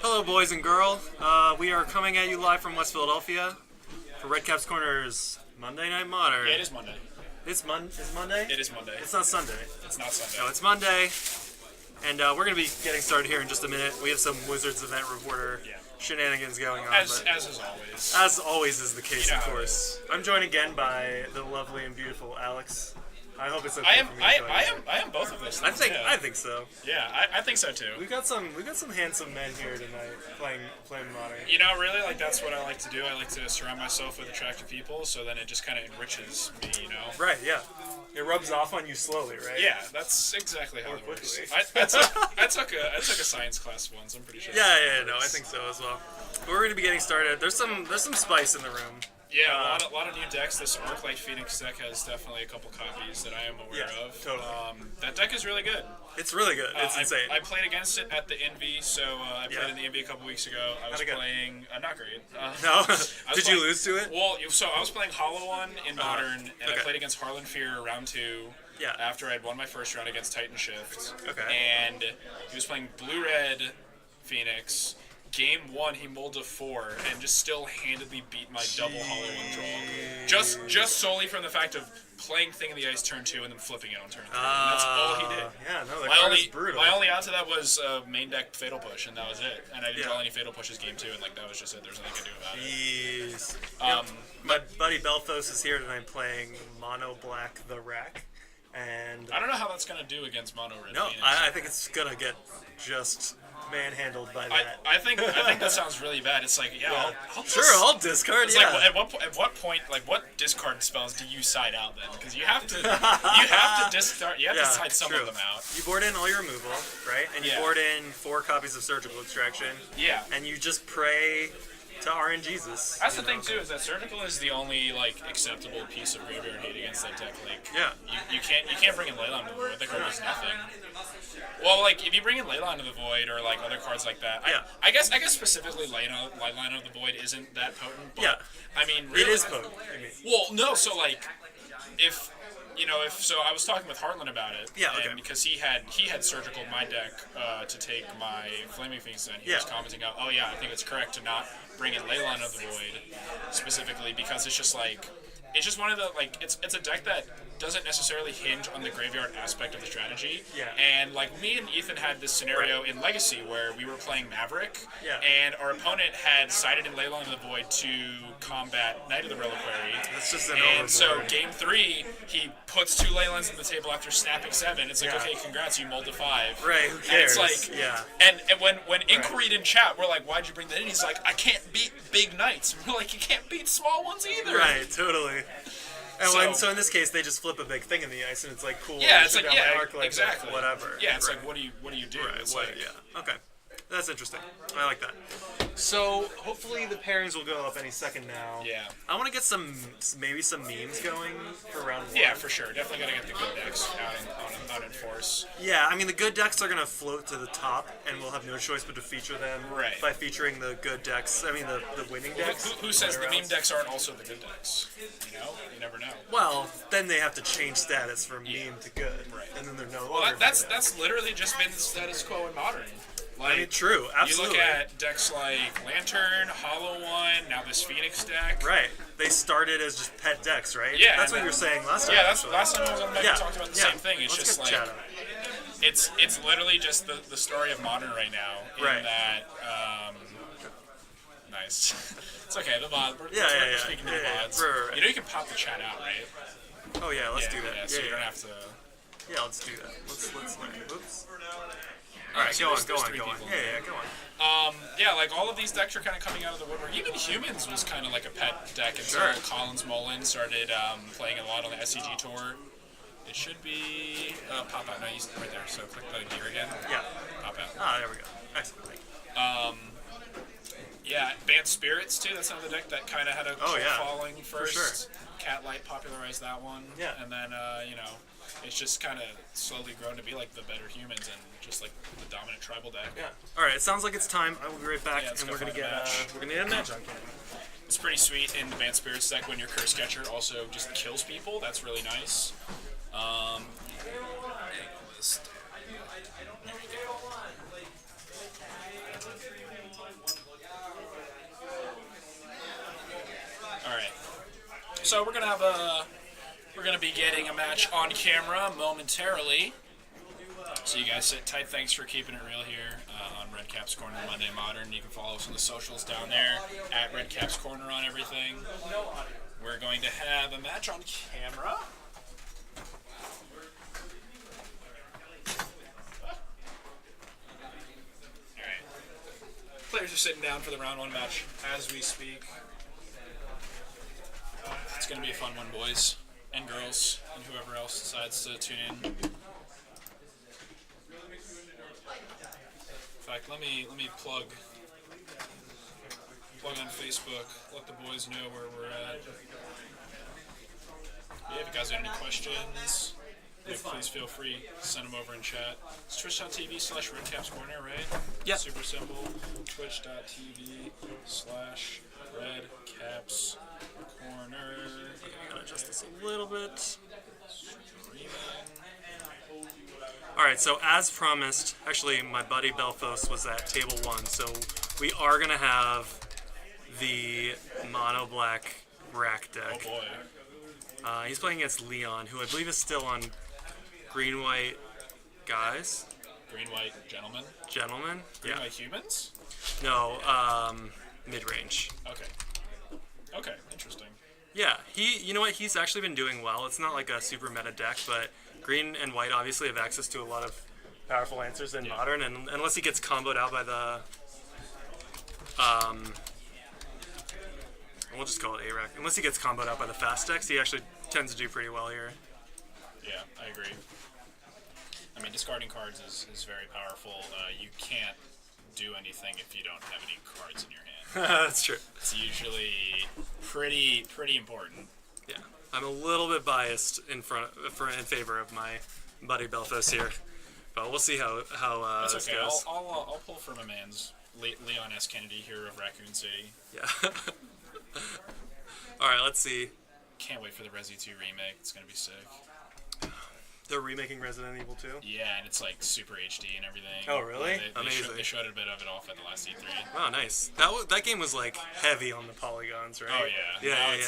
Hello, boys and girl. We are coming at you live from West Philadelphia for Redcap's Corner's Monday Night Modern. Yeah, it is Monday. It's Monday? It is Monday. It's not Sunday. It's not Sunday. No, it's Monday. And we're going to be getting started here in just a minute. We have some Wizards event reporter shenanigans going on. As is always. As always is the case, You know of how it course. I'm joined again by the lovely and beautiful Alex. I hope it's okay for me to join you. I am both of those I things. think yeah. I think so. Yeah, I think so too. We've got some handsome men here tonight playing Modern. You know, really, like that's what I like to do. I like to surround myself with attractive people, so then it just kind of enriches me, you know. Right, yeah. It rubs off on you slowly, right? Yeah, that's exactly how it works. quickly. I took a science class once. I'm pretty sure. Yeah, no, I think so as well. But we're gonna be getting started. There's some spice in the room. Yeah, a lot of new decks. This Arclight Phoenix deck has definitely a couple copies that I am aware of. Totally. That deck is really good. It's really good. It's insane. I played against it at the Envy, so I played in the Envy a couple weeks ago. I was playing not great. No? Did you lose to it? Well, so I was playing Hollow One in Modern, and I played against Harlan Fear round 2. Yeah. After I'd won my first round against Titan Shift. Okay. And he was playing Blue-Red Phoenix. Game 1, he mulled a 4 and just still handedly beat my double Hollow One draw. Just solely from the fact of playing Thing in the Ice turn 2 and then flipping it on turn 3. That's all he did. Yeah, no, the card is brutal. My only out to that was main deck Fatal Push, and that was it. And I didn't draw any Fatal Pushes game 2, and that was just it. There's nothing I could do about it. Jeez. My buddy Belfos is here tonight playing Mono Black the Rack. And I don't know how that's going to do against Mono Red no, Phoenix. I think it's going to get just manhandled by that. I think that sounds really bad. It's like, I'll discard. It's like, at what point, what discard spells do you side out then? Because you have to discard. You have to side some of them out. You board in all your removal, right? And you board in 4 copies of Surgical Extraction. Yeah. And you just pray to RNGesus. That's the thing too, is that Surgical is the only acceptable piece of graveyard hate against that deck. You can't bring in Leyline of the Void. That card does nothing. Well, if you bring in Leyline of the Void or other cards like that, I guess specifically Leyline of the Void isn't that potent. But, I mean, really, it is potent. Well, no. So if I was talking with Harlan about it, because he had Surgical in my deck to take my Flaming Phoenix, and he was commenting out, I think it's correct to not bring in Leyline of the Void specifically because it's just one of the it's a deck that doesn't necessarily hinge on the graveyard aspect of the strategy. Yeah. And me and Ethan had this scenario in Legacy where we were playing Maverick, and our opponent had sided in Leyline of the Void to combat Knight of the Reliquary. That's just an And so game 3, he puts 2 Leylines on the table after snapping 7. It's okay, congrats, you mulled a 5. Right, who cares? And it's and when Inquiry in chat, we're like, why'd you bring that in? He's like, I can't beat big knights. And we're like, you can't beat small ones either. Right, totally. And so in this case, they just flip a big thing in the ice, and it's cool. Yeah, it's exactly. Whatever. Yeah, it's what do you do? Right. Okay. That's interesting. I like that. So hopefully the pairings will go up any second now. Yeah. I want to get maybe some memes going for round 1. Yeah, for sure. Definitely gotta get the good decks out in force. Yeah, I mean the good decks are gonna float to the top, and we'll have no choice but to feature them by featuring the good decks. I mean the winning decks. Who says the meme decks aren't also the good decks? You never know. Well, then they have to change status from meme to good, and then they're no longer. Well, that's literally just been the status quo in Modern. I mean, true, absolutely. You look at decks like Lantern, Hollow One, now this Phoenix deck. Right. They started as just pet decks, right? Yeah. That's what you were saying last time. Yeah, that's last time I was on the mic. We talked about the same thing. It's Let's just it's literally just the story of Modern right now. In that, nice. It's okay. The mod. We're speaking to the mods. Right. You can pop the chat out, right? Oh yeah, let's do that. So you don't have to. Yeah, let's do that. Let's learn. Oops. Alright, go on. Yeah, go on. All of these decks are kind of coming out of the woodwork. Even Humans was kind of like a pet deck until Collins Mullen started playing a lot on the SCG tour. It should be pop out. No, he's right there. So click the gear again. Yeah. Pop out. Ah, there we go. Excellent. Bant Spirits too. That's another deck that kind of had a following first. For sure. Catlight popularized that one. Yeah. And then it's just kind of slowly grown to be the better Humans and just the dominant tribal deck. Yeah. All right. It sounds like it's time. I will be right back, and we're gonna get a match on camera. It's pretty sweet in the Bant Spirits deck when your Curse Catcher also just kills people. That's really nice. So we're gonna be getting a match on camera momentarily. So you guys sit tight. Thanks for keeping it real here on Redcap's Corner Monday Modern. You can follow us on the socials down there at Redcap's Corner on everything. We're going to have a match on camera. Alright. Players are sitting down for the round 1 match as we speak. It's going to be a fun one, boys and girls, and whoever else decides to tune in. In fact, let me plug on Facebook, let the boys know where we're at. Yeah, if you guys have any questions, please feel free to send them over in chat. It's twitch.tv/Redcap's Corner, right? Yeah. Super simple. Twitch.tv/Redcap's Corner. I'm gonna adjust this a little bit. Alright, so as promised, actually my buddy Belfos was at table 1, so we are going to have the mono black rack deck. Oh boy. He's playing against Leon, who I believe is still on green-white guys. Green-white gentlemen? Gentlemen? Green-white humans? No, mid-range. Okay, interesting. Yeah, you know what, he's actually been doing well. It's not like a super meta deck, but green and white obviously have access to a lot of powerful answers in Modern, and unless he gets comboed out by the, we'll just call it A-Rack. Unless he gets comboed out by the fast decks, he actually tends to do pretty well here. Yeah, I agree. I mean, discarding cards is very powerful. You can't do anything if you don't have any cards in your hand. That's true. It's usually pretty important. Yeah, I'm a little bit biased in favor of my buddy Belfos here, but we'll see how That's this okay. goes. I'll pull for my man's Leon S. Kennedy, hero of Raccoon City. Yeah. All right, let's see. Can't wait for the Resi 2 remake. It's gonna be sick. They're remaking Resident Evil 2? Yeah, and it's like super HD and everything. Oh, really? Amazing. They showed a bit of it off at the last E3. Oh, nice. That game was like heavy on the polygons, right? Oh yeah.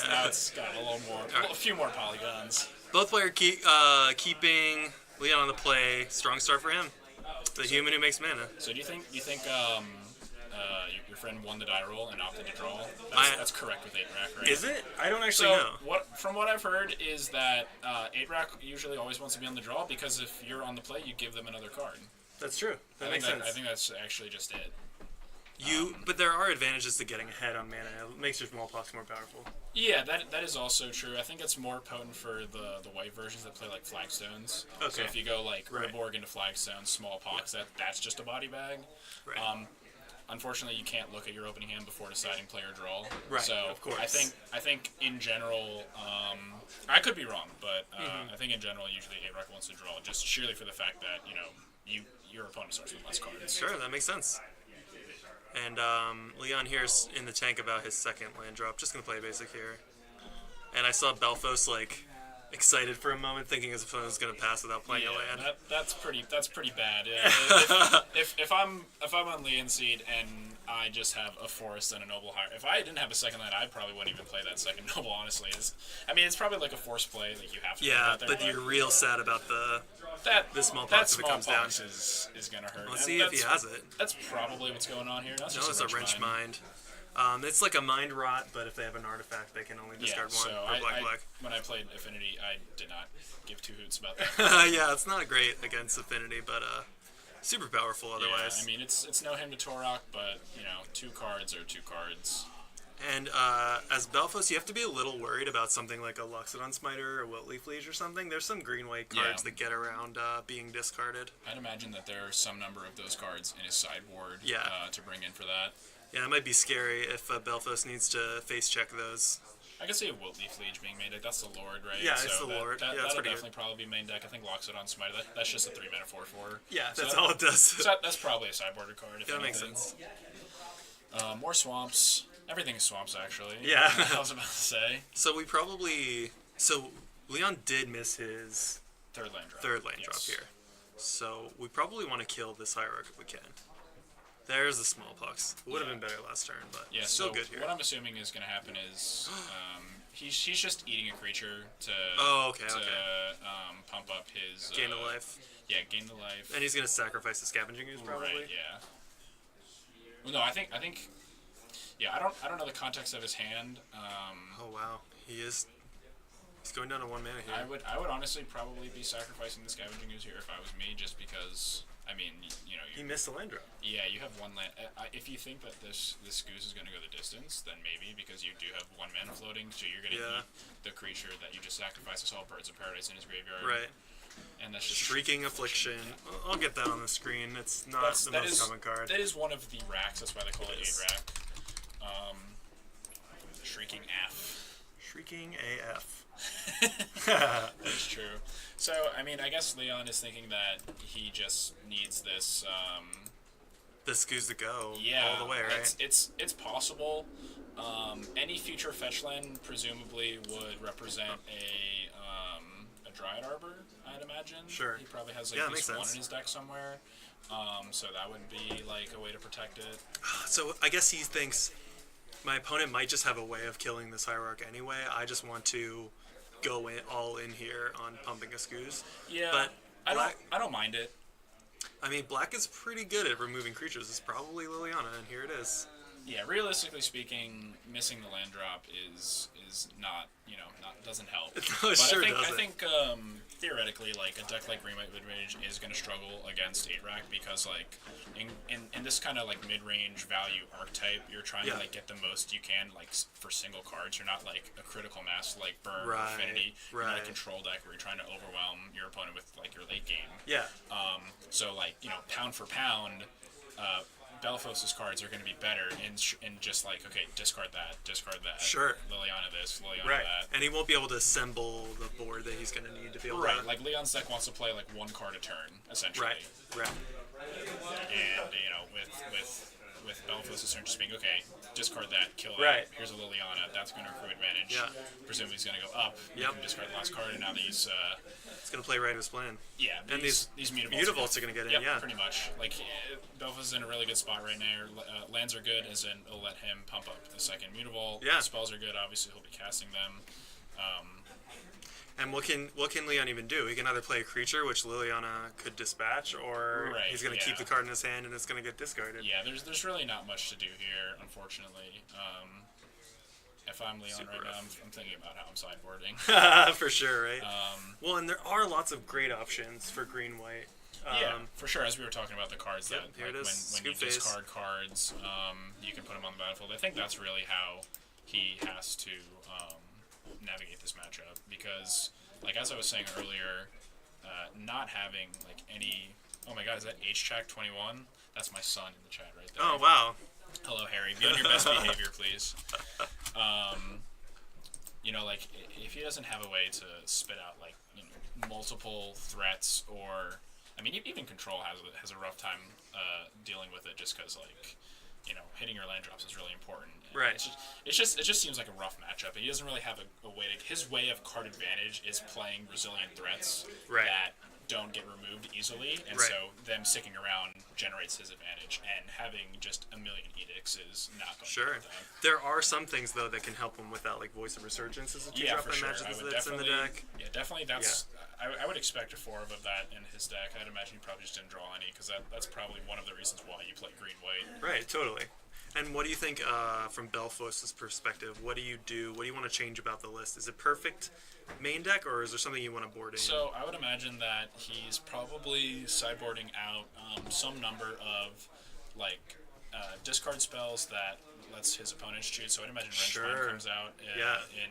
Now it's got a little more, a few more polygons. Both players keeping Leon on the play. Strong start for him. The human who makes mana. So do you think your friend won the die roll and opted to draw? That's correct with 8-Rack, right? Is it? I don't actually know. From what I've heard is that 8-Rack usually always wants to be on the draw because if you're on the play, you give them another card. That's true. That makes sense. I think that's actually just it. But there are advantages to getting ahead on mana. It makes your smallpox more powerful. Yeah, that is also true. I think it's more potent for the white versions that play like flagstones. Okay. So if you go like Reborg into flagstone, smallpox, that's just a body bag. Right. Unfortunately, you can't look at your opening hand before deciding play or draw. Right. So of course. I think in general, I could be wrong, but I think in general, usually 8-Rack wants to draw just sheerly for the fact that your opponent starts with less cards. Sure, that makes sense. And Leon here's in the tank about his second land drop. Just gonna play basic here. And I saw Belfos like excited for a moment, thinking his opponent was gonna pass without playing a land. That's pretty bad. Yeah. if I'm on Leon Seed and I just have a forest and a noble hire, if I didn't have a second land, I probably wouldn't even play that second noble. Honestly, it's probably like a forced play that you have to. Yeah, but you're real sad about the smallpox if it comes down. Is gonna hurt. Let's see if he has it. That's probably what's going on here. No, it's a wrench mind. It's like a mind rot, but if they have an artifact, they can only discard one for black. When I played Affinity, I did not give two hoots about that. Yeah, it's not great against Affinity, but super powerful otherwise. Yeah, I mean, it's no hymn to Torok, but, 2 cards are 2 cards. And as Belfos, you have to be a little worried about something like a Loxodon Smiter or Wiltleaf Liege or something. There's some green-white cards that get around being discarded. I'd imagine that there are some number of those cards in his sideboard to bring in for that. Yeah, it might be scary if Belfos needs to face-check those. I could see a Wiltleaf Liege being main deck. That's the Lord, right? Yeah, it's the Lord. That'll definitely probably be main deck. I think Loxodon Smite, that's just a 3-mana 4/4. Yeah, that's all it does. So that's probably a sideboarded card. That makes sense. More swamps. Everything is swamps, actually. Yeah. I was about to say. So Leon did miss his third land drop here. So we probably want to kill this Hierarch if we can. There's the smallpox. Would have been better last turn, but still good here. What I'm assuming is going to happen is He's just eating a creature to pump up his gain the life. Yeah, gain the life. And he's gonna sacrifice the scavenging ooze probably. Right. Yeah. Well, no, I think. Yeah, I don't know the context of his hand. Oh wow, he's going down to 1 mana here. I would honestly probably be sacrificing the scavenging ooze here if I was me, just because. I mean, you know, he missed the land drop. Yeah, you have 1 land. If you think that this goose is going to go the distance, then maybe, because you do have 1 mana floating, so you're going to eat the creature that you just sacrificed to all Birds of Paradise in his graveyard. Right. And that's just Shrieking Affliction. I'll get that on the screen. It's not the most common card. That is one of the racks. That's why they call it 8 rack. Shrieking AF. Shrieking AF. That's true. So, I mean, I guess Leon is thinking that he just needs this. This goose to go all the way, right? It's possible. Any future fetch land presumably would represent a Dryad Arbor, I'd imagine. Sure. He probably has at least 1 in his deck somewhere. So that would be like a way to protect it. So I guess he thinks my opponent might just have a way of killing this Hierarch anyway. I just want to go all in here on pumping a Scooze. Yeah, but I don't mind it. I mean, black is pretty good at removing creatures. It's probably Liliana, and here it is. Yeah, realistically speaking, missing the land drop is not, doesn't help. No, it sure doesn't. I think theoretically, like, a deck like Green White Midrange is going to struggle against 8-rack because, like, in this kind of, like, mid-range value archetype, you're trying to, like, get the most you can, like, for single cards. You're not, like, a critical mass like Burn or Affinity. You're not a control deck where you're trying to overwhelm your opponent with, like, your late game. Yeah. So, like, pound for pound, Belphos' cards are going to be better in just like, okay, discard that. Sure. Liliana this, Liliana that. And he won't be able to assemble the board that he's going to need to be able to... Right, like Leon's deck wants to play like 1 card a turn, essentially. Right. And, with Belphos' turn just being, okay, discard that, kill it. Right. Here's a Liliana, that's going to accrue advantage. Yeah. Presumably he's going to go up. You can discard the last card, and now these... it's going to play right in his plan. Yeah, and these mutavaults are going to get in, pretty much. Like, Belphos is in a really good spot right now. Lands are good, as in, it'll let him pump up the second mutavault. Yeah. Spells are good, obviously he'll be casting them. And what can Leon even do? He can either play a creature, which Liliana could dispatch, or he's going to keep the card in his hand and it's going to get discarded. Yeah, there's really not much to do here, unfortunately. If I'm Leon now, I'm thinking about how I'm sideboarding. For sure, right? Well, and there are lots of great options for green-white. Yeah, for sure. As we were talking about the cards that, here like, it is. when you discard cards, you can put them on the battlefield. I think that's really how he has to navigate this matchup, because, like, as I was saying earlier, not having, like, any... Oh my god, is that HChack21? That's my son in the chat right there. Oh, wow. Hello, Harry. Be on your best behavior, please. Like, if he doesn't have a way to spit out, like, multiple threats, or... I mean, even Control has a rough time dealing with it, just because, like, hitting your land drops is really important. And right. It just seems like a rough matchup. And he doesn't really have a way to... His way of card advantage is playing resilient threats that don't get removed easily, and so them sticking around generates his advantage, and having just a million edicts is not going to help them. There are some things, though, that can help him with that, like Voice of Resurgence as a 2-drop that matches that's in the deck. Yeah, definitely. That's... Yeah. I would expect a 4 of that in his deck. I'd imagine he probably just didn't draw any, because that's probably one of the reasons why you play green-white. Right, totally. And what do you think, from Belphos' perspective, what do you do? What do you want to change about the list? Is it perfect main deck, or is there something you want to board in? So I would imagine that he's probably sideboarding out some number of, like, discard spells that lets his opponents choose. So I'd imagine Wrenchman comes out in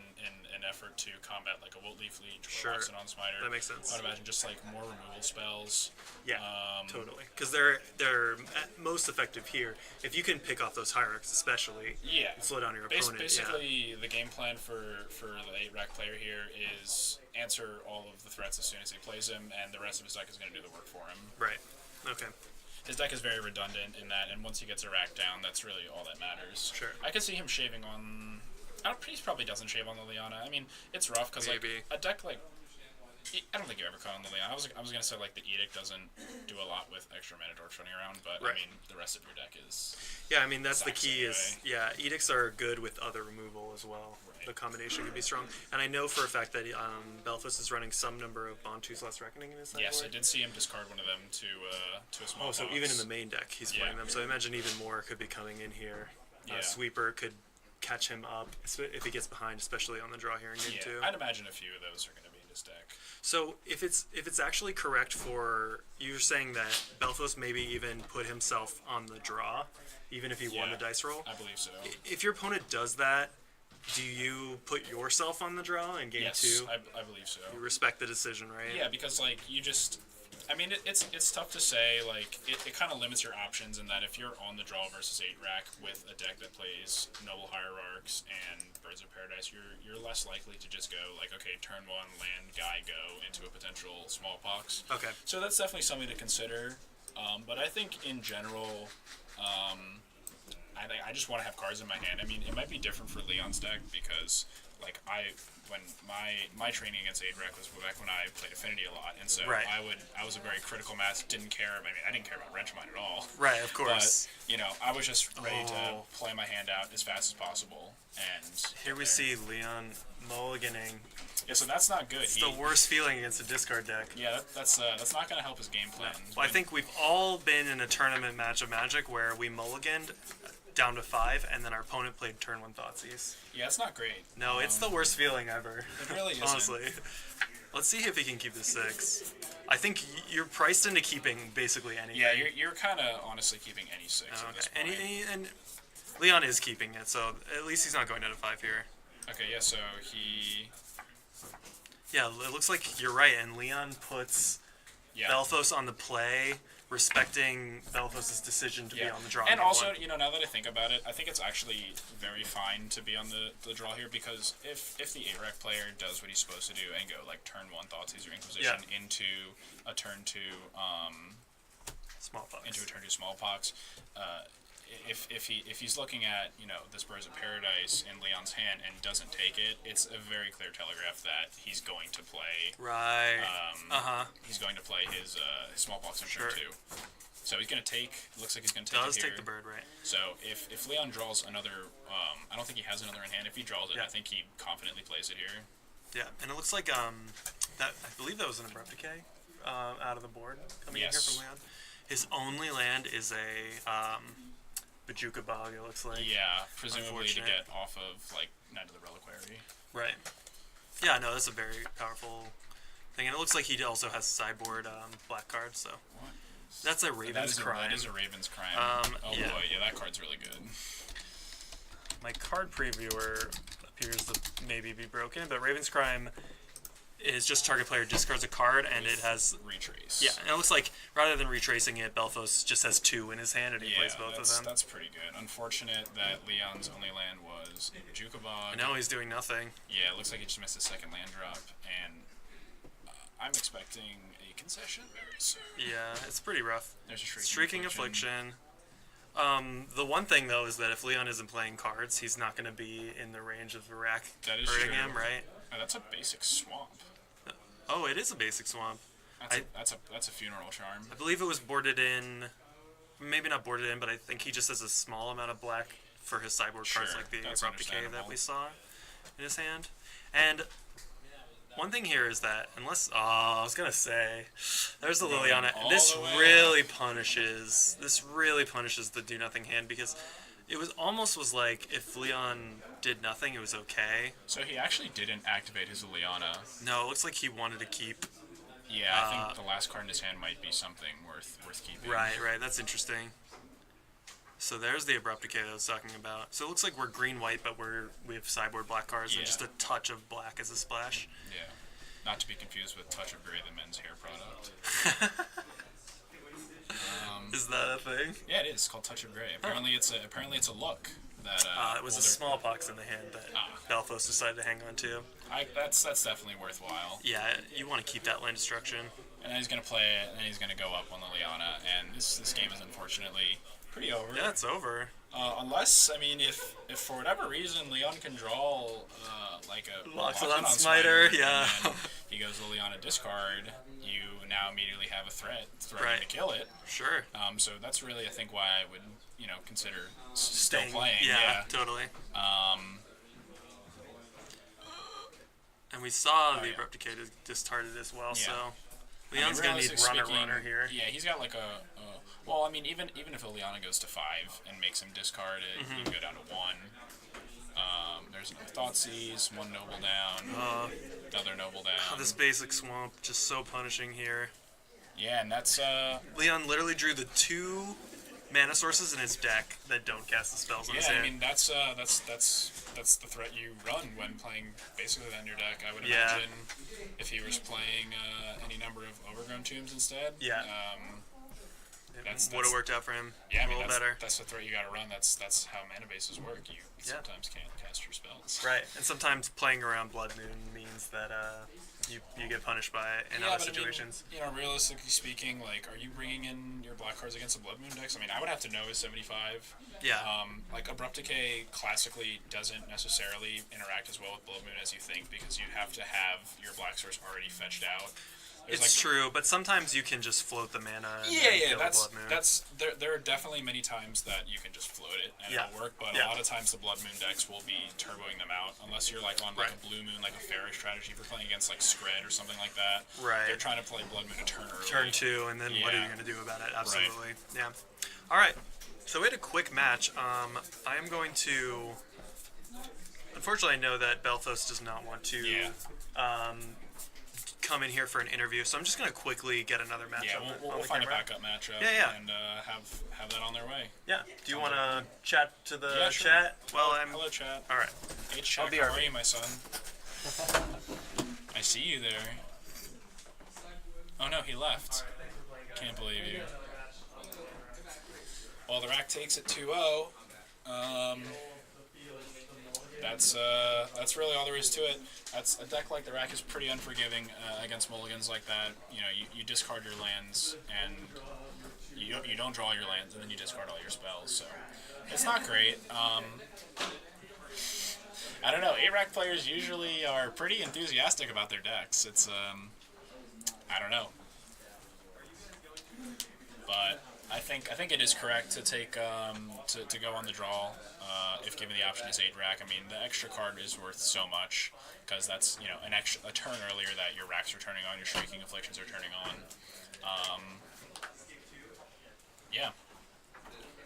an effort to combat, like, a Wilt Leaf Leech or Oxidon Smiter. That makes sense. I'd imagine just, like, more removal spells. Yeah, totally. Because they're most effective here. If you can pick off those Hierarchs especially, and slow down your opponent. Basically, the game plan for the 8-rack player here is answer all of the threats as soon as he plays them, and the rest of his deck is going to do the work for him. Right. Okay. His deck is very redundant in that, and once he gets a rack down, that's really all that matters. Sure. I could see him shaving on... He probably doesn't shave on Liliana. I mean, it's rough, because, like, a deck like I don't think you ever call on the Leon. I was gonna say like the Edict doesn't do a lot with extra mana dorks running around, but right. I mean the rest of your deck is. Yeah, I mean that's the key. Is Edicts are good with other removal as well. Right. The combination can be strong, and I know for a fact that Belfast is running some number of Bond 2/Less Reckoning in his sideboard. Yes, I did see him discard one of them to a small. So even in the main deck, he's playing them. So I imagine even more could be coming in here. Sweeper could catch him up if he gets behind, especially on the draw here in game 2. I'd imagine a few of those are going to be in his deck. So if it's actually correct for you're saying that Belfos maybe even put himself on the draw, even if he won the dice roll. I believe so. If your opponent does that, do you put yourself on the draw in game 2? Yes, I believe so. You respect the decision, right? Yeah, because like you just. I mean, it's tough to say, like, it kind of limits your options in that if you're on the draw versus 8-rack with a deck that plays Noble Hierarchs and Birds of Paradise, you're less likely to just go, like, okay, turn 1, land, guy, go, into a potential Smallpox. Okay. So that's definitely something to consider. But I think, in general, I just want to have cards in my hand. I mean, it might be different for Leon's deck because, like, when my training against 8-rack was back when I played Affinity a lot, and so I was a very critical mass. Didn't care. I mean, I didn't care about Wrenchmine at all. Right, of course. But you know, I was just ready to play my hand out as fast as possible. And here we see Leon mulliganing. Yeah, so that's not good. It's the worst feeling against a discard deck. Yeah, that's not going to help his game plan. Well, I think we've all been in a tournament match of Magic where we mulliganed down to 5, and then our opponent played turn 1 Thoughtseize. Yeah, it's not great. No, it's the worst feeling ever. It really is. Honestly. Let's see if he can keep the 6. I think you're priced into keeping basically anything. Yeah, you're kind of honestly keeping any 6 at this point. And Leon is keeping it, so at least he's not going down to 5 here. Okay, yeah, so he... Yeah, it looks like you're right, and Leon puts Belfos on the play, respecting Belfos' decision to be on the draw. And also, you know, now that I think about it, I think it's actually very fine to be on the draw here, because if the 8-rack player does what he's supposed to do and go, like, turn 1 Thoughtseize or Inquisition into a turn 2... Smallpox. Into a turn 2 Smallpox, if he's looking at, you know, this Birds of Paradise in Leon's hand and doesn't take it, it's a very clear telegraph that he's going to play. Right. He's going to play his Smallpox in turn 2. So he's going to take. Looks like he's going to take. Does it here. take the bird, right? So if Leon draws another, I don't think he has another in hand. If he draws it, I think he confidently plays it here. Yeah, and it looks like that. I believe that was an Abrupt Decay out of the board coming in here from Leon. His only land is a Bajuka Bog, it looks like. Yeah, presumably to get off of, like, Knight of the Reliquary. Right. Yeah, no, that's a very powerful thing. And it looks like he also has sideboard black cards, so. What? That's a Raven's Crime. That is a Raven's Crime. Boy, yeah, that card's really good. My card previewer appears to maybe be broken, but Raven's Crime is just target player discards a card, and it has retrace. Yeah, and it looks like rather than retracing it, Belfos just has 2 in his hand, and he plays both of them. That's pretty good. Unfortunate that Leon's only land was Jukabog. And now he's doing nothing. Yeah, it looks like he just missed his second land drop, and I'm expecting a concession. So. Yeah, it's pretty rough. There's a Shrieking Affliction. The one thing though is that if Leon isn't playing cards, he's not going to be in the range of the rack hurting him, right? Oh, that's a basic swamp. Oh, it is a basic swamp. That's a Funeral Charm. I believe it was boarded in, maybe not boarded in, but I think he just has a small amount of black for his sideboard cards, like the Abrupt Decay that we saw in his hand. And one thing here is that unless, I was gonna say, there's the Liliana. This really punishes the do nothing hand, because it was almost like if Leon did nothing, it was okay. So he actually didn't activate his Liliana. No, it looks like he wanted to keep. Yeah, I think the last card in his hand might be something worth keeping. Right, that's interesting. So there's the Abrupt Decay that I was talking about. So it looks like we're green-white, but we have sideboard black cards and just a touch of black as a splash. Yeah, not to be confused with Touch of Grey, the men's hair product. Is that a thing? Yeah, it is. It's called Touch of Grey. Apparently, it's a look that. It was a Smallpox in the hand that Belfos decided to hang on to. That's definitely worthwhile. Yeah, you want to keep that land destruction. And then he's gonna play it, and then he's gonna go up on the Liana, and this game is unfortunately pretty over. Yeah, it's over. Unless, I mean, if for whatever reason Leon can draw like a Loxodon Smiter, yeah. he goes Liliana discard, you now immediately have a threatening to kill it. Sure. So that's really, I think, why I would, consider still playing. Yeah, totally. And we saw the Abrupt Decay discarded as well, so Leon's going to need runner here. Yeah, he's got like well, I mean, even if Liliana goes to 5 and makes him discard it, you can go down to 1. There's another Thoughtseize, 1 Noble down, another Noble down. This basic swamp, just so punishing here. Yeah, and that's... Leon literally drew the 2 mana sources in his deck that don't cast the spells on his hand. Yeah, I mean, that's the threat you run when playing basically that in your deck. I would imagine if he was playing any number of Overgrown Tombs instead. Yeah. That would have worked out for him a little better. That's the threat you got to run. That's how mana bases work. You sometimes can't cast your spells. Right, and sometimes playing around Blood Moon means that you get punished by it in other situations. I mean, realistically speaking, like, are you bringing in your black cards against the Blood Moon decks? I mean, I would have to know his 75. Yeah. Like, Abrupt Decay classically doesn't necessarily interact as well with Blood Moon as you think, because you have to have your black source already fetched out. It's true, but sometimes you can just float the mana. And There are definitely many times that you can just float it and it'll work, but a lot of times the Blood Moon decks will be turboing them out, unless you're like on like a Blue Moon, like a Fairy strategy. If you're playing against like Scred or something like that, they're trying to play Blood Moon a turn early. Turn 2, and then what are you going to do about it? Absolutely. Yeah. All right. So we had a quick match. I am going to. Unfortunately, I know that Belfos does not want to. Come in here for an interview, so I'm just going to quickly get another match we'll find a backup matchup and have that on their way. Yeah. Do you want to chat to the chat? Well, Hello, chat. All right. Hey, Chuck, how are you, my son? I see you there. Oh, no, he left. Can't believe you. Well, the rack takes it 2-0. That's really all there is to it. That's a deck like the rack is pretty unforgiving against mulligans like that. You discard your lands and you don't draw your lands, and then you discard all your spells. So it's not great. I don't know. 8-rack players usually are pretty enthusiastic about their decks. It's I don't know, but I think it is correct to take to go on the draw if given the option is 8-rack. I mean, the extra card is worth so much because that's a turn earlier that your racks are turning on, your Shrieking Afflictions are turning on. Yeah.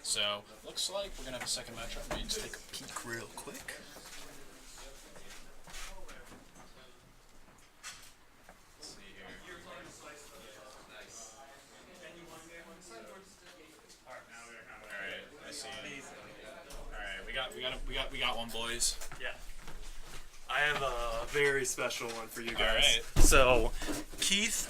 So looks like we're gonna have a second matchup. Let me just take a peek real quick. We got one, boys. Yeah. I have a very special one for you guys. All right. So, Keith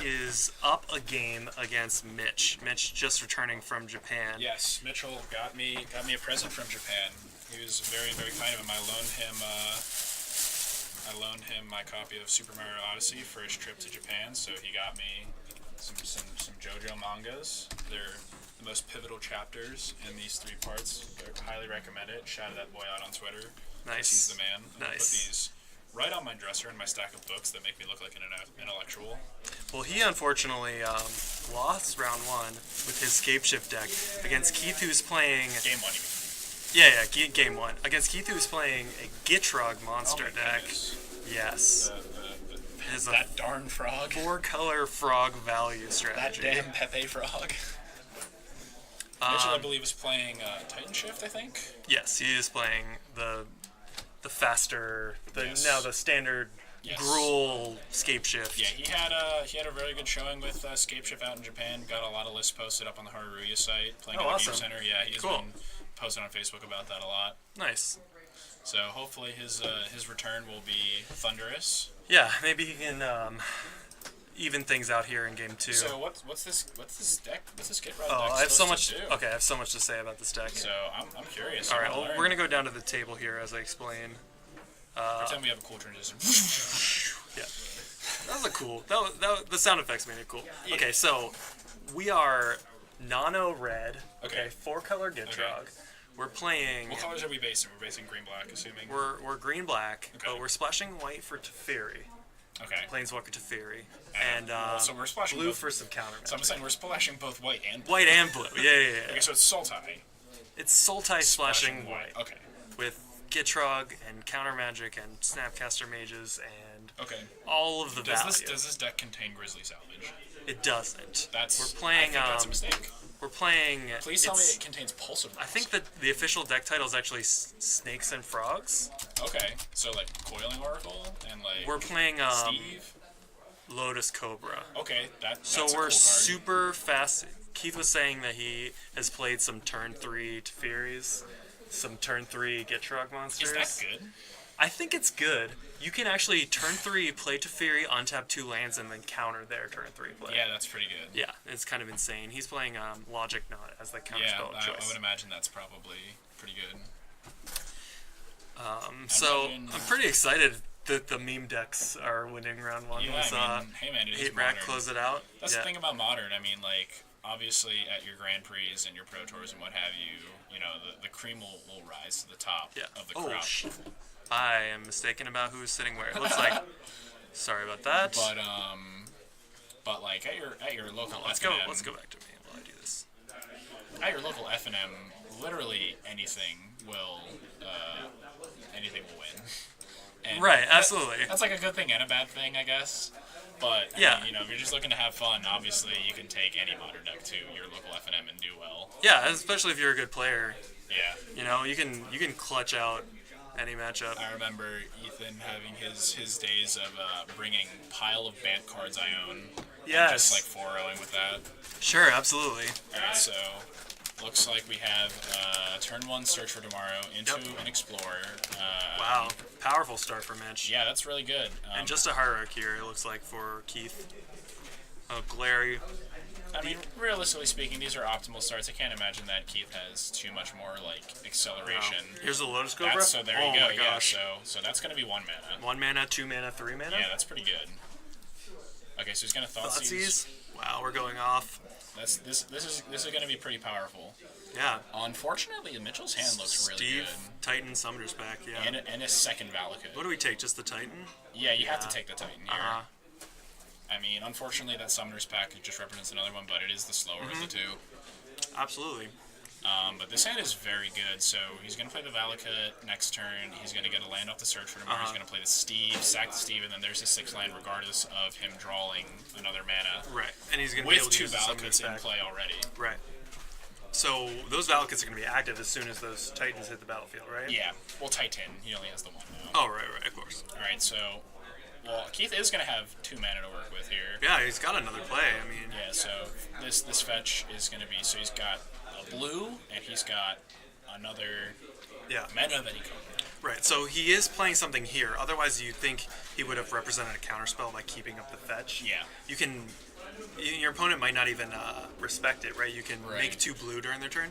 is up a game against Mitch. Mitch just returning from Japan. Yes, Mitchell got me a present from Japan. He was very, very kind of him. I loaned him my copy of Super Mario Odyssey for his trip to Japan. So he got me some JoJo mangas. They're the most pivotal chapters in these 3 parts. I highly recommend it. Shouted that boy out on Twitter. Nice. He's the man. Nice. I put these right on my dresser in my stack of books that make me look like an intellectual. Well, he unfortunately lost round 1 with his Scapeshift deck against Keith, who's playing... Game 1, you mean? Yeah, game 1. Against Keith, who's playing a Gitrog monster deck. Goodness. Yes. That darn frog. 4-color frog value strategy. That damn Pepe frog. Mitchell, I believe, is playing Titan Shift, I think? Yes, he is playing the faster, the standard Gruul Scapeshift. Yeah, he had a very good showing with Scapeshift out in Japan. Got a lot of lists posted up on the Haruya site. Playing at the Game Center. Yeah, he's been posting on Facebook about that a lot. Nice. So hopefully his return will be thunderous. Yeah, maybe he can even things out here in game 2. So what's this deck? What's this Gitrog deck? I have so much. Okay, I have so much to say about this deck. So I'm curious. All right, well, we're gonna go down to the table here as I explain. Pretend we have a cool transition. Yeah, that was cool. The sound effects made it cool. Yeah. Okay, so we are Nano Red. Okay, 4-color Gitrog. Okay. We're playing. What colors are we basing? We're basing green black, assuming. We're green black, but we're splashing white for Teferi. Okay. Planeswalker Teferi. And so we're splashing blue both. for some counter So I'm saying we're splashing both white and blue. White and blue. Yeah. Okay, so it's Sultai. It's Sultai splashing white. Okay. With Gitrog and counter magic and Snapcaster mages and all of the value. Does this deck contain Grizzly Salvage? It doesn't. That's we're playing. I think that's a mistake. We're playing. Please tell me it contains Pulse of Rose. I think that the official deck title is actually Snakes and Frogs. Okay, so like Coiling Oracle and like. We're playing Steve. Lotus Cobra. Okay, that's so a we're cool card. super fast. Keith was saying that he has played some turn 3 Teferis, some turn 3 Gitrog monsters. Is that good? I think it's good. You can actually turn 3 play Teferi, untap 2 lands, and then counter their turn 3 play. Yeah, that's pretty good. Yeah, it's kind of insane. He's playing Logic Knot as the counter spell of choice. I would imagine that's probably pretty good. I'm pretty excited that the meme decks are winning round 1. Yeah, hey man, it is Hate Modern. Rack close it out. That's the thing about Modern. I mean, like, obviously at your Grand Prix and your Pro Tours and what have you, the cream will rise to the top of the crop. I am mistaken about who's sitting where. It looks like. Sorry about that. But like at your local Let's F&M, go back to me while I do this. At your local F&M, literally anything will win. And right, absolutely. That's like a good thing and a bad thing, I guess. But I mean, if you're just looking to have fun, obviously you can take any Modern deck to your local F&M and do well. Yeah, especially if you're a good player. Yeah. You can clutch out any matchup. I remember Ethan having his days of bringing pile of Bant cards I own. Yes. And just like 4-0ing with that. Sure, absolutely. All right, so looks like we have turn 1 Search for Tomorrow into an Explorer. Wow, powerful start for Mitch. Yeah, that's really good. And just a Hierarch here, it looks like, for Keith. Glary. I mean, realistically speaking, these are optimal starts. I can't imagine that Keith has too much more like acceleration. Wow. Here's the Lotus Cobra. So there you go. My gosh. So that's gonna be 1 mana. 1 mana, 2 mana, 3 mana. Yeah, that's pretty good. Okay, so he's gonna Thoughtseize. Wow, we're going off. This is gonna be pretty powerful. Yeah. Unfortunately, Mitchell's hand looks really Steve, good. Titan Summoner's back. Yeah. And a second Valakut. What do we take? Just the Titan? Yeah, you have to take the Titan here. I mean, unfortunately, that Summoner's pack just represents another one, but it is the slower of the two. Absolutely. But this hand is very good, so he's going to play the Valakut next turn. He's going to get a land off the Search for Tomorrow. He's going to play the Steve, sack the Steve, and then there's his 6 land regardless of him drawing another mana. Right, and he's going to be able to use 2 Valakuts in play already. Right. So those Valakuts are going to be active as soon as those Titans hit the battlefield, right? Yeah. Well, Titan. He only has the 1 now. Oh, right, of course. All right, so... Well, Keith is going to have 2 mana to work with here. Yeah, he's got another play. I mean... Yeah, so this fetch is going to be... So he's got a blue, and he's got another mana that he can... Right, so he is playing something here. Otherwise, you'd think he would have represented a counterspell by keeping up the fetch. Yeah. You can... Your opponent might not even respect it, right? You can make 2 blue during their turn.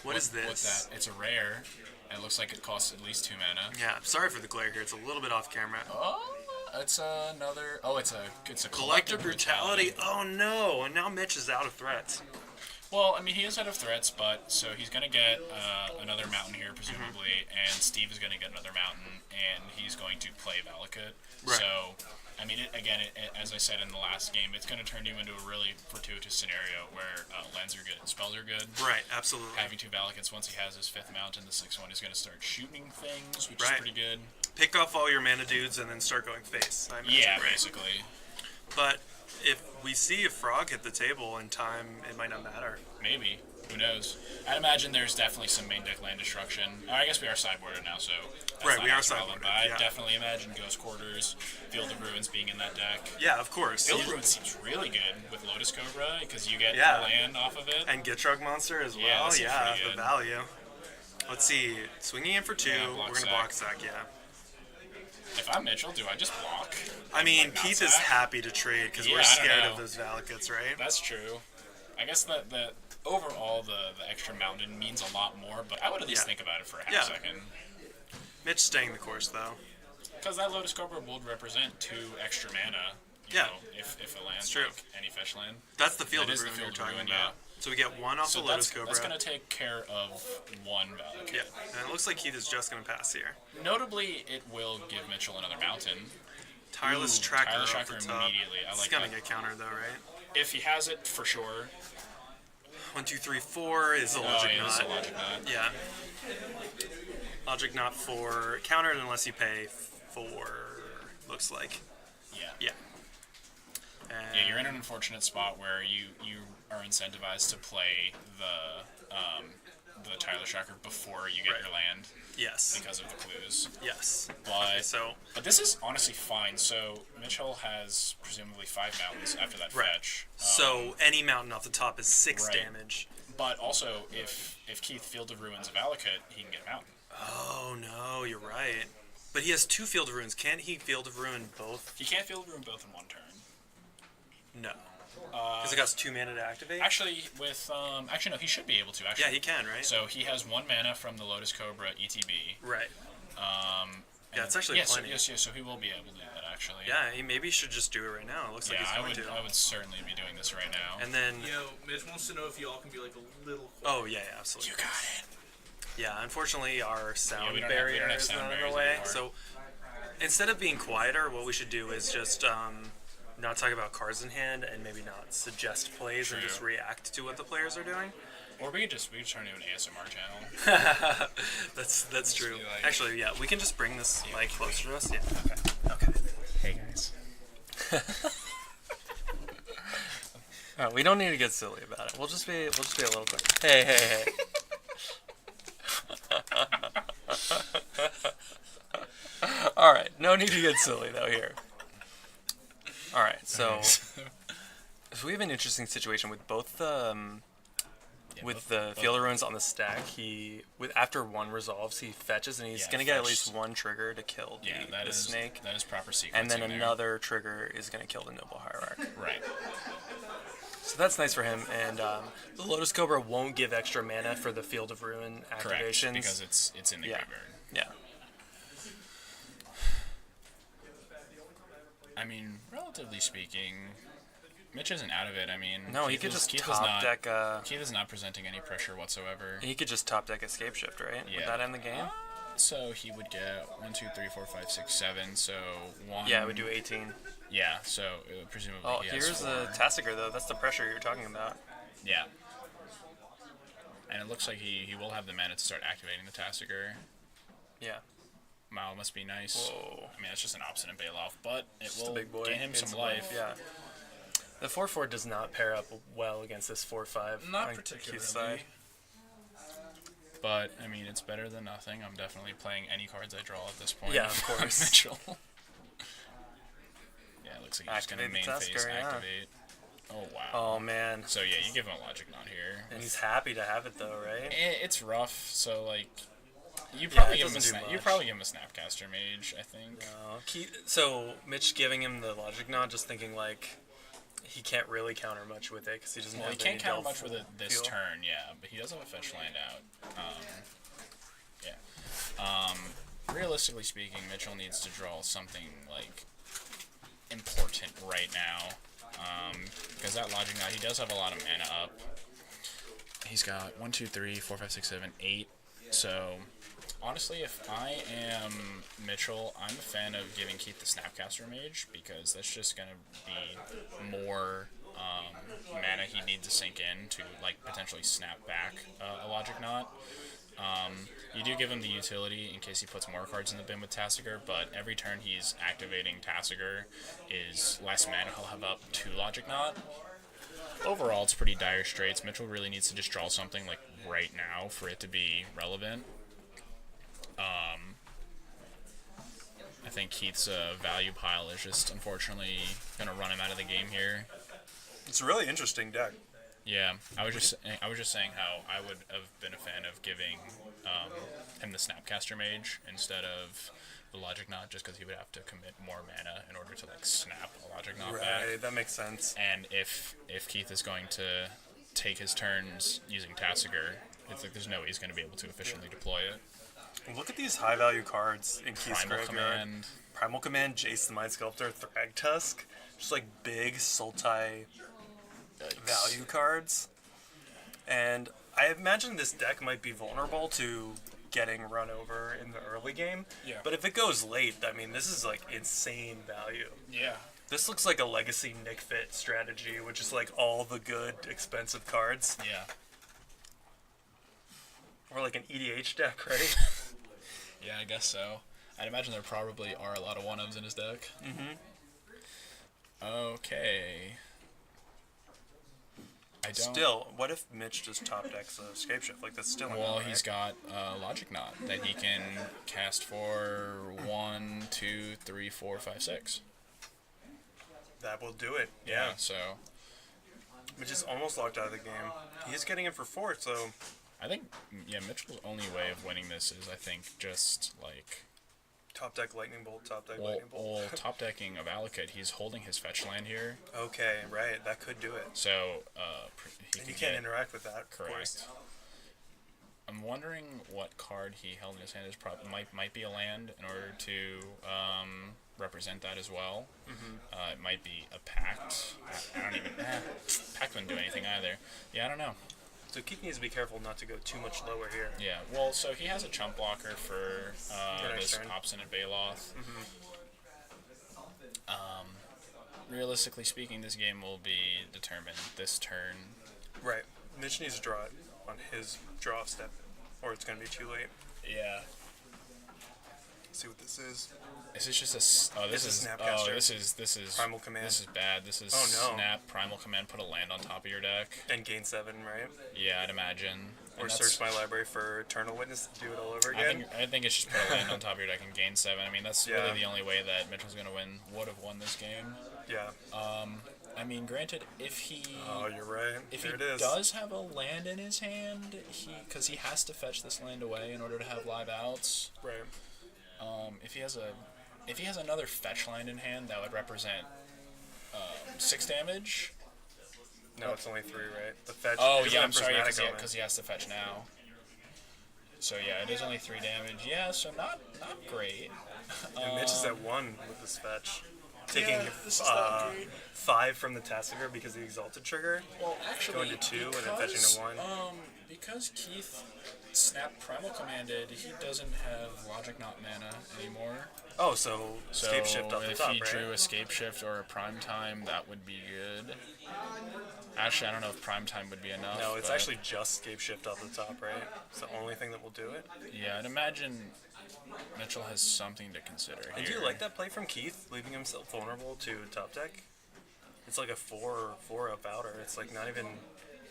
What is this? What's that? It's a rare. It looks like it costs at least 2 mana. Yeah, sorry for the glare here. It's a little bit off camera. Oh, it's another... Oh, it's a Collective Brutality. Oh, no. And now Mitch is out of threats. Well, I mean, he is out of threats, but... So he's going to get another mountain here, presumably, and Steve is going to get another mountain, and he's going to play Valakut. Right. So... I mean, as I said in the last game, it's going to turn you into a really fortuitous scenario where lands are good and spells are good. Right, absolutely. Having 2 Valakuts, once he has his 5th mountain, the 6th one is going to start shooting things, which is pretty good. Pick off all your mana dudes and then start going face. Basically. But if we see a frog hit the table in time, it might not matter. Maybe. Who knows? I'd imagine there's definitely some main deck land destruction. I guess we are sideboarded now, so... Right, we are sideboarded. But I definitely imagine Ghost Quarters, Field of Ruins being in that deck. Yeah, of course. Field of Ruins seems really good with Lotus Cobra, because you get land off of it. And Gitrog Monster as well. Yeah, the value. Let's see. Swinging in for 2. We're going to block sack, If I'm Mitchell, do I just block? I mean, Keith is happy to trade, because we're scared of those Valakuts, right? That's true. I guess the overall, the extra mountain means a lot more, but I would at least think about it for a half second. Mitch staying the course, though. Because that Lotus Cobra would represent 2 extra mana, you know, if it lands like any fetch land. That's the Field of Ruin you're talking about. So we get 1 off the Lotus Cobra. That's going to take care of 1 Valakut. Yeah, and it looks like Keith is just going to pass here. Notably, it will give Mitchell another mountain. Tireless Tracker. Tireless Tracker immediately. I like it's gonna get countered though, right? If he has it, for sure. 1, 2, 3, 4 is a Logic Knot. It's a Logic Knot. Yeah. Logic Knot 4 countered unless you pay 4. Looks like. Yeah. Yeah. Yeah, you're in an unfortunate spot where you are incentivized to play the Tireless Tracker before you get your land. Yes. Because of the clues. Yes. But this is honestly fine. So Mitchell has presumably 5 mountains after that fetch. So any mountain off the top is 6 damage. But also, if Keith Field of Ruins of Valakut, he can get a mountain. Oh no, you're right. But he has 2 Field of Ruins. Can't he Field of Ruin both? He can't Field of Ruin both in one turn. No. Because it costs 2 mana to activate? Actually, no, he should be able to, actually. Yeah, he can, right? So he has 1 mana from the Lotus Cobra ETB. Right. Yeah, it's actually plenty. So he will be able to do that, actually. Yeah, he maybe should just do it right now. It looks like he's going to. I would certainly be doing this right now. And then... Mitch wants to know if y'all can be like a little quiet. Oh, yeah, absolutely. You got it. Yeah, unfortunately, our sound we barrier don't have is sound not in barriers the way. anymore. So instead of being quieter, what we should do is just not talk about cards in hand and maybe not suggest plays and just react to what the players are doing. Or we could turn into an ASMR channel. That's true. Actually, yeah, we can just bring this mic closer to us. Yeah. Okay. Hey guys. We don't need to get silly about it. We'll just be a little quick. Hey. All right, no need to get silly though here. All right, so we have an interesting situation with both the Field of Ruins on the stack. After 1 resolves, he fetches and he's gonna get at least 1 trigger to kill the snake. That is proper sequencing. And then another trigger is gonna kill the Noble Hierarch. Right. So that's nice for him, and the Lotus Cobra won't give extra mana for the Field of Ruin activations. Correct, because it's in the graveyard. Yeah. I mean, relatively speaking, Mitch isn't out of it. I mean, no, he could just top deck. Keith is not presenting any pressure whatsoever. He could just top deck Escape Shift, right? Yeah. Would that end the game? So he would get 1, 2, 3, 4, 5, 6, 7. So 1. Yeah, it would do 18. Yeah. So presumably. Oh, here's the Tassiger though. That's the pressure you're talking about. Yeah. And it looks like he will have the mana to start activating the Tassiger. Yeah. Wow, must be nice. Whoa. I mean, it's just an Obstinate Bailoff, but it just will gain him some life. Yeah. The 4/4 does not pair up well against this 4/5. Not particularly. Side. But, I mean, it's better than nothing. I'm definitely playing any cards I draw at this point. Yeah, of course. Mitchell. Yeah, it looks like he's just going to main phase activate. Oh, wow. Oh, man. So, yeah, you give him a Logic Knot here. And he's happy to have it, though, right? It's rough, so, like... You probably give him a Snapcaster Mage, I think. No. So Mitch giving him the Logic Knot, just thinking like he can't really counter much with it because he doesn't. He can't counter much with it this turn, yeah, but he does have a fetch land out. Realistically speaking, Mitchell needs to draw something like important right now because that Logic Knot, he does have a lot of mana up. He's got 1, 2, 3, 4, 5, 6, 7, 8. So. Honestly, if I am Mitchell, I'm a fan of giving Keith the Snapcaster Mage because that's just going to be more mana he needs to sink in to like potentially snap back a Logic Knot. You do give him the utility in case he puts more cards in the bin with Tassiger, but every turn he's activating Tassiger is less mana he'll have up to Logic Knot. Overall, it's pretty dire straits. Mitchell really needs to just draw something like right now for it to be relevant. I think Keith's value pile is just unfortunately going to run him out of the game here. It's a really interesting deck. Yeah, I was just saying how I would have been a fan of giving him the Snapcaster Mage instead of the Logic Knot, just because he would have to commit more mana in order to like snap a Logic Knot back. Right, that makes sense. And if Keith is going to take his turns using Tassiger, it's like there's no way he's going to be able to efficiently deploy it. Look at these high-value cards in Keith's Primal graveyard. Command. Primal Command, Jace the Mind Sculptor, Thragtusk. Just like big Sultai value cards. And I imagine this deck might be vulnerable to getting run over in the early game. Yeah. But if it goes late, I mean, this is like insane value. Yeah. This looks like a legacy Nick Fit strategy, which is like all the good, expensive cards. Yeah. Or like an EDH deck, right? Yeah, I guess so. I'd imagine there probably are a lot of 1-ofs in his deck. Mm-hmm. Okay. Still, what if Mitch just top decks a Scapeshift? Like, that's still Well, right? he's got Logic Knot that he can cast for 1, 2, 3, 4, 5, 6. That will do it. Yeah. So. Mitch is almost locked out of the game. He's getting it for 4, so. I think, Mitchell's only way of winning this is, I think, just like. Top deck Lightning Bolt, top deck Lightning Bolt. Well, top decking of Valakut, he's holding his fetch land here. Okay, right. That could do it. So, and you can't interact with that. Correct. Of course. I'm wondering what card he held in his hand. Might be a land in order to represent that as well. Mm-hmm. It might be a pact. I don't even. Pact wouldn't do anything either. Yeah, I don't know. So Keith needs to be careful not to go too much lower here. Yeah, well, so he has a chump blocker for this Obstinate Baloth. Mm-hmm. Realistically speaking, this game will be determined this turn. Right. Mitch needs to draw it on his draw step, or it's going to be too late. Yeah. Let's see what this is. Is this just a? This is Snapcaster. This is Primal Command. This is bad. This is Snap Primal Command. Put a land on top of your deck. And gain 7, right? Yeah, I'd imagine. Or search my library for Eternal Witness to do it all over again. I think it's just put a land on top of your deck and gain 7. I mean, that's really the only way that Mitchell's gonna win. Would have won this game. Yeah. I mean, granted, if he. Oh, you're right. If there he it is. does have a land in his hand, because he has to fetch this land away in order to have live outs. Right. If he has another fetch land in hand, that would represent 6 damage. No, it's only 3, right? The fetch. Oh yeah, I'm sorry, because he has to fetch now. So yeah, it is only 3 damage. Yeah, so not great. And Mitch is at 1 with this fetch. Taking this is not great. 5 from the Tassiger because of the Exalted trigger. Well, actually, going to 2 and then fetching to 1. Because Keith Snap Primal Commanded, he doesn't have Logic Knot mana anymore. Oh, so Escape Shift off the top, right? If he drew Escape Shift or a Prime Time, that would be good. Actually, I don't know if Prime Time would be enough. No, it's actually just Escape Shift off the top, right? It's the only thing that will do it. Yeah, I'd imagine Mitchell has something to consider here. And do you like that play from Keith, leaving himself vulnerable to top deck? It's like a 4 up outer. It's like not even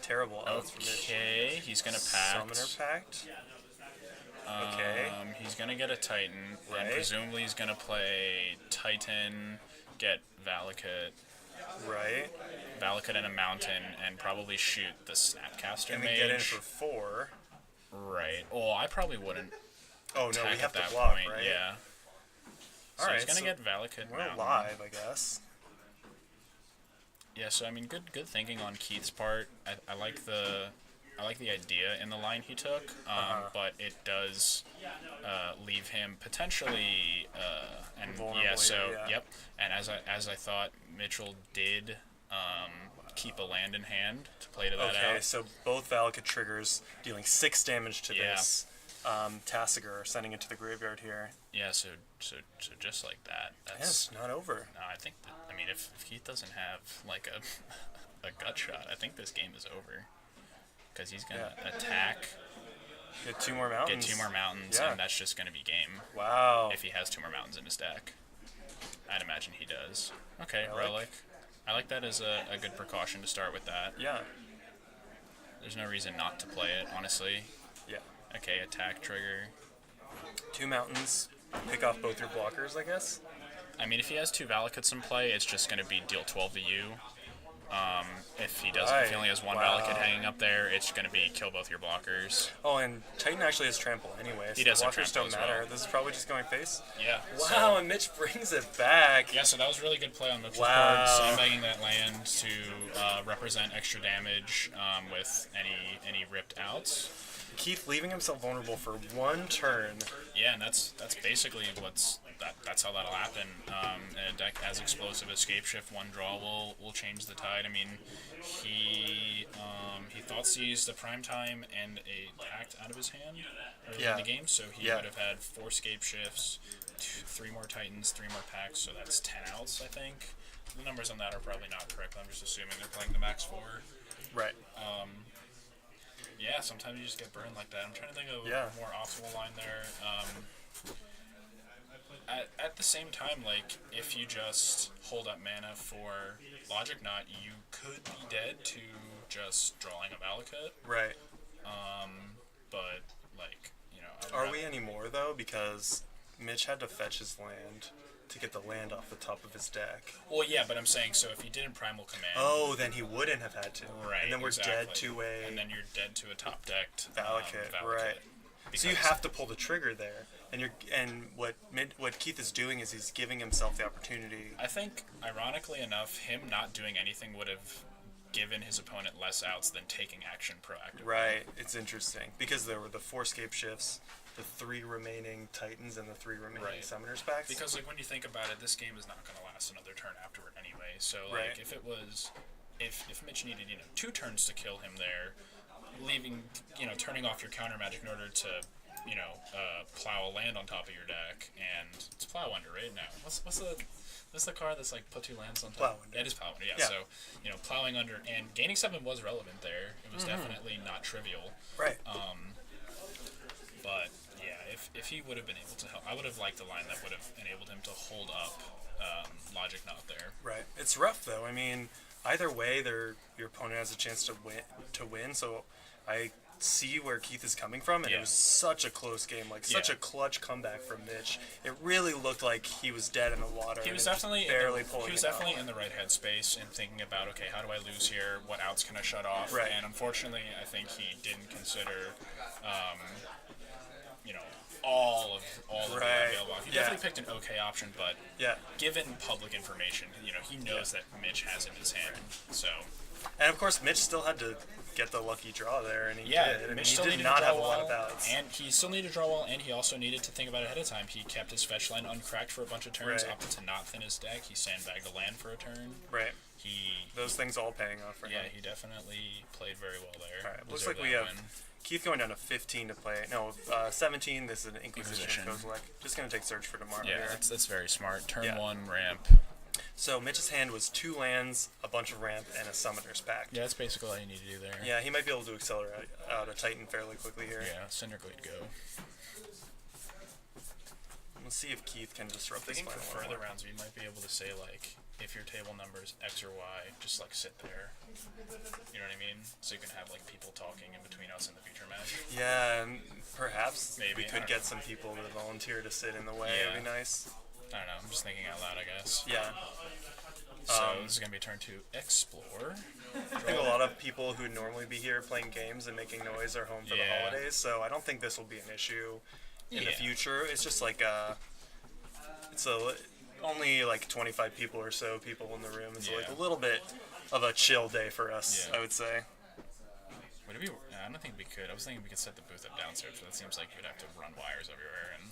terrible odds for Mitch. Okay, he's gonna pact. Summoner Pact. Okay. He's gonna get a Titan, Right. and presumably he's gonna play Titan, get Valakut, Right. and a Mountain, and probably shoot the Snapcaster And Mage. then get in for 4. Right. Oh, I probably wouldn't. Oh, no, we attack have at to that block, point. right? Yeah. So Alright, he's gonna so get Valakut. we're Mountain. live, I guess. Yeah, so I mean, good thinking on Keith's part. I like the idea in the line he took, but it does leave him potentially and vulnerable. Yeah, so here, yeah. yep. And as I thought, Mitchell did keep a land in hand to play to that Okay, out. so both Valakut triggers dealing 6 damage to Yeah. this Tassiger, sending it to the graveyard here. Yeah, so just like that. That's Yes, not over. No, I think that, I mean, if Keith doesn't have like a gut shot, I think this game is over. Because he's gonna attack, Get 2 more mountains. and that's just gonna be game. Wow. If he has 2 more mountains in his deck, I'd imagine he does. Okay, Relic. Relic. I like that as a good precaution to start with that. Yeah. There's no reason not to play it, honestly. Yeah. Okay, attack trigger. 2 mountains. Pick off both your blockers, I guess. I mean, if he has 2 Valakuts in play, it's just gonna be deal 12 to you. If he doesn't, if he only has 1 Valakut hanging up there, it's going to be kill both your blockers. Oh, and Titan actually has trample anyway, so He does have blockers trample don't as matter. well. This is probably just going face. Yeah. Wow, and Mitch brings it back. Yeah, so that was really good play on Mitchell's Wow. board, sandbagging that land to represent extra damage with any ripped outs. Keith leaving himself vulnerable for 1 turn. Yeah, and that's basically that's how that'll happen. A deck as explosive as Escape Shift, 1 draw will change the tide. I mean, he Thoughtseize the Prime Time and a Pact out of his hand early Yeah. in the game, so he would have had 4 Scape Shifts, 3 more Titans, 3 more Pacts, so that's 10 outs, I think. The numbers on that are probably not correct. I'm just assuming they're playing the max 4. Right. Yeah, sometimes you just get burned like that. I'm trying to think of a more optimal line there. At the same time, like, if you just hold up mana for Logic Knot, you could be dead to just drawing a Valakut. Right. But, like, Are we anymore, though? Because Mitch had to fetch his land to get the land off the top of his deck. Well, yeah, but I'm saying, so if he didn't Primal Command... Oh, then he wouldn't have had to. Right, And then we're dead to a... And then you're dead to a top-decked Valakut, right. So you have to pull the trigger there. And what Keith is doing is he's giving himself the opportunity. I think, ironically enough, him not doing anything would have given his opponent less outs than taking action proactively. Right. It's interesting. Because there were the 4 Scape Shifts, the 3 remaining Titans, and the 3 remaining Summoners packs. Because, like, when you think about it, this game is not going to last another turn afterward anyway. So, like, if it was... If Mitch needed, 2 turns to kill him there, leaving, turning off your counter magic in order to, plow a land on top of your deck, and it's Plow Under, right? Now, what's the card that's like put 2 lands on top? Plow Under. It is Plow Under, yeah. So, Plowing Under and gaining 7 was relevant there. It was definitely not trivial. Right. But yeah, if he would have been able to help, I would have liked a line that would have enabled him to hold up Logic Knot there. Right. It's rough though. I mean, either way, your opponent has a chance to win. So I see where Keith is coming from, and it was such a close game, such a clutch comeback from Mitch. It really looked like he was dead in the water. He was definitely barely pulling. He was definitely in the right headspace and thinking about, okay, how do I lose here? What outs can I shut off? Right. And unfortunately, I think he didn't consider, all of the available. He definitely picked an okay option, but given public information, he knows that Mitch has in his hand. So. And of course, Mitch still had to get the lucky draw there, and he did. I mean, he did not have a lot of outs. And he still needed to draw well, and he also needed to think about it ahead of time. He kept his fetch line uncracked for a bunch of turns, opted to not thin his deck. He sandbagged the land for a turn. Right. Those things all paying off for him. Yeah, he definitely played very well there. All right. Looks like we have Keith going down to 15 to play. No, 17. This is an Inquisition. Just going to take Search for tomorrow. Yeah, that's very smart. Turn 1 ramp. So Mitch's hand was 2 lands, a bunch of ramp, and a Summoner's Pact. Yeah, that's basically all you need to do there. Yeah, he might be able to accelerate out a Titan fairly quickly here. Yeah, Cinderglade go. Let's see if Keith can disrupt this final for further rounds, we might be able to say, like, if your table number is X or Y, just, like, sit there. You know what I mean? So you can have, like, people talking in between us in the future match. Yeah, and perhaps maybe we could get some people to volunteer to sit in the way. Yeah. It'd be nice. I don't know. I'm just thinking out loud, I guess. Yeah. So this is going to be turn to Explore. I think a lot of people who normally be here playing games and making noise are home for the holidays, so I don't think this will be an issue in the future. It's just like only like 25 people or so people in the room. It's like a little bit of a chill day for us, I would say. I don't think we could. I was thinking we could set the booth up downstairs, but it seems like you'd have to run wires everywhere. And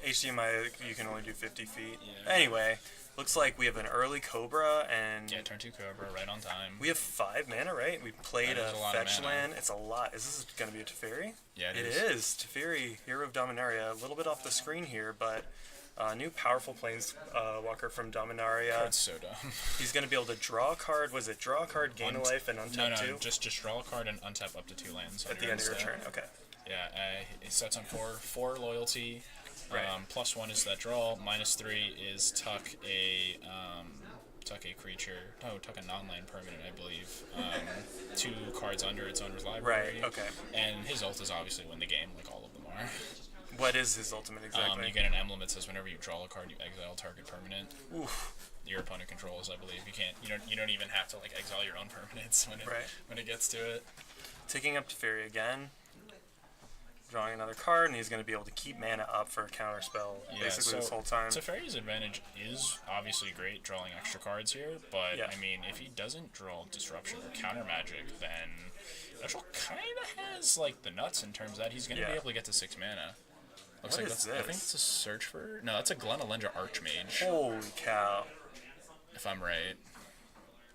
HDMI, you can only do 50 feet. Yeah. Anyway, looks like we have an early Cobra and... Yeah, turn 2 Cobra, right on time. We have 5 mana, right? We played a fetch land. It's a lot. Is this going to be a Teferi? Yeah, it is. Teferi, Hero of Dominaria. A little bit off the screen here, but new powerful Planeswalker from Dominaria. That's so dumb. He's going to be able to draw a card. Was it draw a card, gain a life, and untap 2? No, just draw a card and untap up to 2 lands. At the end of your turn, okay. Yeah, it sets on 4 loyalty. Right. +1 is that draw. -3 is tuck a creature. No, tuck a non-land permanent, I believe. 2 cards under its owner's library. Right. Okay. And his ult is obviously win the game, like all of them are. What is his ultimate exactly? You get an emblem that says whenever you draw a card, you exile target permanent. Oof. Your opponent controls, I believe. You don't even have to like exile your own permanents when it gets to it. Taking up Teferi again. Drawing another card, and he's going to be able to keep mana up for a counter spell basically this whole time. Teferi's advantage is obviously great drawing extra cards here, but I mean, if he doesn't draw Disruption or Counter Magic, then Neutral kind of has like the nuts in terms that he's going to be able to get to 6 mana. Looks like I think it's a Search for... No, that's a Glenalendra Archmage. Holy cow. If I'm right.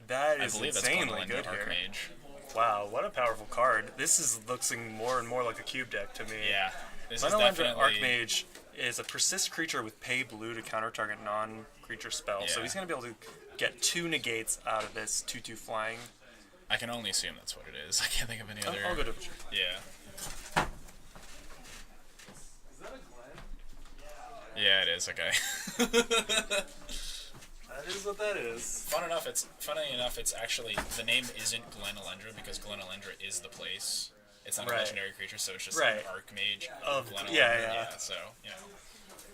That is insanely good here. Archmage. Wow, what a powerful card. This is looking more and more like a cube deck to me. Yeah. This is Lancaster definitely... Archmage is a persist creature with pay blue to counter target non-creature spell. So Yeah. he's going to be able to get 2 negates out of this 2/2 flying. I can only assume that's what it is. I can't think of any other... I'll go to check. Yeah. Yeah, it is. Okay. That is what that is. Funny enough, it's actually the name isn't Glenalendra because Glenalendra is the place. It's not a legendary creature, so it's just an Archmage of Glenalendra. Yeah. So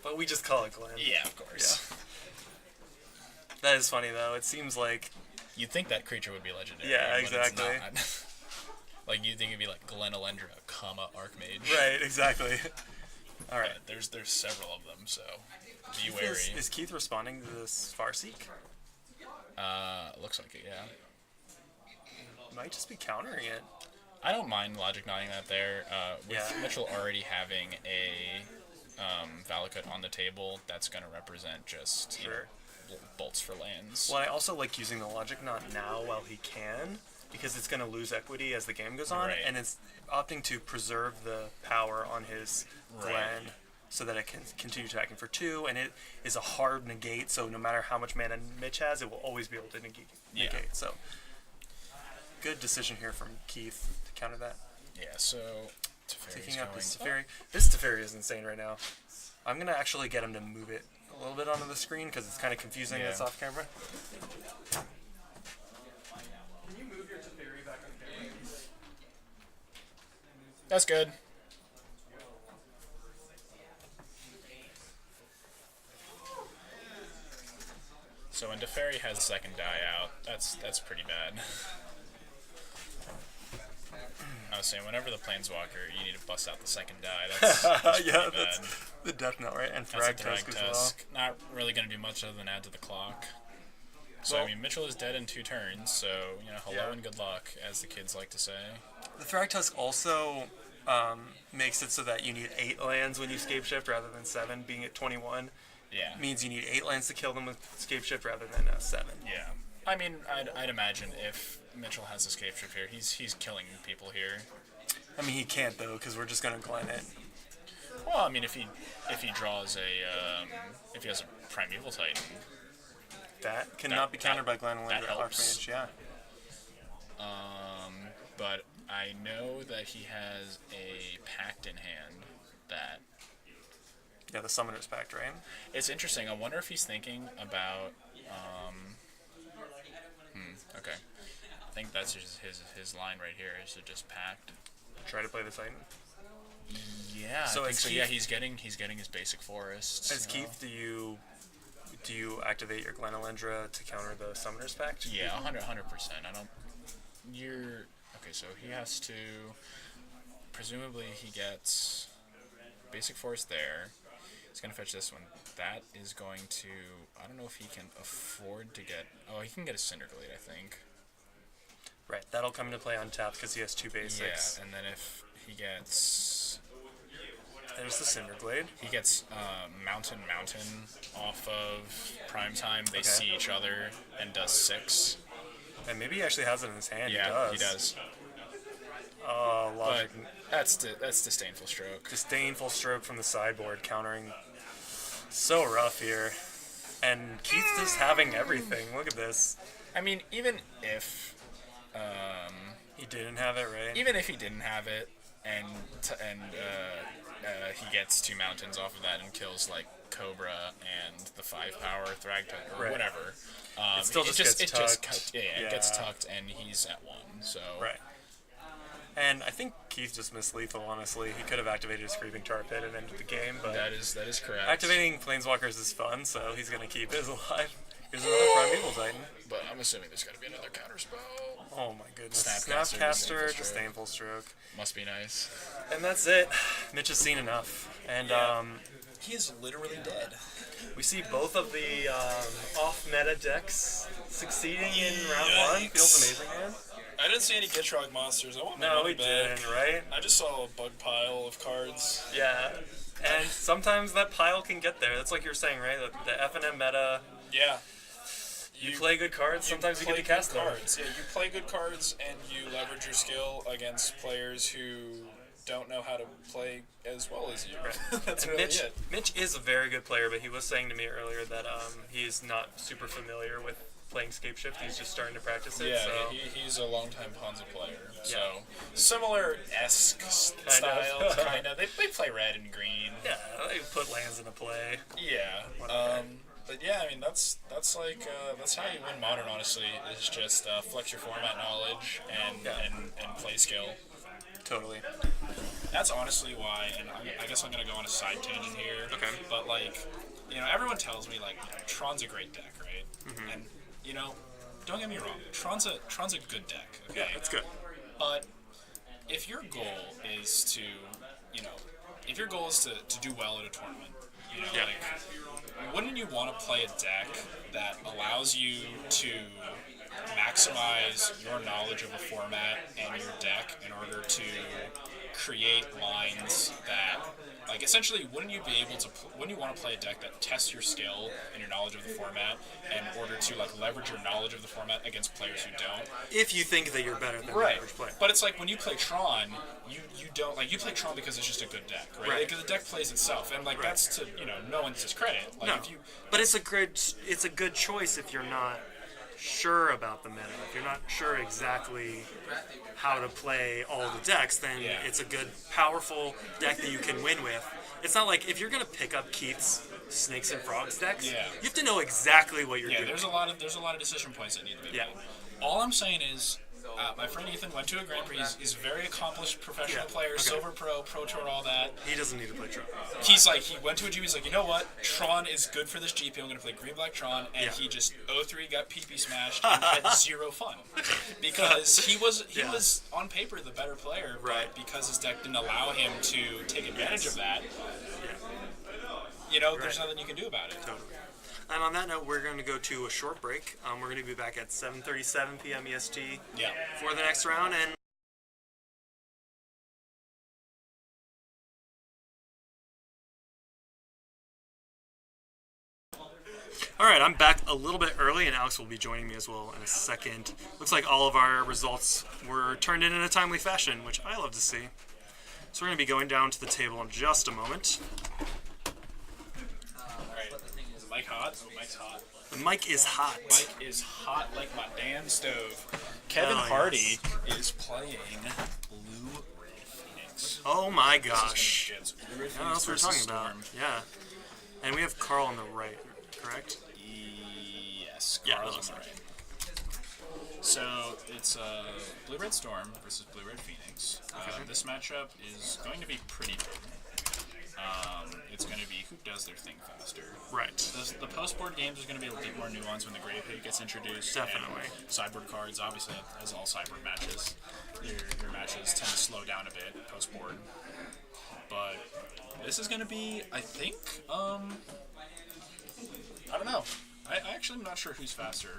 But we just call it Glen. Yeah, of course. Yeah. That is funny though. It seems like you'd think that creature would be legendary. Yeah, exactly. But it's not. Like you'd think it'd be like Glenalendra, Archmage. Right. Exactly. All right. But there's several of them, so be wary. Is Keith responding to this Farseek? Looks like it, yeah. Might just be countering it. I don't mind logic knowing that there. With Mitchell already having a Valakut on the table, that's going to represent just bolts for lands. Well, I also like using the logic knot now while he can, because it's going to lose equity as the game goes on, and it's opting to preserve the power on his Glen so that it can continue attacking for 2, and it is a hard negate, so no matter how much mana Mitch has, it will always be able to negate. So, good decision here from Keith to counter that. Yeah, so taking up his Teferi. This Teferi is insane right now. I'm going to actually get him to move it a little bit onto the screen because it's kind of confusing that's off camera. Can you move your Teferi back on camera? That's good. So when Teferi has second die out, that's pretty bad. I was saying, whenever the Planeswalker, you need to bust out the second die. That's pretty bad. That's the Death Knell, right? And Thrag Tusk as well. Not really going to do much other than add to the clock. So, I mean, Mitchell is dead in 2 turns, so, hello and good luck, as the kids like to say. The Thrag Tusk also makes it so that you need 8 lands when you Scape Shift rather than 7, being at 21. Yeah. Means you need 8 lands to kill them with Scape Shift rather than 7. Yeah. I mean, I'd imagine if Mitchell has a Scape Shift here, he's killing people here. I mean, he can't, though, because we're just going to Glen it. Well, I mean, if he draws if he has a Primeval Titan. That cannot be countered by Glenalendra Archmage, yeah. But I know that he has a pact in hand that... Yeah, the Summoner's Pact, right? It's interesting. I wonder if he's thinking about... okay. I think that's his line right here, is to just pact. Try to play the Titan? Yeah, so I think so. Yeah, he's getting his basic forests. As Keith, do you activate your Glenalendra to counter the Summoner's Pact? Yeah, 100%. I don't... Okay, so he has to... Presumably he gets basic forest there. He's going to fetch this one. That is going to... I don't know if he can afford to get... Oh, he can get a Cinderglade, I think. Right, that'll come into play on tap because he has 2 basics. Yeah, and then if he gets... There's the Cinderglade. He gets Mountain off of Prime Time. They see each other and does 6. And maybe he actually has it in his hand. Yeah, he does. Oh, logic. But that's Disdainful Stroke. Disdainful Stroke from the sideboard, countering. So rough here. And Keith just having everything. Look at this. I mean, even if... he didn't have it, right? Even if he didn't have it, and he gets 2 mountains off of that and kills, like, Cobra and the 5-power Thragtusk or whatever. It still gets tucked. It gets tucked, and he's at 1, so... Right. And I think Keith just missed lethal, honestly. He could have activated his Creeping Tar Pit and ended the game, but... That is correct. Activating Planeswalkers is fun, so he's going to keep his alive. Here's another Primeval Titan. But I'm assuming there's got to be another counterspell. Oh my goodness. Snapcaster, Disdainful Stroke. Must be nice. And that's it. Mitch has seen enough. And he is literally dead. We see both of the off-meta decks succeeding in round 1. Feels amazing, man. I didn't see any Gitrog monsters. I want my money money back. Didn't, right? I just saw a bug pile of cards. Yeah. And sometimes that pile can get there. That's like you're saying, right? The F&M meta... Yeah. You play good cards, sometimes you get to cast them. cards. Yeah, you play good cards and you leverage your skill against players who don't know how to play as well as you. That's really it. Mitch is a very good player, but he was saying to me earlier that he's not super familiar with playing Scape Shift. He's just starting to practice it. Yeah, so. he's a longtime Ponza player. So similar-esque style, kind of. They play red and green. Yeah, they put lands into play. Yeah. But yeah, I mean that's like that's how you win Modern. Honestly, is just flex your format knowledge and play skill. Totally. That's honestly why, and I guess I'm gonna go on a side tangent here. Okay. But like, everyone tells me like Tron's a great deck, right? Mm-hmm. And don't get me wrong, Tron's a good deck. Okay. Yeah, it's good. But if your goal is to, do well at a tournament, like, wouldn't you want to play a deck that allows you to maximize your knowledge of a format and your deck in order to create lines that, like, essentially, wouldn't you want to play a deck that tests your skill and your knowledge of the format in order to, like, leverage your knowledge of the format against players who don't? If you think that you're better than the average player. But it's like when you play Tron, you don't, like, you play Tron because it's just a good deck, right? Because the deck plays itself, and like that's to no one's discredit. Like, no, but it's a good choice if you're not sure about the meta. If you're not sure exactly how to play all the decks, then it's a good, powerful deck that you can win with. It's not like if you're gonna pick up Keith's Snakes and Frogs decks, you have to know exactly what you're doing. There's a lot of decision points that need to be made. All I'm saying is, my friend Ethan went to a Grand Prix. He's a very accomplished professional player, Silver Pro, Pro Tour, all that. He doesn't need to play Tron. He went to a GP. He's like, you know what? Tron is good for this GP. I'm going to play Green Black Tron, and he just 0-3 got PP smashed and had zero fun because he was on paper the better player, but because his deck didn't allow him to take advantage of that, there's nothing you can do about it. Totally. And on that note, we're going to go to a short break. We're going to be back at 7:37 p.m. EST for the next round. And all right, I'm back a little bit early, and Alex will be joining me as well in a second. Looks like all of our results were turned in a timely fashion, which I love to see. So we're going to be going down to the table in just a moment. Mic hot? Oh, mic's hot. The mic is hot. Mic is hot like my damn stove. Kevin Hardy is playing Blue Red Phoenix. Oh my gosh. Blue Red Phoenix That's what we're talking Storm. about. Yeah. And we have Carl on the right, correct? Yes, Carl's on the right. So it's Blue Red Storm versus Blue Red Phoenix. This matchup is going to be pretty big. It's going to be who does their thing faster. Right. The post-board games is going to be a bit more nuanced when the Grave Pig gets introduced. Definitely. And sideboard cards, obviously, as all sideboard matches, your matches tend to slow down a bit post-board. But this is going to be, I think, I don't know. I actually am not sure who's faster.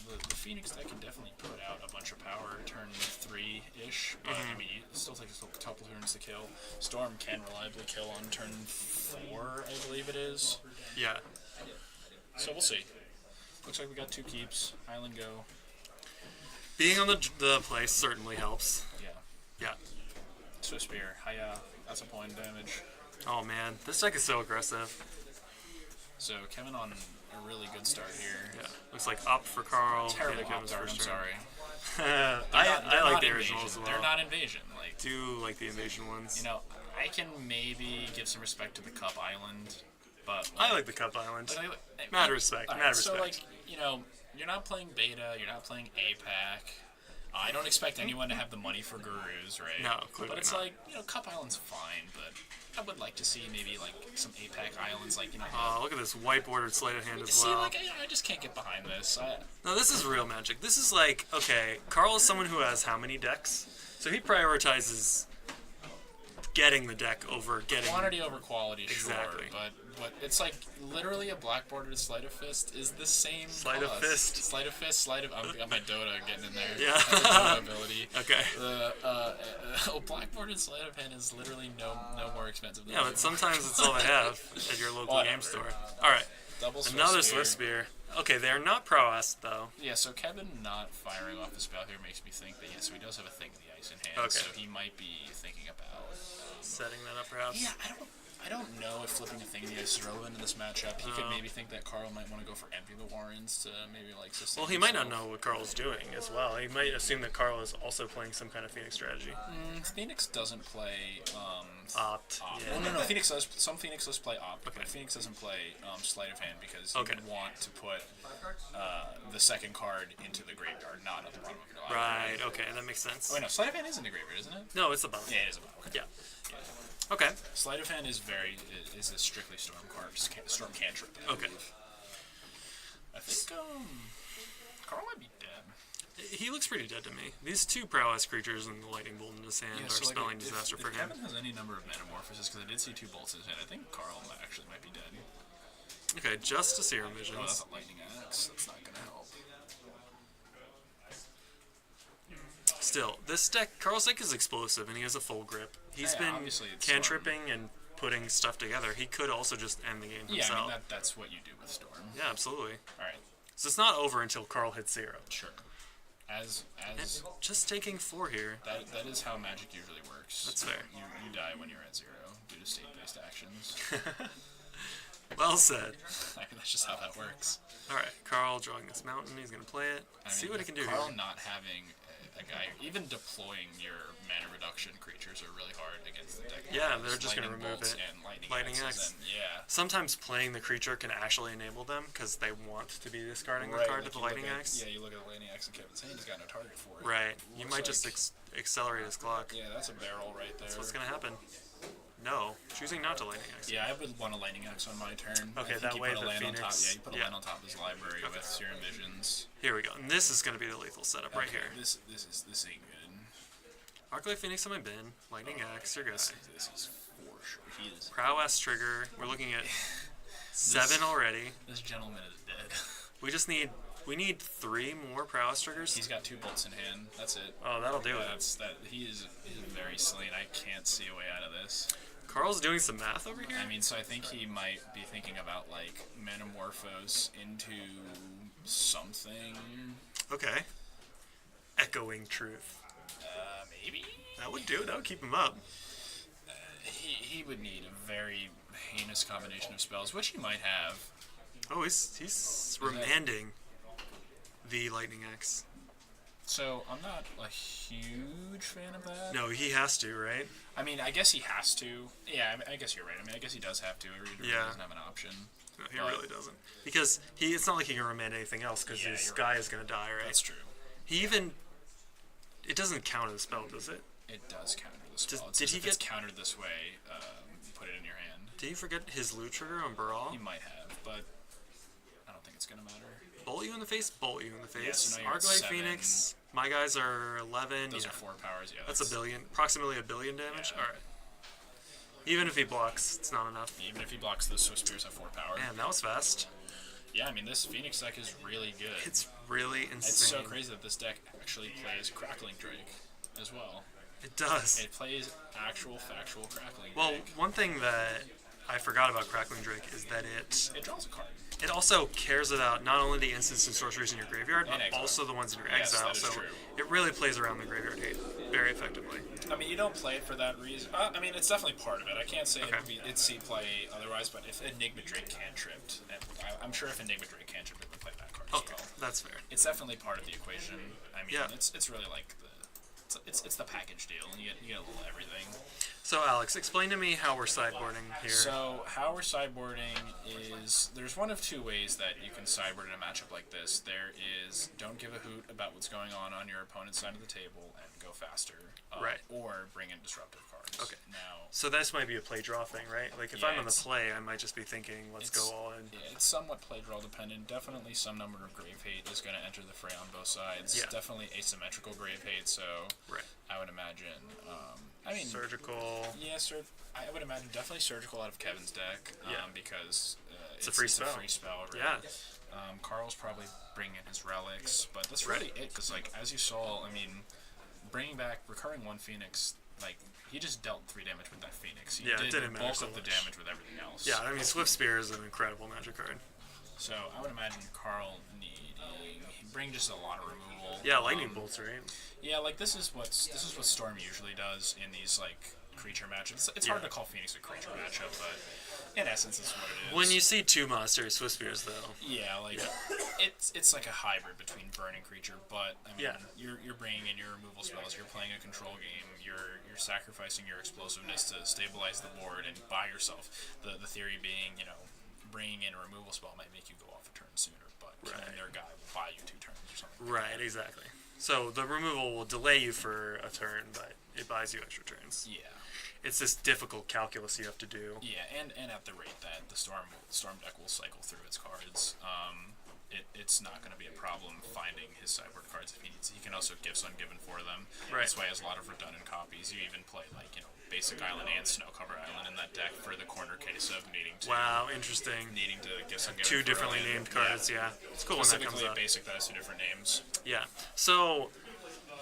The Phoenix deck can definitely put out a bunch of power turn 3-ish, but I mean, it still takes a couple turns to kill. Storm can reliably kill on turn 4, I believe it is. Yeah. So we'll see. Looks like we got 2 keeps. Island go. Being on the place certainly helps. Yeah. Swift Spear. Hiya. That's a point of damage. Oh man, this deck is so aggressive. So Kevin on a really good start here. Yeah. Looks like up for Carl. Terrible op art, I'm sorry. I like the originals as well. They're not invasion. Do like the invasion ones. I can maybe give some respect to the Cup Island, but I like the Cup Island. Mad respect. So you're not playing beta. You're not playing APAC. I don't expect anyone to have the money for gurus, right? No, clearly But it's not. Cup Island's fine, but I would like to see maybe some APAC islands, look at this white bordered sleight of hand as well. I just can't get behind this. No, this is real Magic. This is okay, Carl is someone who has how many decks? So he prioritizes getting the deck over getting... Quantity over quality, exactly. Sure, but it's literally a black bordered Sleight of Fist is the same Sleight of Fist. Sleight of Fist, I got my Dota getting in there. Yeah. That's a Dota ability. Okay. The black bordered Sleight of Hand is literally no more expensive than but sometimes it's all they have at your local game store. Alright. Another Swift Spear. Okay, they're not prowess, though. Yeah, so Kevin not firing off the spell here makes me think that, so he does have a Thing of the Ice in hand, so he might be thinking about... setting that up, perhaps? Yeah, I don't know if flipping a Thing of the Ice is relevant in this matchup. He could maybe think that Carl might want to go for Empty the Warrens to maybe, like, sustain Well, he might not know what Carl's doing as well. He might assume that Carl is also playing some kind of Phoenix strategy. Phoenix doesn't play... Opt. Yeah. No, Phoenix does. Some Phoenix does play Opt, but Phoenix doesn't play Sleight of Hand because he would want to put the second card into the graveyard, not at the bottom of your library. Right, okay, that makes sense. Oh, wait, no, Sleight of Hand is in the graveyard, isn't it? No, it's the bottom. Yeah, it is the bottom. Okay. Yeah. Okay. Sleight of Hand is a strictly Storm card, Storm cantrip. Okay. I think Carl might be dead. He looks pretty dead to me. These two prowess creatures and the lightning bolt in his hand are spelling disaster for him. If Kevin has any number of metamorphoses, because I did see 2 bolts in his hand, I think Carl actually might be dead. Okay, just a Serum Visions. Oh, that's a lightning axe. That's not gonna help. Still, this deck, Carl's deck is explosive and he has a full grip. He's been cantripping and putting stuff together. He could also just end the game himself. Yeah, I mean, that's what you do with Storm. Yeah, absolutely. Alright. So it's not over until Carl hits 0. Sure. And just taking 4 here. That is how Magic usually works. That's fair. You die when you're at 0 due to state-based actions. Well said. I mean, that's just how that works. Alright, Carl drawing this mountain. He's going to play it. See what he can do Carl here. not having a guy, even deploying your mana reduction creatures are really hard against the deck. Yeah, they're just going to remove it. And Lightning Axe. Sometimes playing the creature can actually enable them because they want to be discarding the card with the Lightning Axe. Yeah, you look at the Lightning Axe and Kevin's hand, he's got no target for it. Right. You might just accelerate his clock. Yeah, that's a barrel right there. That's what's going to happen. No. Choosing not to Lightning Axe. Yeah, I would want a Lightning Axe on my turn. Okay, that way the Phoenix... you put a land on top of his library with Serum Visions. Here we go. And this is going to be the lethal setup right here. This ain't good. Arclight Phoenix on my bin. Lightning Axe, your guy. This is for sure. He is. Prowess trigger. We're looking at 7 already. This gentleman is dead. We need 3 more prowess triggers. He's got 2 bolts in hand. That's it. Oh, that'll do it. He is very slain. I can't see a way out of this. Carl's doing some math over here? I mean, so I think he might be thinking about, like, Metamorphose into something. Okay. Echoing Truth. Maybe? That would do it. That would keep him up. He would need a very heinous combination of spells, which he might have. Oh, he's remanding the Lightning Axe. So, I'm not a huge fan of that. No, he has to, right? I mean, I guess he has to. Yeah, I guess you're right. I mean, I guess he does have to. He doesn't have an option. No, he really doesn't. Because it's not like he can remand anything else, because his guy is going to die, right? That's true. He even... It doesn't counter the spell, does it? It does counter the spell. Did he get countered this way? Put it in your hand. Did he forget his loot trigger on Baral? He might have, but I don't think it's gonna matter. Bolt you in the face. Bolt you in the face. Yeah, so now Arclight Phoenix. My guys are 11. Those are 4 powers. Yeah, that's approximately $1 billion damage. Yeah. All right. Even if he blocks, it's not enough. Even if he blocks, the Swift Spears have 4 power. Man, that was fast. Yeah, I mean, this Phoenix deck is really good. It's really insane. It's so crazy that this deck actually plays Crackling Drake as well. It does. It plays actual factual Crackling Drake. Well, one thing that I forgot about Crackling Drake is that it draws a card. It also cares about not only the instants and sorceries in your graveyard, but also the ones in your exile. That is so true. It really plays around the graveyard hate very effectively. I mean, you don't play it for that reason. I mean, it's definitely part of it. I can't say it'd see play otherwise, but if Enigma Drake cantripped, I'm sure if Enigma Drake cantripped, it would play that card as well. That's fair. It's definitely part of the equation. I mean, it's really like it's the package deal, and you get a little everything. So, Alex, explain to me how we're sideboarding here. So, how we're sideboarding is there's one of 2 ways that you can sideboard in a matchup like this. There is don't give a hoot about what's going on your opponent's side of the table and go faster. Right. Or bring in disruptive cards. Okay. Now, so this might be a play draw thing, right? Like if I'm on the play, I might just be thinking, let's go all in. Yeah, it's somewhat play draw dependent. Definitely some number of grave hate is going to enter the fray on both sides. Yeah. Definitely asymmetrical grave hate, so I would imagine. Surgical. Yeah, I would imagine definitely surgical out of Kevin's deck because it's a free spell. Right? Yeah. Carl's probably bringing in his relics, but that's really it. Because like as you saw, I mean, bringing back recurring 1 Phoenix, like he just dealt 3 damage with that Phoenix. He it didn't matter bulk so of the much. damage with everything else. Yeah, I mean Swift Spear is an incredible magic card. So I would imagine Carl bring just a lot of removal. Yeah, lightning bolts, right? Yeah, like this is what Storm usually does in these like creature matchups. It's hard to call Phoenix a creature matchup, but in essence, it's what it is. When you see 2 monsters, Swiss Spears, though. Yeah, like it's like a hybrid between burn and creature, but I mean, you're bringing in your removal spells. You're playing a control game. You're sacrificing your explosiveness to stabilize the board and buy yourself. The theory being, bringing in a removal spell might make you go off a turn sooner, but killing their guy will buy you 2 turns or something. Right, exactly. So the removal will delay you for a turn, but it buys you extra turns. Yeah. It's this difficult calculus you have to do. Yeah, and at the rate that the Storm deck will cycle through its cards, it's not going to be a problem finding his sideboard cards if he needs. He can also give Ungiven for them. Right. This way, has a lot of redundant copies. You even play Basic Island and Snow Cover Island in that deck for the corner case of needing to. Wow, interesting. Needing to give Ungiven 2 differently named cards. Yeah, it's cool when that comes up. Specifically, Basic that has 2 different names. Yeah. So,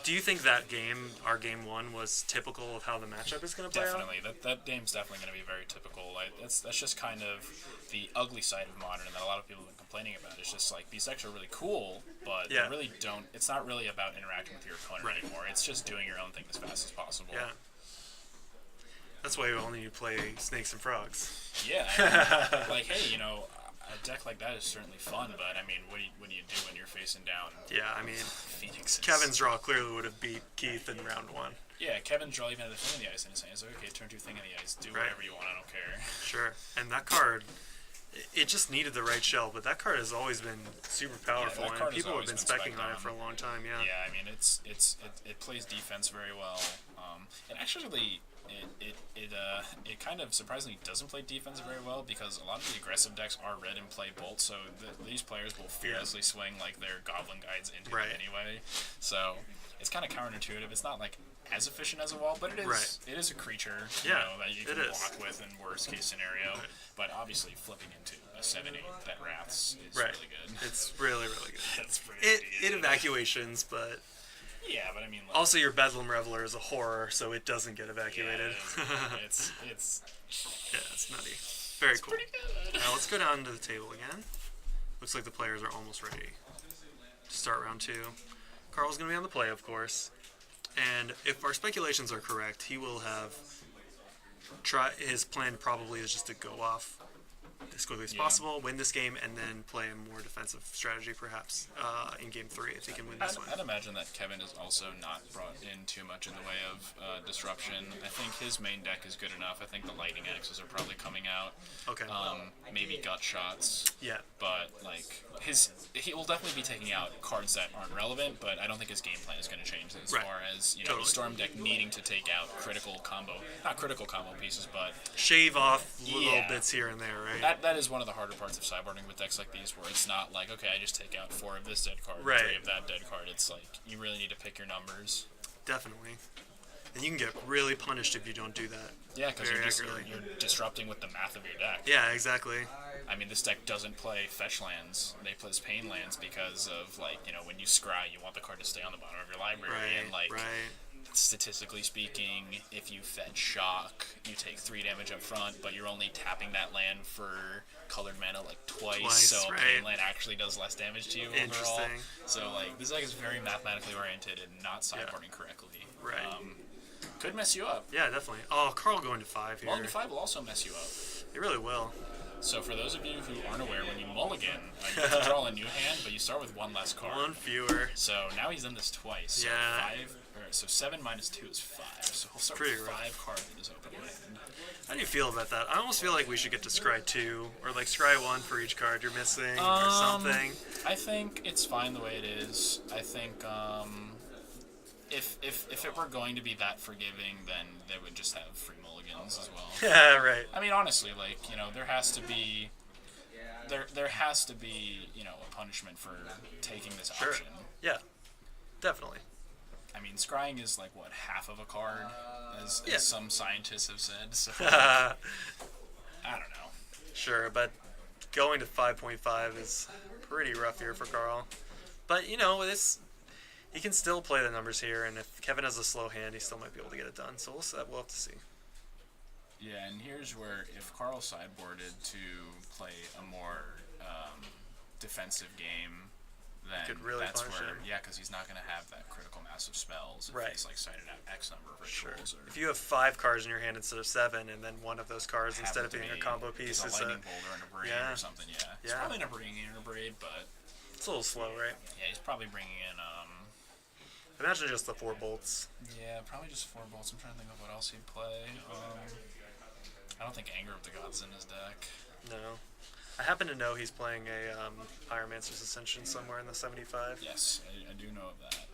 do you think that game, our game 1, was typical of how the matchup is going to play Definitely. That game's definitely going to be very typical. That's just kind of the ugly side of Modern that a lot of people have been complaining about. It's just like, these decks are really cool, but they really don't. It's not really about interacting with your opponent anymore. It's just doing your own thing as fast as possible. Yeah. That's why you only need to play Snakes and Frogs. Yeah. Like, hey, a deck like that is certainly fun, but I mean, what do you do when you're facing down? Yeah, I mean, Phoenixes? Kevin's draw clearly would have beat Keith in round 1. Yeah, Kevin's draw even had the thing in the ice, and he's like, okay, turn 2 thing in the ice, do whatever you want, I don't care. Sure, and that card, it just needed the right shell, but that card has always been super powerful, and people have been specking on it for a long time. Yeah. Yeah, I mean, it plays defense very well, and actually. It kind of surprisingly doesn't play defense very well because a lot of the aggressive decks are red and play bolt, so these players will fearlessly swing like their Goblin Guides into it anyway. So it's kind of counterintuitive. It's not like as efficient as a wall, but it is. It is a creature that you can block with in worst case scenario. But obviously, flipping into a 7/8 that wraths is really good. It's really good. That's pretty. It evacuations, but. Yeah, but I mean. Also, your Bedlam Reveler is a horror, so it doesn't get evacuated. Yeah, it's nutty. Very cool. Pretty good. Now let's go down to the table again. Looks like the players are almost ready to start round 2. Carl's going to be on the play, of course. And if our speculations are correct, he will have his plan probably is just to go off as quickly as possible, win this game, and then play a more defensive strategy, perhaps, in Game 3 if he can win this one. I'd imagine that Kevin is also not brought in too much in the way of disruption. I think his main deck is good enough. I think the Lightning Axes are probably coming out. Okay. Maybe Gut Shots. Yeah. But, he will definitely be taking out cards that aren't relevant, but I don't think his game plan is going to change as far as, the Storm deck needing to take out not critical combo pieces, but... shave off little bits here and there, right? That is one of the harder parts of sideboarding with decks like these, where it's not like, okay, I just take out 4 of this dead card, 3 of that dead card. It's like, you really need to pick your numbers. Definitely. And you can get really punished if you don't do that. Yeah, because you're disrupting with the math of your deck. Yeah, exactly. I mean, this deck doesn't play fetch lands. They play pain lands because of, when you scry, you want the card to stay on the bottom of your library. Statistically speaking, if you fetch Shock, you take 3 damage up front, but you're only tapping that land for colored mana twice, so pain land actually does less damage to you overall. So this deck is very mathematically oriented and not sideboarding correctly. Right. Could mess you up. Yeah, definitely. Oh, Carl going to 5 here. Going to 5 will also mess you up. It really will. So for those of you who aren't aware, when you mulligan, you can draw a new hand, but you start with 1 less card. 1 fewer. So now he's done this twice. So 7 minus 2 is 5. So he'll start with 5 cards in his opening hand. How do you feel about that? I almost feel like we should get to scry 2, or scry 1 for each card you're missing, or something. I think it's fine the way it is. I think if it were going to be that forgiving, then they would just have free mulligans as well. Yeah, right. I mean, honestly, there has to be a punishment for taking this option. Yeah, definitely. I mean, scrying is half of a card, as some scientists have said. So I don't know. Sure, but going to 5.5 is pretty rough here for Carl. But he can still play the numbers here, and if Kevin has a slow hand, he still might be able to get it done. So we'll have to see. Yeah, and here's where if Carl sideboarded to play a more defensive game, then could really that's punish where, him. yeah, because he's not going to have that critical mass of spells if Right. he's like cited out X number of rituals. Sure. Or If you have 5 cards in your hand instead of 7, and then one of those cards instead of being a combo piece is is a lightning bolt or a braid or something, yeah. He's probably not bringing in a braid, but it's a little slow, right? yeah, he's probably bringing in. Imagine just the 4 bolts. Yeah, probably just 4 bolts. I'm trying to think of what else he'd play. I don't think Anger of the Gods in his deck. No. I happen to know he's playing a Pyromancer's Ascension somewhere in the 75. Yes, I do know of that.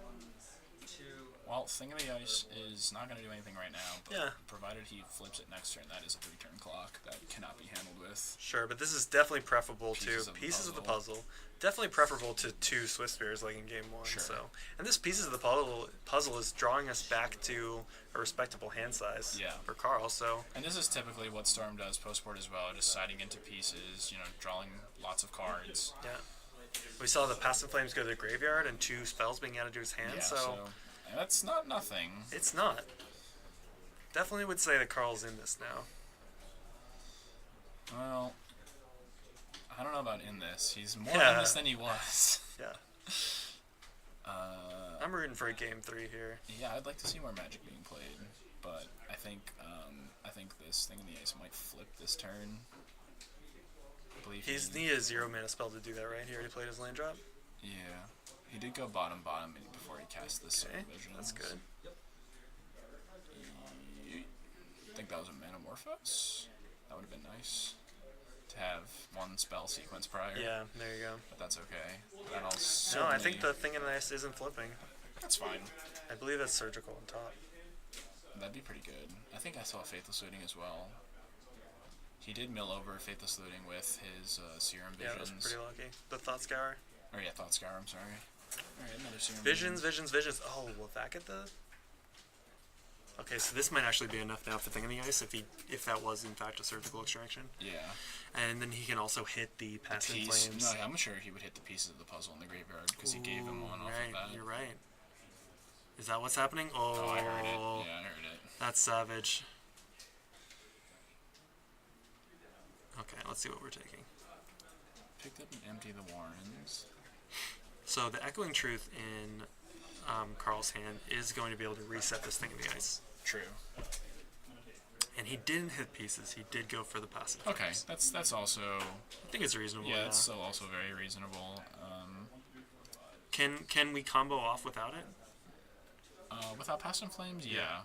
Well, Thing of the Ice is not going to do anything right now, but provided he flips it next turn, that is a 3-turn clock that cannot be handled with. Sure, but this is definitely preferable to Pieces of the Puzzle. Definitely preferable to 2 Swift Spears like in Game 1. Sure. So, and this Pieces of the Puzzle is drawing us back to a respectable hand size for Carl. So, and this is typically what Storm does post-board as well, just siding into pieces, drawing lots of cards. Yeah. We saw the Past in Flames go to the graveyard and 2 spells being added to his hand, so that's not nothing. It's not. Definitely would say that Carl's in this now. Well, I don't know about in this. He's more in this than he was. Yeah. I'm rooting for a Game 3 here. Yeah, I'd like to see more Magic being played, but I think this Thing in the Ice might flip this turn. I believe he's needed a 0 mana spell to do that, right? He already played his land drop. Yeah, he did go bottom before he cast this Vision. That's good. I think that was a Manamorphose. That would have been nice to have 1 spell sequence prior. Yeah, there you go. But that's okay. No, I think the Thing in the Ice isn't flipping. That's fine. I believe that's Surgical on top. That'd be pretty good. I think I saw Faithless Looting as well. He did mill over Faithless Looting with his Serum Visions. Yeah, that was pretty lucky. The Thought Scour. Or yeah, Thought Scour, I'm sorry. Alright, another Serum Visions. Oh, will that get the... Okay, so this might actually be enough now for Thing in the Ice if that was in fact a Surgical Extraction. Yeah. And then he can also hit the Past in Flames. No, I'm sure he would hit the Pieces of the Puzzle in the graveyard because he gave him one off of that. You're right. Is that what's happening? Oh, I heard it. Yeah, I heard it. That's savage. Okay, let's see what we're taking. Picked up and empty the Warrens. So the Echoing Truth in Carl's hand is going to be able to reset this Thing in the Ice. True. And he didn't hit pieces. He did go for the passive. Okay, that's also... I think it's reasonable. Yeah, it's still also very reasonable. Can we combo off without it? Without Past in Flames, yeah.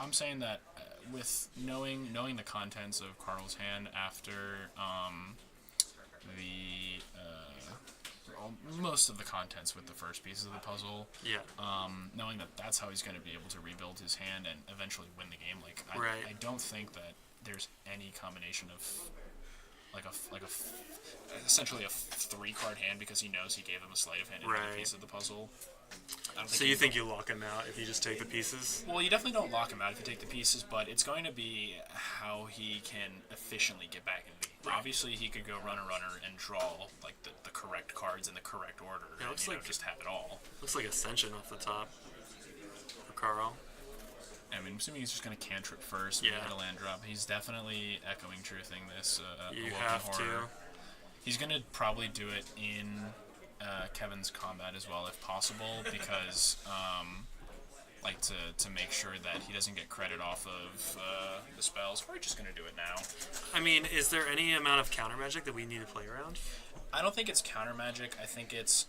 I'm saying that with knowing the contents of Carl's hand after most of the contents with the first pieces of the puzzle, knowing that that's how he's going to be able to rebuild his hand and eventually win the game. Like, I don't think that there's any combination of essentially a 3-card hand because he knows he gave him a sleight of hand in the piece of the puzzle. So you think you lock him out if you just take the pieces? Well, you definitely don't lock him out if you take the pieces, but it's going to be how he can efficiently get back into the game. Obviously, he could go runner and draw like the correct cards in the correct order. Yeah, looks like just have it all. Looks like Ascension off the top for Carl. I mean, I'm assuming he's just going to cantrip first. Hit a land drop. He's definitely Echoing Truthing this. You have to. He's going to probably do it in Kevin's combat as well, if possible, because to make sure that he doesn't get credit off of the spells. We're just going to do it now. I mean, is there any amount of counter magic that we need to play around? I don't think it's counter magic. I think it's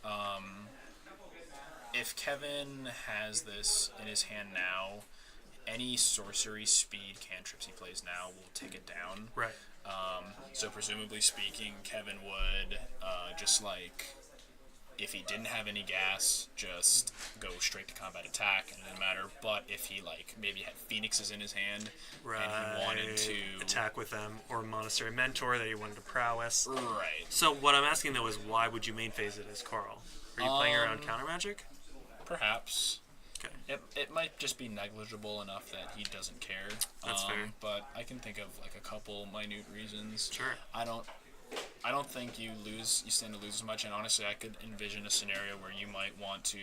if Kevin has this in his hand now, any sorcery speed cantrips he plays now will take it down. Right. So presumably speaking, Kevin would just like, if he didn't have any gas, just go straight to combat attack, and it didn't matter. But if he like maybe had Phoenixes in his hand and he wanted to attack with them, or Monastery Mentor that he wanted to prowess. Right. So what I'm asking though is why would you main phase it as Carl? Are you playing around counter magic? Perhaps. Okay. It might just be negligible enough that he doesn't care. That's fair. But I can think of like a couple minute reasons. Sure. I don't think you stand to lose as much, and honestly, I could envision a scenario where you might want to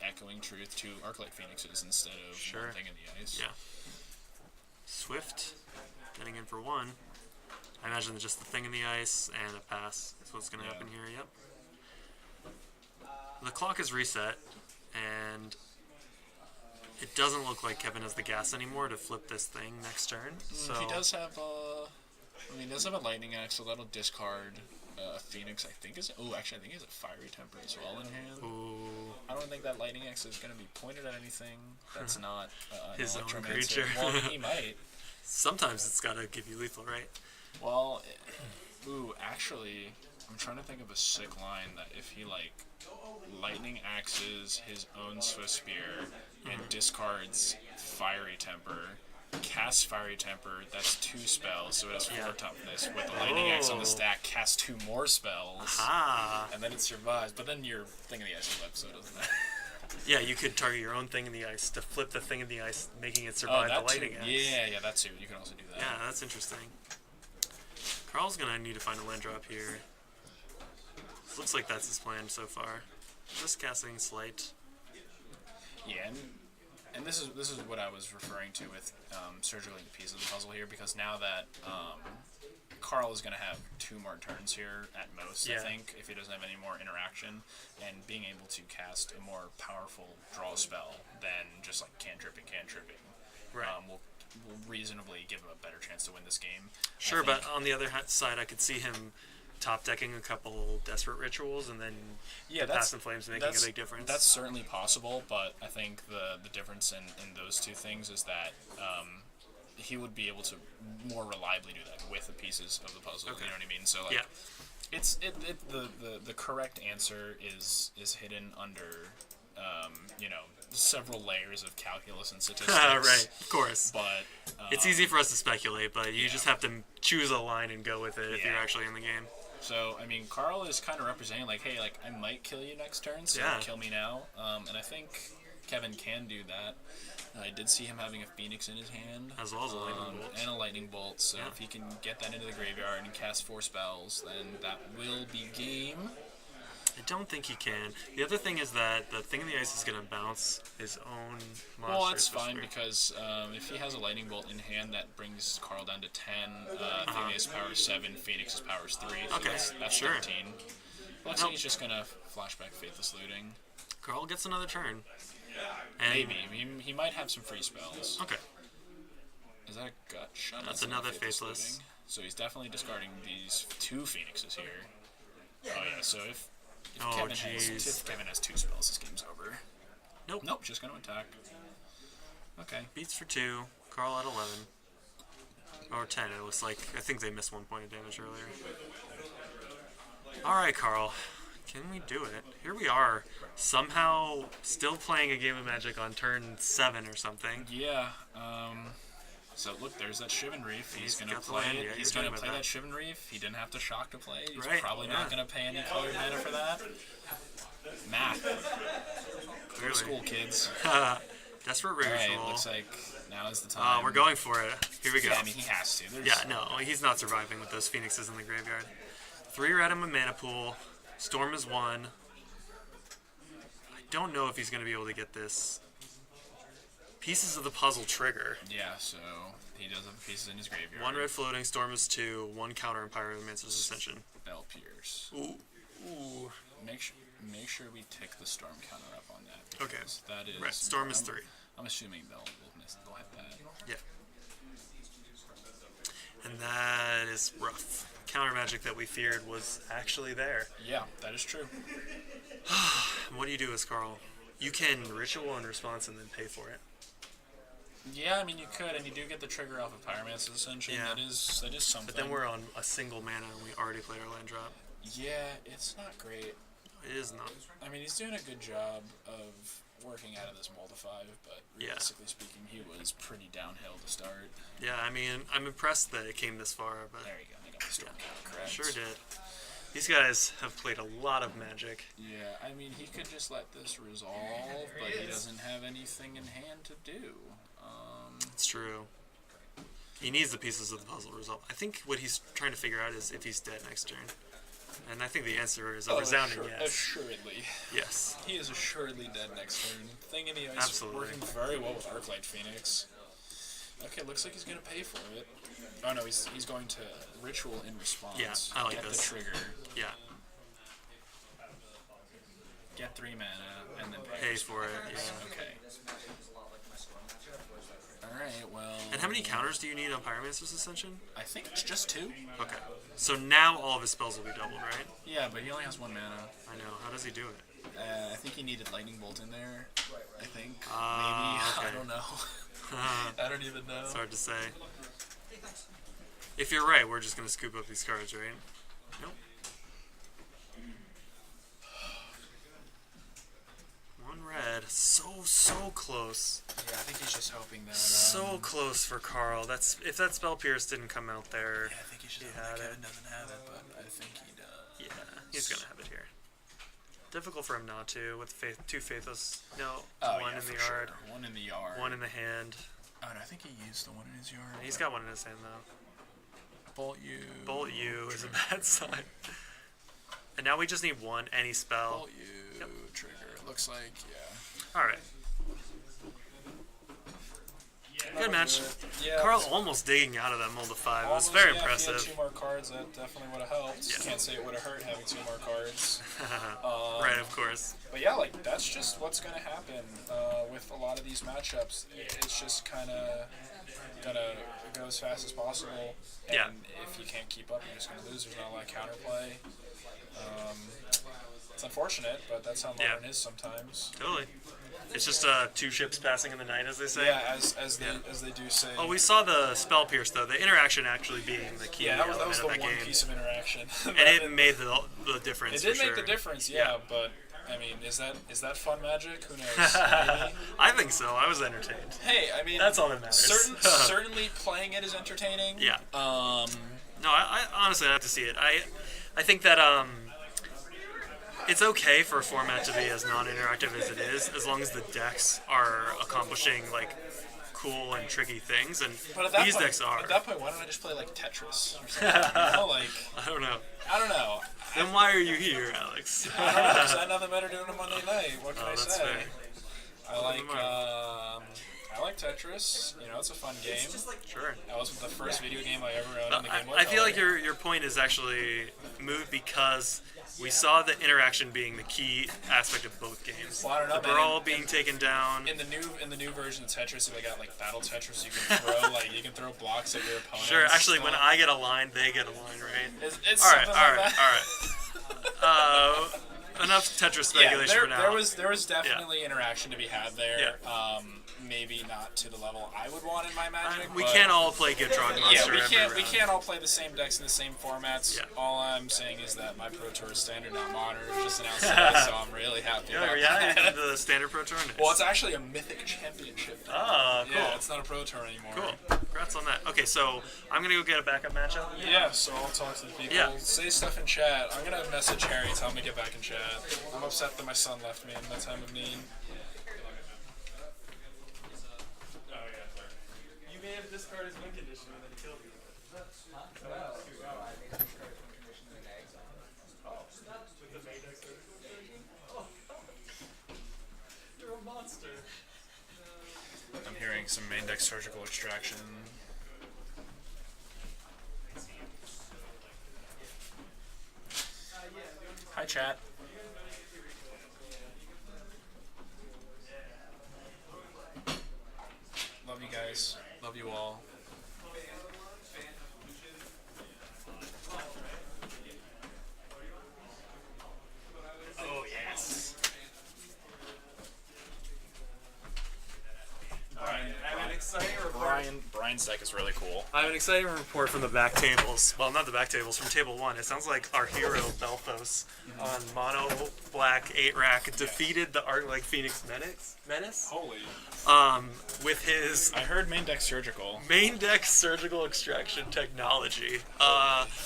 Echoing Truth to Arclight Phoenixes instead of one Thing in the Ice. Yeah. Swift, getting in for 1. I imagine just the Thing in the Ice and a pass is what's going to happen here, yep. The clock is reset, and it doesn't look like Kevin has the gas anymore to flip this thing next turn. So He does have he does have a lightning axe, so that'll discard a phoenix. I think is. Oh, actually, I think he has a fiery temper as well in hand. Ooh. I don't think that lightning axe is going to be pointed at anything that's not His own electromancer. creature. Well, he might. Sometimes it's got to give you lethal, right? Well, actually, I'm trying to think of a sick line that if he like lightning axes his own Swift Spear and discards fiery temper, casts fiery temper, that's 2 spells, so it has 4 toughness. With the lightning axe on the stack, casts 2 more spells, and then it survives. But then your thing in the ice flips, so it doesn't matter. Yeah, you could target your own thing in the ice to flip the thing in the ice, making it survive the lightning axe. Yeah, that too. You can also do that. Yeah, that's interesting. Carl's gonna need to find a land drop here. Looks like that's his plan so far. Just casting Slight. Yeah, and this is what I was referring to with circling the piece of the puzzle here, because now that Carl is going to have 2 more turns here at most, I think, if he doesn't have any more interaction, and being able to cast a more powerful draw spell than just like cantripping, Right. will reasonably give him a better chance to win this game. Sure, but on the other side, I could see him top decking a couple desperate rituals and then Past in Flames making a big difference. That's certainly possible, but I think the difference in those two things is that he would be able to more reliably do that with the pieces of the puzzle. Okay. You know what I mean? So like, it's the correct answer is hidden under several layers of calculus and statistics. Right, of course. But it's easy for us to speculate, but you just have to choose a line and go with it if you're actually in the game. So, I mean, Carl is kind of representing, like, hey, like, I might kill you next turn, so kill me now. And I think Kevin can do that. I did see him having a Phoenix in his hand. As well as a Lightning Bolt. And a Lightning Bolt, so if he can get that into the graveyard and cast 4 spells, then that will be game. I don't think he can. The other thing is that the thing in the ice is going to bounce his own monster. Well, that's fine, because if he has a Lightning Bolt in hand, that brings Carl down to 10. Thing power 7, Phoenix's power is 3. So that's 13. Looks like he's just going to flashback Faithless Looting. Carl gets another turn. And maybe. He might have some free spells. Okay. Is that a gut shot? That's another Faithless. So he's definitely discarding these 2 Phoenixes here. Oh, yeah, so if Kevin has 2 spells, this game's over. Nope, just going to attack. Okay. Beats for 2. Carl at 11. Or 10, it looks like. I think they missed 1 point of damage earlier. Alright, Carl. Can we do it? Here we are. Somehow still playing a game of Magic on turn 7 or something. Yeah. So look, there's that Shivan Reef. He's gonna play it. He's gonna play that Shivan Reef. He didn't have to shock to play. He's probably not gonna pay any colored mana for that. Math. Clear school, kids. Desperate Ritual. Alright, looks like now is the time. We're going for it. Here we go. Yeah, I mean, he has to. No, he's not surviving with those Phoenixes in the graveyard. 3 red in a mana pool. Storm is 1. I don't know if he's going to be able to get this. Pieces of the puzzle trigger. Yeah, so he does have pieces in his graveyard. 1 red floating, Storm is 2, 1 counter on Pyromancer's Ascension. Bell Pierce. Ooh. Make sure we tick the Storm counter up on that. Okay. That is. Right, Storm is 3. I'm assuming they'll hit that. Yeah. And that is rough. Counter magic that we feared was actually there. Yeah, that is true. What do you do as Carl? You can ritual in response and then pay for it. Yeah, I mean you could, and you do get the trigger off of Pyromancer's Ascension. Yeah. That is something. But then we're on a single mana and we already played our land drop. Yeah, it's not great. It is not. I mean, he's doing a good job of working out of this Moldify, but realistically speaking, he was pretty downhill to start. Yeah, I mean, I'm impressed that it came this far, but... There you go, I got the Storm counter correct. Sure did. These guys have played a lot of Magic. Yeah, I mean, he could just let this resolve, but he doesn't have anything in hand to do. It's true. He needs the pieces of the puzzle resolve. I think what he's trying to figure out is if he's dead next turn. And I think the answer is a resounding yes. Assuredly. Yes. He is assuredly dead next turn. Thing in the ice working very well with Arclight Phoenix. Okay, looks like he's going to pay for it. Oh no, he's going to Ritual in response. Yeah, I like Get this. The trigger. Yeah. get 3 mana, and then pay for it. Yeah. Okay. Alright, well... And how many counters do you need on Pyromancer's Ascension? I think it's just 2. Okay. So now all of his spells will be doubled, right? Yeah, but he only has 1 mana. I know. How does he do it? I think he needed Lightning Bolt in there. I think. Maybe. Okay. I don't know. I don't even know. It's hard to say. If you're right, we're just going to scoop up these cards, right? Nope. One red. So close. Yeah, I think he's just hoping that... So close for Carl. That's if that Spell Pierce didn't come out there. Yeah, I think he's just hoping that Kevin doesn't have it, but I think he does. Yeah, he's going to have it here. Difficult for him not to, with 2 Faithless. No, oh, one yeah, in the sure. yard. 1 in the yard. 1 in the hand. Oh, no, I think he used the 1 in his yard. He's got 1 in his hand, though. Bolt you. Bolt you is a bad sign. And now we just need 1, any spell. Bolt you, yep. Trigger. It looks like, yeah. Alright. Good match. Yeah, Carl almost digging out of that mold of 5. It was very impressive. If he had 2 more cards, that definitely would have helped. Yeah. Can't say it would have hurt having 2 more cards. Right, of course. But yeah, like that's just what's going to happen with a lot of these matchups. It's just kind of gonna go as fast as possible. And yeah. if you can't keep up, you're just gonna lose. There's not a lot of counterplay. It's unfortunate, but that's how modern is sometimes. Totally. It's just 2 ships passing in the night, as they say. Yeah, as they do say. Oh, we saw the Spell Pierce, though. The interaction actually being the key element that was the of that one game. piece of interaction. And it made the difference. It did for make sure. the difference, yeah. But I mean, is that fun magic? Who knows? I think so. I was entertained. Hey, I mean, that's all that matters. Certainly playing it is entertaining. Yeah. No, I honestly have to see it. I think that it's okay for a format to be as non-interactive as it is, as long as the decks are accomplishing like cool and tricky things, and these decks are. At that point, why don't I just play like Tetris or something? You know, like I don't know. Then why are you here, Alex? I don't know. Because I had nothing better to do on a Monday night. What can I say? Fair. I like Tetris. You know, it's a fun game. Sure. That was the first video game I ever owned in the Game Boy. I feel like your point is actually moot because we saw the interaction being the key aspect of both games. Well, I don't know, they're all being taken down. In the new version of Tetris, they got like Battle Tetris. You can throw blocks at your opponents. Sure. Actually, when I get a line, they get a line, right? It's all right. Enough Tetris speculation for now. There was definitely interaction to be had there. Yeah. Maybe not to the level I would want in my Magic. We can't all play Gitrog Monster. Yeah, we can't all play the same decks in the same formats. Yeah. All I'm saying is that my Pro Tour is standard, not modern. It was just announced today, so I'm really happy about that. The standard Pro Tour. Nice. Well, it's actually a Mythic Championship. Oh, cool. Yeah, it's not a Pro Tour anymore. Cool. Congrats on that. Okay, so I'm gonna go get a backup matchup. Yeah, so I'll talk to the people. Yeah. Say stuff in chat. I'm gonna message Harry, tell him to get back in chat. I'm upset that my son left me in that time of need. You may have discarded his win condition and then he killed you. You're a monster. I'm hearing some main deck surgical extraction. Hi, chat. Love you guys. Love you all. Oh, yes. Alright, I have an exciting report. Brian's deck is really cool. I have an exciting report from the back tables. Well, not the back tables, from table 1. It sounds like our hero, Belfos, on mono black 8-rack, defeated the Arc-like Phoenix Menace? Holy. With his I heard main deck surgical. main deck surgical extraction technology,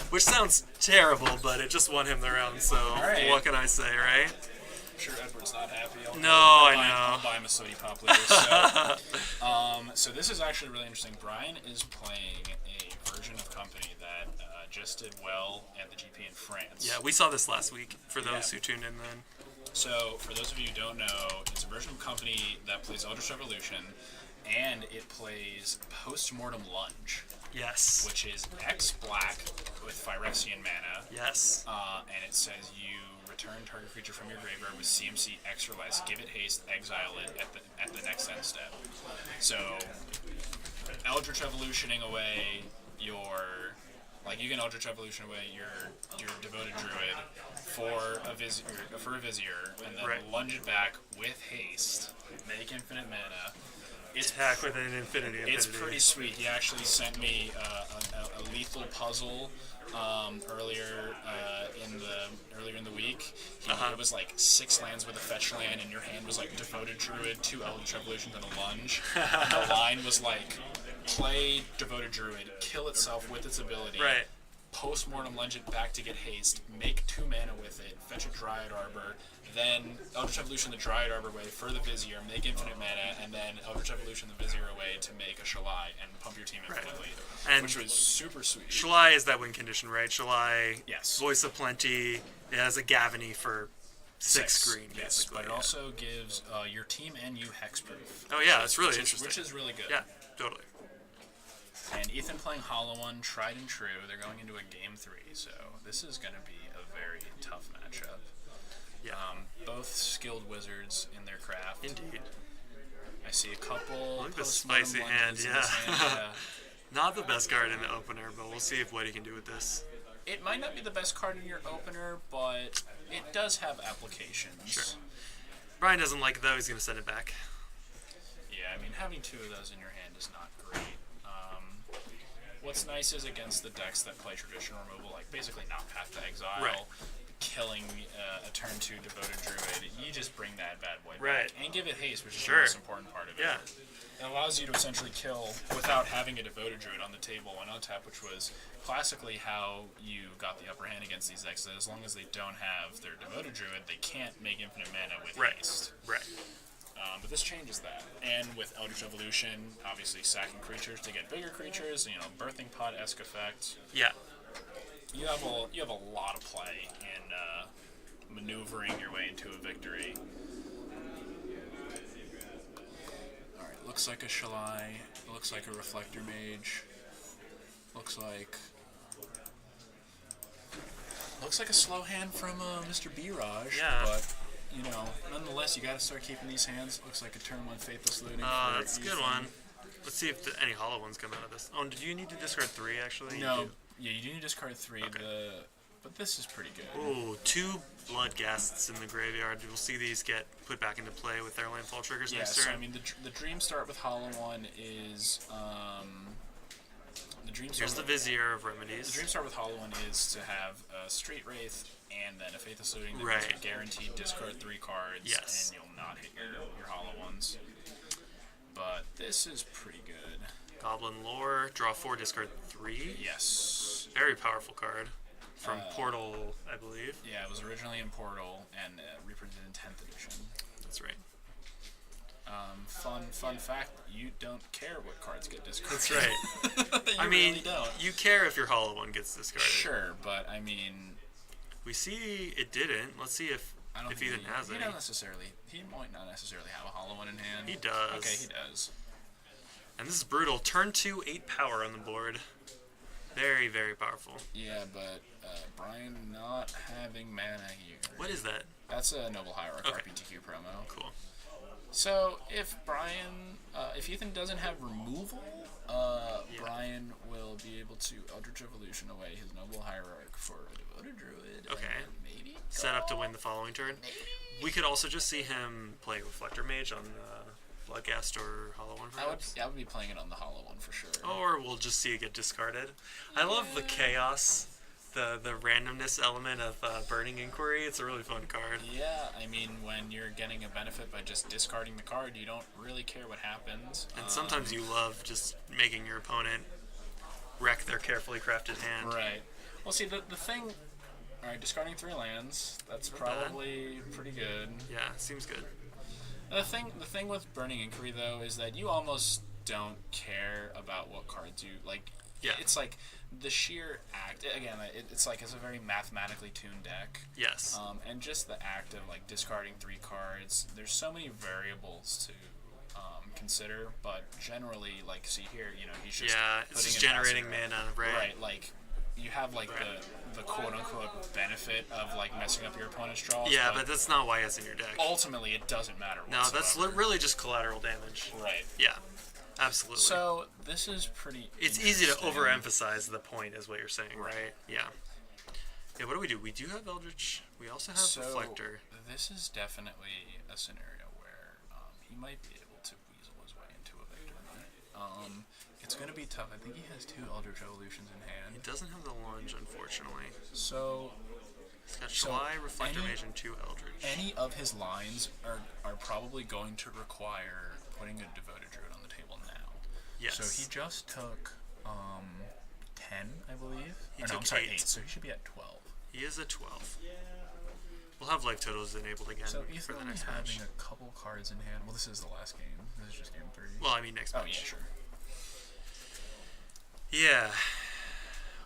which sounds terrible, but it just won him the round, so what can I say, right? I'm sure Edward's not happy. I'll buy him a sody pop later. So this is actually really interesting. Brian is playing a version of Company that just did well at the GP in France. Yeah, we saw this last week, for those who tuned in then. So, for those of you who don't know, it's a version of Company that plays Eldritch Revolution, and it plays Postmortem Lunge. Yes. Which is X black with Phyrexian mana. Yes. And it says you return target creature from your graveyard with CMC X or less. Give it haste, exile it at the next end step. So, Eldritch Evolutioning away your... Like, you can Eldritch Evolution away your Devoted Druid for a Vizier, and then lunge it back with haste, make infinite mana. Attack with an infinity. It's pretty sweet. He actually sent me a lethal puzzle earlier in the week. It was like 6 lands with a fetch land, and your hand was like Devoted Druid, 2 Eldritch Evolutions, and a lunge. And the line was like, play Devoted Druid, kill itself with its ability. Right. Post-mortem lunge it back to get haste, make 2 mana with it, fetch a Dryad Arbor, then Eldritch Evolution the Dryad Arbor away for the Vizier, make infinite mana, and then Eldritch Evolution the Vizier away to make a Shalai and pump your team infinitely, which was super sweet. Shalai is that win condition, right? Shalai, yes. Voice of Plenty, it has a Gavany for 6 green, yes, but it also gives your team and you hexproof. Oh yeah, that's really interesting. Which is really good. Yeah, totally. And Ethan playing Hollow One, tried and true. They're going into a game 3, so this is going to be a very tough matchup. Yeah. Both skilled wizards in their craft. Indeed. I see a couple. Look at the spicy hand, yeah. Not the best card in the opener, but we'll see what he can do with this. It might not be the best card in your opener, but it does have applications. Sure. Brian doesn't like it, though. He's going to send it back. Yeah, I mean, having 2 of those in your hand is not great. What's nice is against the decks that play traditional removal, like basically not Path to Exile, killing a turn 2 Devoted Druid, you just bring that bad boy back. And give it haste, which is the most important part of it. It allows you to essentially kill without having a Devoted Druid on the table and untap, which was classically how you got the upper hand against these decks. As long as they don't have their Devoted Druid, they can't make infinite mana with haste. But this changes that. And with Eldritch Evolution, obviously sacking creatures to get bigger creatures, Birthing Pod-esque effect. Yeah. You have a lot of play in maneuvering your way into a victory. Alright, looks like a Shalai, looks like a Reflector Mage, looks like a slow hand from Mr. B-Raj, but nonetheless, you gotta start keeping these hands. Looks like a turn 1 Faithless Looting. That's a good one. Let's see if any hollow ones come out of this. Oh, did you need to discard 3, actually? No. Yeah, you do need to discard 3. Okay. But this is pretty good. Ooh, 2 Bloodghasts in the graveyard. We'll see these get put back into play with their landfall triggers next turn. Yeah, so, I mean, the Dream Start with Hollow One is... Here's the Vizier of Remedies. The Dream Start with Hollow One is to have a Street Wraith and then a Faithless Looting that is guaranteed discard 3 cards, and you'll not hit your Hollow Ones. But this is pretty good. Goblin Lore, draw 4, discard 3. Yes. Very powerful card. From Portal, I believe. Yeah, it was originally in Portal and reprinted in 10th edition. That's right. Fun fact, you don't care what cards get discarded. That's right. I mean, really don't. You care if your Hollow One gets discarded. Sure, but I mean... We see it didn't. Let's see if Ethan has any. He might not necessarily have a Hollow One in hand. He does. Okay, he does. And this is brutal. Turn 2, 8 power on the board. Very, very powerful. Yeah, but Brian not having mana here. What is that? That's a Noble Hierarch RPTQ promo. Cool. So if if Ethan doesn't have removal, Brian will be able to Eldritch Evolution away his Noble Hierarch for a Devoted Druid. Okay. And maybe set up to win the following turn. Maybe. We could also just see him play Reflector Mage on Bloodghast or Hollow One, perhaps. I would be playing it on the Hollow One for sure. Or we'll just see it get discarded. I love the chaos, the randomness element of Burning Inquiry. It's a really fun card. Yeah, I mean, when you're getting a benefit by just discarding the card, you don't really care what happens. And sometimes you love just making your opponent wreck their carefully crafted hand. Right. Well, see, the thing... Alright, discarding 3 lands. That's probably pretty good. Yeah, seems good. The thing with Burning Inquiry, though, is that you almost don't care about what cards you... Like, it's like the sheer act... Again, it's like it's a very mathematically tuned deck. Yes. And just the act of, like, discarding 3 cards, there's so many variables to consider, but generally, like, see here, he's just... Yeah, it's just generating mana, right? Right, like... you have like the quote unquote benefit of like messing up your opponent's draws. Yeah, but that's not why it's in your deck. Ultimately, it doesn't matter. No, that's really just collateral damage. Right. Yeah, absolutely. So this is pretty. It's easy to overemphasize the point, is what you're saying, right? Yeah. Yeah. What do? We do have Eldritch. We also have Reflector. This is definitely a scenario where he might be able to weasel his way into a victory. It's going to be tough. I think he has 2 Eldritch Evolutions in hand. He doesn't have the lunge, unfortunately. So he's got Shy, Reflector Mage, and 2 Eldritch. Any of his lines are probably going to require putting a Devoted Druid on the table now. Yes. So he just took 10, I believe. He took 8. So he should be at 12. He is at 12. We'll have life totals enabled again for the next match. Having a couple cards in hand. Well, this is the last game. This is just game 3. Well, I mean next match. Oh, yeah, sure. Yeah.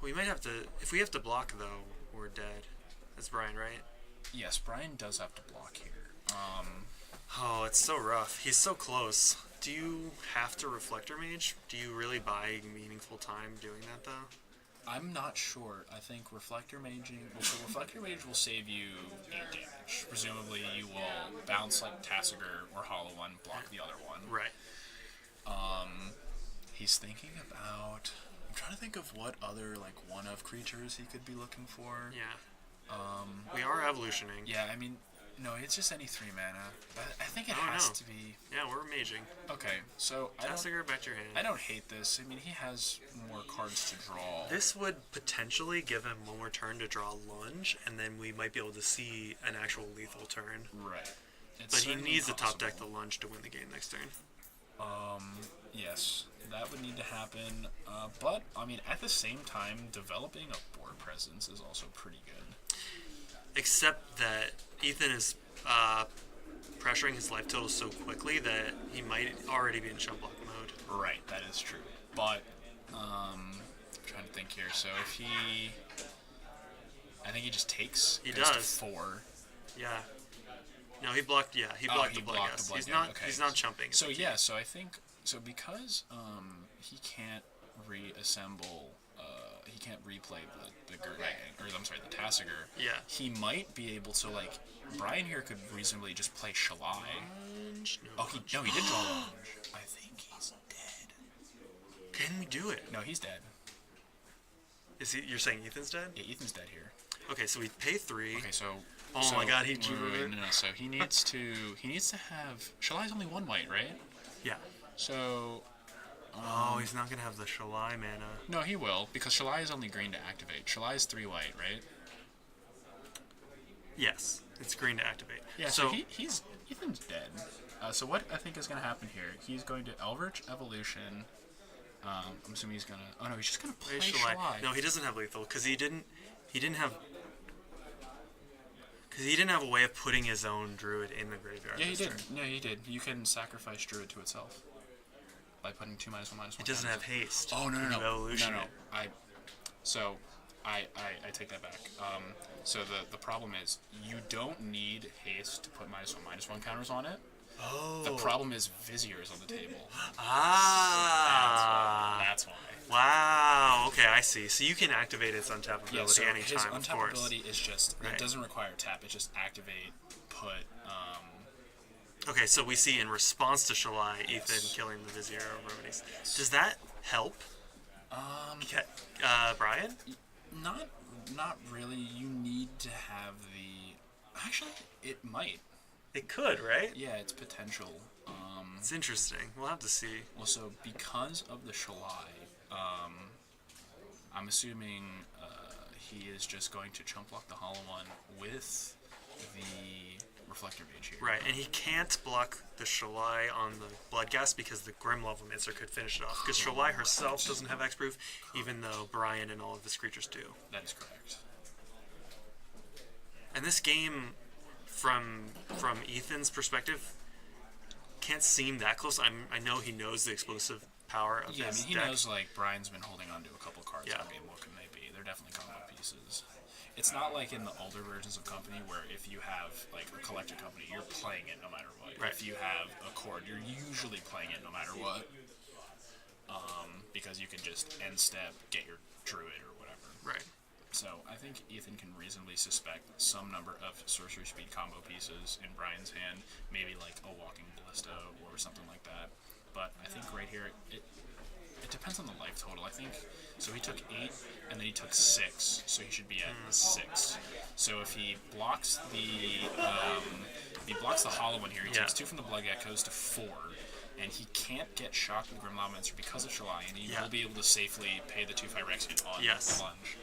We might have to... If we have to block, though, we're dead. That's Brian, right? Yes, Brian does have to block here. Oh, it's so rough. He's so close. Do you have to Reflector Mage? Do you really buy meaningful time doing that, though? I'm not sure. I think Reflector Maging... Well, so Reflector Mage will save you 8 damage. Presumably, you will bounce like Tassiger or Hollow One, block the other one. Right. He's thinking about... I'm trying to think of what other, like, one-of creatures he could be looking for. Yeah. We are evolutioning. Yeah, I mean... No, it's just any 3 mana. I think it has to be... Yeah, we're maging. Okay, so... Tassiger, back to your hand. I don't hate this. I mean, he has more cards to draw. This would potentially give him one more turn to draw lunge, and then we might be able to see an actual lethal turn. Right. But he needs to top deck the lunge to win the game next turn. Yes, that would need to happen. But, I mean, at the same time, developing a board presence is also pretty good. Except that Ethan is pressuring his life total so quickly that he might already be in chump block mode. Right, that is true. But, I'm trying to think here. So if he... I think he just takes... He does. To 4. Yeah. No, he blocked. Yeah, he blocked the blood gas. He's not. Okay. He's not chumping. So yeah. So I think. So because he can't reassemble. He can't replay the Gurgang, or I'm sorry, the Tassiger. Yeah. He might be able to, like, Brian here could reasonably just play Shalai. No. He did draw lunge. I think he's dead. Can we do it? No, he's dead. Is he? You're saying Ethan's dead? Yeah, Ethan's dead here. Okay, so we pay 3. Okay, so. Oh my God, he drew it. No. So he needs to have. Shalai's only 1 white, right? Yeah. So. Oh, he's not gonna have the Shalai mana. No, he will, because Shalai is only green to activate. Shalai is 3 white, right? Yes, it's green to activate. Yeah. So Ethan's dead. So what I think is gonna happen here? He's going to Eldritch Evolution. I'm assuming he's gonna. Oh no, he's just gonna play Shalai. No, he doesn't have lethal because he didn't have. Because he didn't have a way of putting his own druid in the graveyard. Yeah, he did. Yeah, he did. You can sacrifice druid to itself by putting 2/1/1/1. It doesn't have haste. Oh no. Evolution. No. I take that back. So the problem is you don't need haste to put -1/1 counters on it. Oh. The problem is Vizier is on the table. Ah. So that's why. Wow. Okay, I see. So you can activate its untap ability so anytime, his untap ability is just it doesn't require tap. It's just activate, put. Okay, so we see in response to Shalai, Ethan killing the Vizier remedies. Does that help? Brian? Not really. You need to have the. Actually, it might. It could, right? Yeah, it's potential. It's interesting. We'll have to see. Well, so because of the Shalai, I'm assuming he is just going to chump block the Hollow One with the Reflector Mage here. Right, and he can't block the Shalai on the Bloodghast because the Grim Levelmancer could finish it off. Because Shalai herself doesn't have X-Proof, even though Brian and all of his creatures do. That is correct. And this game, from Ethan's perspective, can't seem that close. I know he knows the explosive power of his deck. Yeah, I mean, he knows, like, Brian's been holding on to a couple cards all game. What can they be? They're definitely combo pieces. It's not like in the older versions of Company where if you have, like, a collected Company, you're playing it no matter what. Right. If you have a Chord, you're usually playing it no matter what. Because you can just end step, get your Druid or whatever. Right. So I think Ethan can reasonably suspect some number of sorcery speed combo pieces in Brian's hand, maybe like a walking ballista or something like that. But I think right here it depends on the life total. I think so. He took 8 and then he took 6, so he should be at 6. So if he blocks the hollow one here, he takes 2 from the Blood Echoes to 4. And he can't get shocked with Grim Lavamancer because of Shalai, and he will be able to safely pay the 2 Phyrexian on the plunge.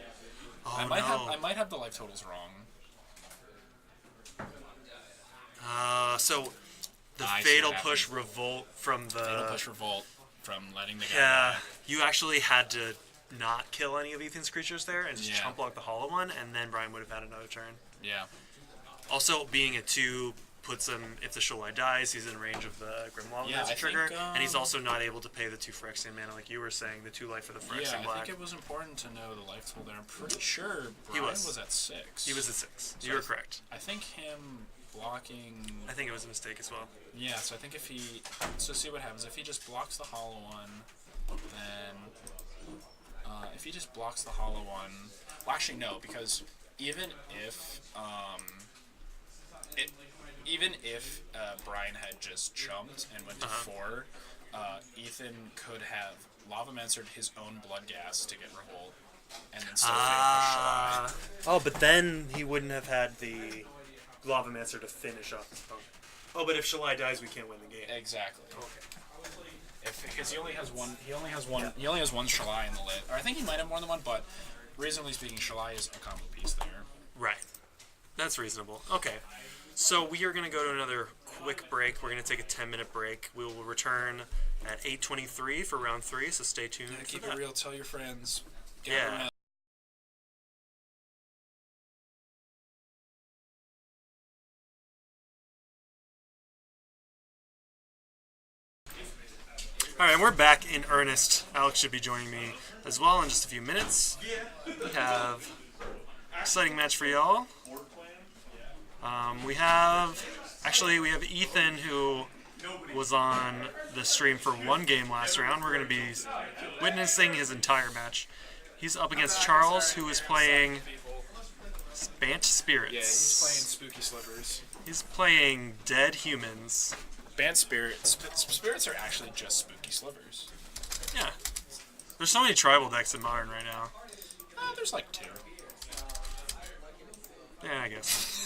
Oh, I might have the life totals wrong. So the Fatal Push Revolt from the... Fatal Push Revolt from letting the guy die. You actually had to not kill any of Ethan's creatures there and just chump block the hollow one, and then Brian would have had another turn. Yeah. Also, being a 2... puts him, if the Sholai dies, he's in range of the Grim Lavamancer trigger, and he's also not able to pay the 2 Phyrexian mana, like you were saying, the 2 life for the Phyrexian black. I think it was important to know the life total there. I'm pretty sure Brian was at 6. He was at 6. So you were correct. I think him blocking... I think it was a mistake as well. Yeah, so I think if he... So see what happens. If he just blocks the hollow one, then... if he just blocks the hollow one... Well, actually, no, because even if... Even if Brian had just chumped and went to 4, Ethan could have Lavamancered his own Blood Gas to get Revolt, and then still Fatal Push Shalai. Oh, but then he wouldn't have had the Lavamancer to finish off his opponent. Oh, but if Shalai dies, we can't win the game. Exactly. Okay. Because he only has one. He only has one Shalai in the lid. Or I think he might have more than one, but reasonably speaking, Shalai is a combo piece there. Right. That's reasonable. Okay. So we are going to go to another quick break. We're going to take a 10-minute break. We will return at 8:23 for round 3, so stay tuned. Yeah, keep it real. Tell your friends. Yeah. All right, and we're back in earnest. Alex should be joining me as well in just a few minutes. We have an exciting match for y'all. We have Ethan, who was on the stream for 1 game last round. We're going to be witnessing his entire match. He's up against Charles, who is playing Bant Spirits. Yeah, he's playing Spooky Slivers. He's playing Dead Humans. Bant Spirits. Spirits are actually just Spooky Slivers. Yeah. There's so many tribal decks in Modern right now. There's like 2. Yeah, I guess.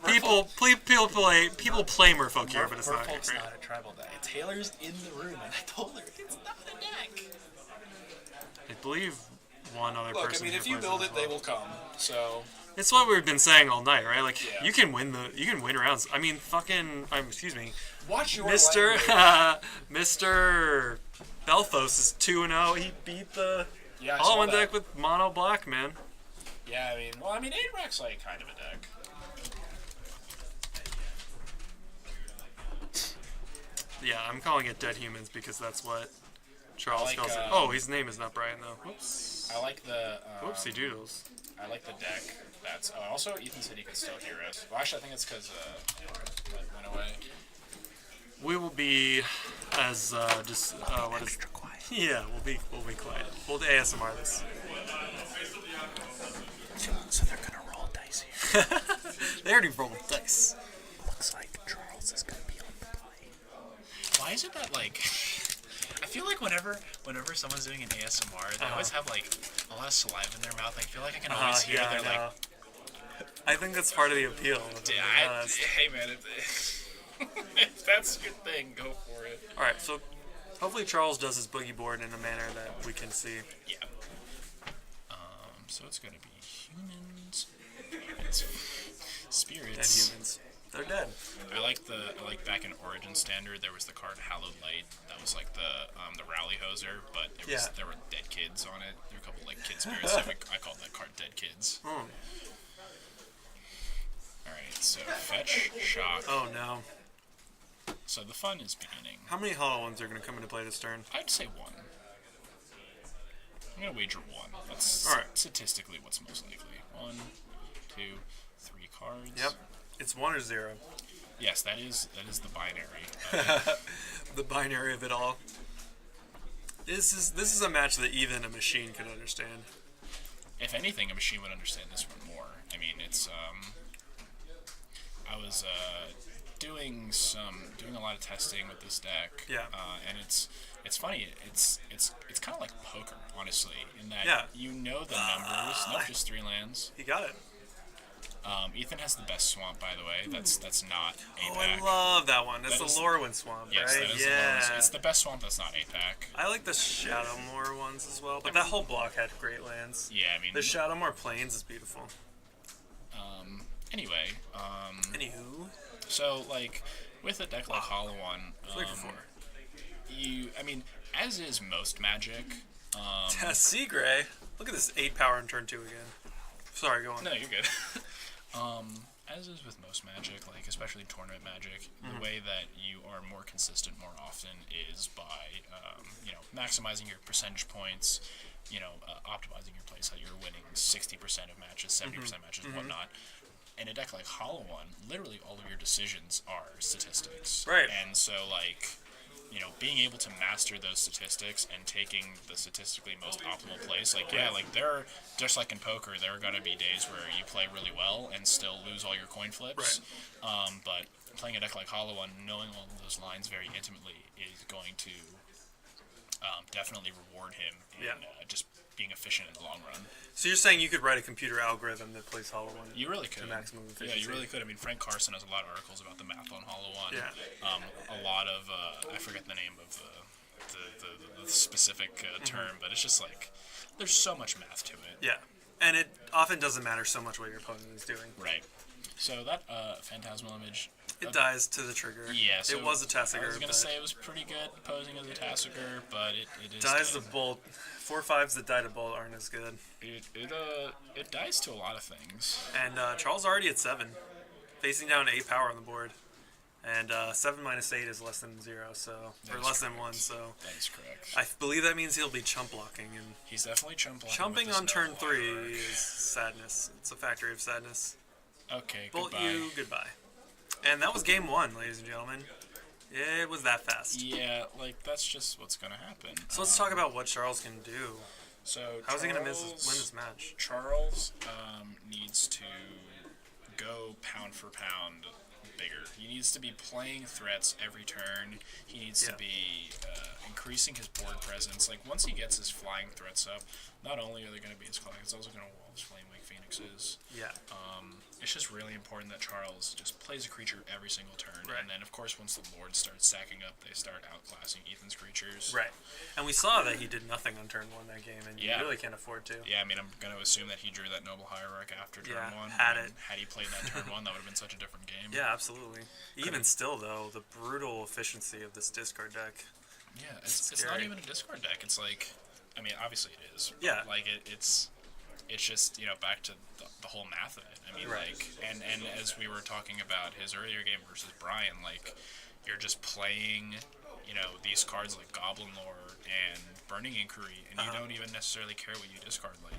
People play Merfolk here, but it's not great. Merfolk's not a tribal deck. Taylor's in the room, and I told her it's not a deck. I believe one other person. Look, I mean, if you build it, they will come. So it's what we've been saying all night, right? Like you can win rounds. I mean, excuse me. Watch your Mr. Belfos is 2-0. He beat the all-in deck with mono black, man. Yeah, I mean, Abrax's like kind of a deck. Yeah, I'm calling it Dead Humans because that's what Charles calls it. Oh, his name is not Brian though. Whoops. I like the. Whoopsie doodles. I like the deck. That's also Ethan said he could still hear us. Well, actually, I think it's because it went away. We will be as what is? Quiet. Yeah, we'll be quiet. We'll ASMR this. So they're gonna roll dice here. They already rolled dice. Looks like Charles is gonna be on the play. Why is it that like? I feel like whenever someone's doing an ASMR, they always have like a lot of saliva in their mouth. I feel like I can always hear their like. I think that's part of the appeal. Hey man, if that's your thing, go for it. All right, so hopefully Charles does his boogie board in a manner that we can see. Yeah. So it's gonna be humans. It's spirits. Dead humans. They're dead. I like back in Origin Standard there was the card Hallowed Light. That was like the rally hoser, but there were dead kids on it. There were a couple like kid spirits. I called that card Dead Kids. Oh. Alright, so fetch, shock. Oh no. So the fun is beginning. How many hollow ones are gonna come into play this turn? I'd say 1. I'm gonna wager 1. That's statistically what's most likely. 1, 2, 3 cards. Yep. It's 1 or 0. Yes, that is the binary. The binary of it all. This is a match that even a machine can understand. if anything, a machine would understand this one more. I mean, it's I was doing a lot of testing with this deck. Yeah. And it's funny. It's kind of like poker, honestly, in that you know the numbers. Nope, just 3 lands. He got it. Ethan has the best swamp, by the way. That's not 8-pack. Oh, I love that one. That's the Lorwyn swamp, yes, right? That is the Lorwyn. It's the best swamp that's not 8-pack. I like the Shadowmoor ones as well, but that whole block had great lands. Yeah, I mean... The Shadowmoor Plains is beautiful. Anyway, Anywho. So, like, with a deck like Hollow One, I mean, as is most Magic... Seagray. Look at this 8 power on turn 2 again. Sorry, go on. No, you're good. As is with most Magic, like especially tournament Magic, the way that you are more consistent more often is by, maximizing your percentage points, optimizing your play so you're winning 60% of matches, 70% matches, whatnot. In a deck like Hollow One, literally all of your decisions are statistics. Right. And so, like, being able to master those statistics and taking the statistically most optimal plays, there are, just like in poker, there are going to be days where you play really well and still lose all your coin flips. Right. But playing a deck like Hollow One, knowing all of those lines very intimately is going to definitely reward him in just being efficient in the long run. So you're saying you could write a computer algorithm that plays Hollow One? You really could. To maximum efficiency. Yeah, you really could. I mean, Frank Carson has a lot of articles about the math on Hollow One. Yeah. A lot of I forget the name of the specific term, but it's just like there's so much math to it. Yeah, and it often doesn't matter so much what your opponent is doing. Right. So that Phantasmal Image. It dies to the trigger. Yeah, so it was a Tasigur. I was going to say it was pretty good posing as a Tasigur, but it is dies to Bolt. 4/5s that die to Bolt aren't as good. It dies to a lot of things. And Charles already at 7, facing down 8 power on the board, and 7 minus 8 is less than 0, or less than 1. So that is correct. I believe that means he'll be chump blocking, and he's definitely chump blocking. Chumping on turn 3 is sadness. It's a factory of sadness. Okay, Bolt goodbye. you, goodbye. And that was game 1, ladies and gentlemen. It was that fast. Yeah, like, that's just what's going to happen. So let's talk about what Charles can do. So how's he going to win this match? Charles needs to go pound for pound bigger. He needs to be playing threats every turn. He needs to be increasing his board presence. Like, once he gets his flying threats up, not only are they going to be his clock, it's also going to wall his Flame Wake Phoenixes. Yeah. It's just really important that Charles just plays a creature every single turn. Right. And then, of course, once the board starts stacking up, they start outclassing Ethan's creatures. Right. And we saw that he did nothing on turn 1 that game, and you really can't afford to. Yeah, I mean, I'm going to assume that he drew that Noble Hierarch after turn 1. Had it. Had he played that turn 1, that would have been such a different game. Yeah, absolutely. Even still, though, the brutal efficiency of this discard deck. Yeah, it's not even a discard deck. It's like, I mean, obviously it is. Yeah. Like, it's just, back to the whole math of it. I mean, like, and as we were talking about his earlier game versus Brian, like, you're just playing, these cards like Goblin Lore and Burning Inquiry, and you don't even necessarily care what you discard, like,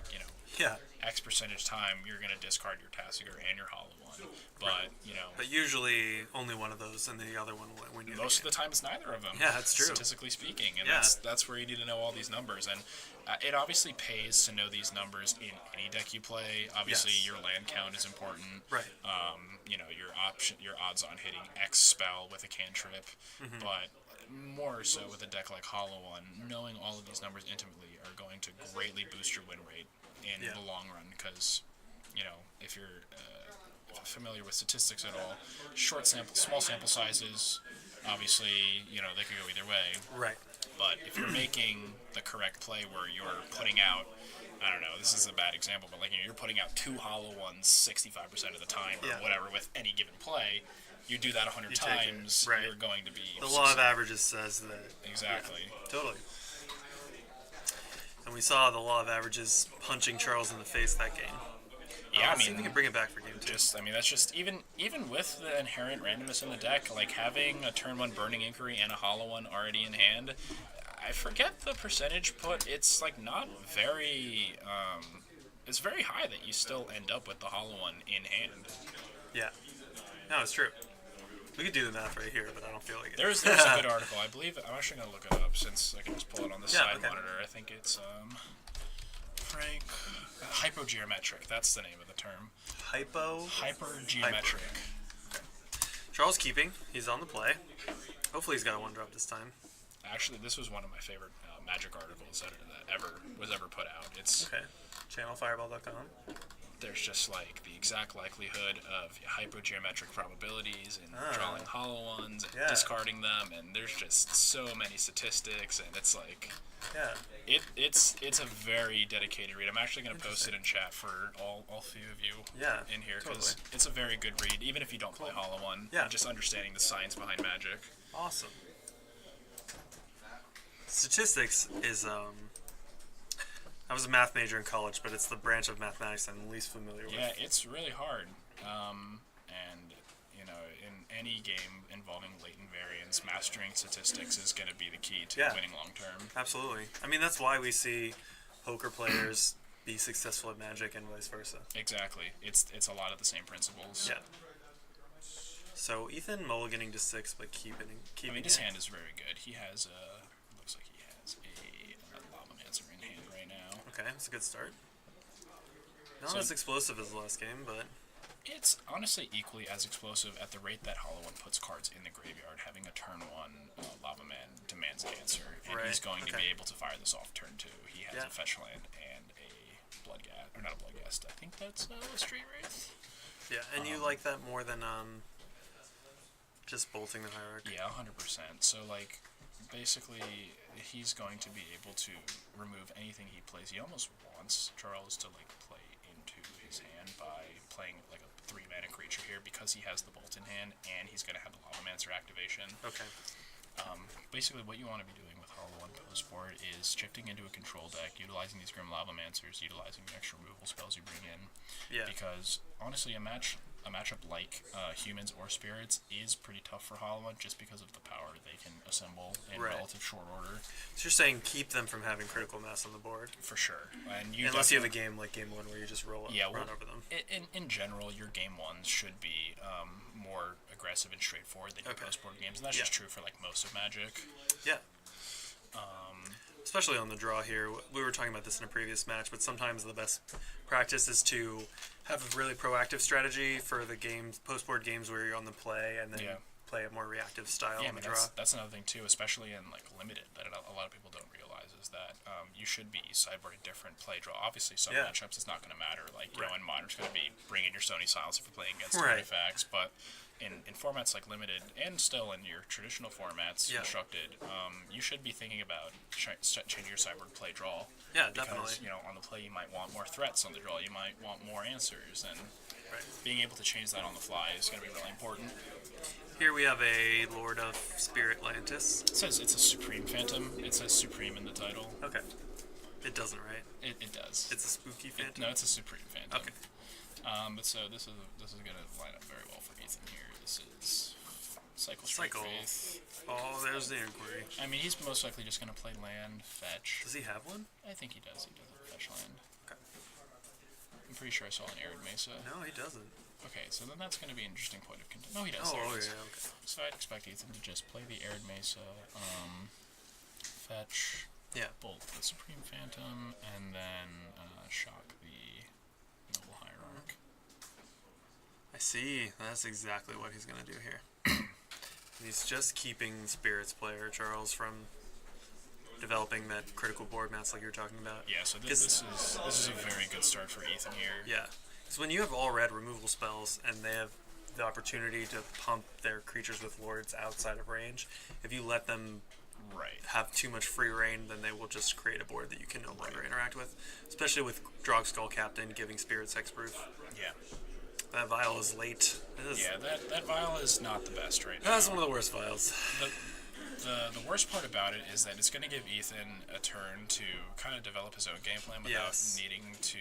X percentage time, you're going to discard your Tasigur and your Hollow One. But, But usually only one of those, and the other one will win you. Most of the time it's neither of them. Yeah, that's true. Statistically speaking. And that's where you need to know all these numbers. And it obviously pays to know these numbers in any deck you play. Obviously, your land count is important. Right. Your odds on hitting X spell with a cantrip. But more so with a deck like Hollow One, knowing all of these numbers intimately are going to greatly boost your win rate in the long run. Because, if you're familiar with statistics at all, small sample sizes, obviously, they could go either way. Right. But if you're making the correct play where you're putting out, I don't know, this is a bad example, but like you're putting out 2 Hollow Ones 65% of the time or whatever with any given play, you do that 100 times, you're going to be... The law of averages says that. Exactly. Yeah, totally. And we saw the law of averages punching Charles in the face that game. Yeah, see if we can bring it back for game 2. That's just even with the inherent randomness in the deck, like having a turn 1 Burning Inquiry and a Hollow One already in hand. I forget the percentage put. It's like not very. It's very high that you still end up with the Hollow One in hand. Yeah. No, it's true. We could do the math right here, but I don't feel like it. There's a good article. I believe I'm actually gonna look it up since I can just pull it on the side monitor. I think it's Frank. Hypogeometric. That's the name of the term. Hypergeometric. Okay. Charles keeping. He's on the play. Hopefully he's got a 1-drop this time. Actually, this was one of my favorite Magic articles that was ever put out. It's okay. Channelfireball.com. There's just like the exact likelihood of hypogeometric probabilities and drawing hollow ones and discarding them, and there's just so many statistics, and it's like it's a very dedicated read. I'm actually going to post it in chat for all few of you in here because it's a very good read, even if you don't play Hollow One. Yeah, just understanding the science behind Magic. Awesome. Statistics is I was a math major in college, but it's the branch of mathematics I'm least familiar with. Yeah, it's really hard. And, you know, in any game involving latent variance, mastering statistics is going to be the key to winning long term. Absolutely. I mean, that's why we see poker players be successful at Magic and vice versa. Exactly. It's a lot of the same principles. Yeah. So Ethan mulliganing to 6, but keeping I mean, his hand is very good. He has looks like he has a Lavamancer in hand right now. Okay, that's a good start. Not as explosive as the last game, but it's honestly equally as explosive at the rate that Hollow One puts cards in the graveyard. Having a turn 1 Lavaman demands an answer, and he's going to be able to fire this off turn 2. He has a fetch land and a Bloodghast, or not a Bloodghast. I think that's a Street Wraith. Yeah, and you like that more than just bolting the Hierarch. Yeah, 100%. So like, basically, he's going to be able to remove anything he plays. He almost wants Charles to like play into his hand by playing like a 3-mana creature here because he has the Bolt in hand and he's going to have the Lavamancer activation. Okay. Basically, what you want to be doing with Hollow One post-board is shifting into a control deck, utilizing these Grim Lavamancers, utilizing the extra removal spells you bring in. Yeah. Because honestly, a matchup like humans or spirits is pretty tough for Hollow One just because of the power they can assemble in relative short order. So you're saying keep them from having critical mass on the board? For sure. And unless you have a game like Game 1 where you just run over them. In general, your Game 1s should be more aggressive and straightforward than your post-board games, and that's just true for like most of Magic. Yeah. Especially on the draw here. We were talking about this in a previous match, but sometimes the best practice is to have a really proactive strategy for the games, post-board games where you're on the play, and then play a more reactive style on the draw. That's another thing too, especially in like Limited, that a lot of people don't realize is that you should be sideboarding different play draw. Obviously, some matchups it's not going to matter. Like you know, in Modern, it's going to be bringing your Stony Silence if you're playing against artifacts, but in formats like Limited and still in your traditional formats, Constructed, you should be thinking about changing your sideboard play draw. Yeah, because, definitely. You know, on the play you might want more threats on the draw. You might want more answers, and being able to change that on the fly is going to be really important. Here we have a Lord of Spirit Lantis. It says it's a Supreme Phantom. It says Supreme in the title. Okay. It doesn't, right? It does. It's a spooky Phantom? No, it's a Supreme Phantom. Okay. But so this is going to line up very well for Ethan here. This is Cycle Strike Faith. Oh, there's the inquiry. I mean, he's most likely just going to play land, fetch. Does he have one? I think he does. He does have fetch land. Okay. I'm pretty sure I saw an Arid Mesa. No, he doesn't. Okay, so then that's going to be an interesting point of contention. No, he does. Oh, yeah, okay. So I'd expect Ethan to just play the Arid Mesa, fetch, bolt the Supreme Phantom, and then shock the Noble Hierarch. I see. That's exactly what he's going to do here. He's just keeping Spirits player, Charles, from developing that critical board mass like you were talking about. Yeah, so this is a very good start for Ethan here. Yeah. So when you have all red removal spells and they have the opportunity to pump their creatures with lords outside of range, if you let them have too much free reign, then they will just create a board that you can no longer interact with. Especially with Drog Skull Captain giving Spirits hexproof. Yeah. That vial is late. That vial is not the best right now. That's one of the worst vials. The worst part about it is that it's going to give Ethan a turn to kind of develop his own game plan without needing to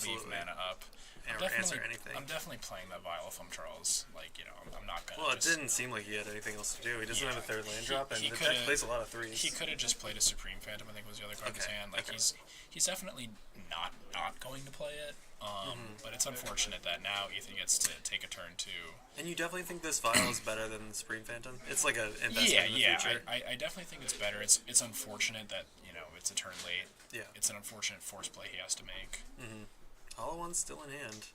leave mana up. Or answer anything. I'm definitely playing that vial if I'm Charles. Like, you know, I'm not going to. Well, it didn't seem like he had anything else to do. He doesn't have a third land drop, and the deck plays a lot of threes. He could have just played a Supreme Phantom, I think was the other card in his hand. Like, he's definitely not going to play it. But it's unfortunate that now Ethan gets to take a turn too. And you definitely think this vial is better than the Supreme Phantom? It's like an investment in the future. I definitely think it's better. It's unfortunate that, you know, it's a turn late. Yeah. It's an unfortunate force play he has to make. Hollow One's still in hand.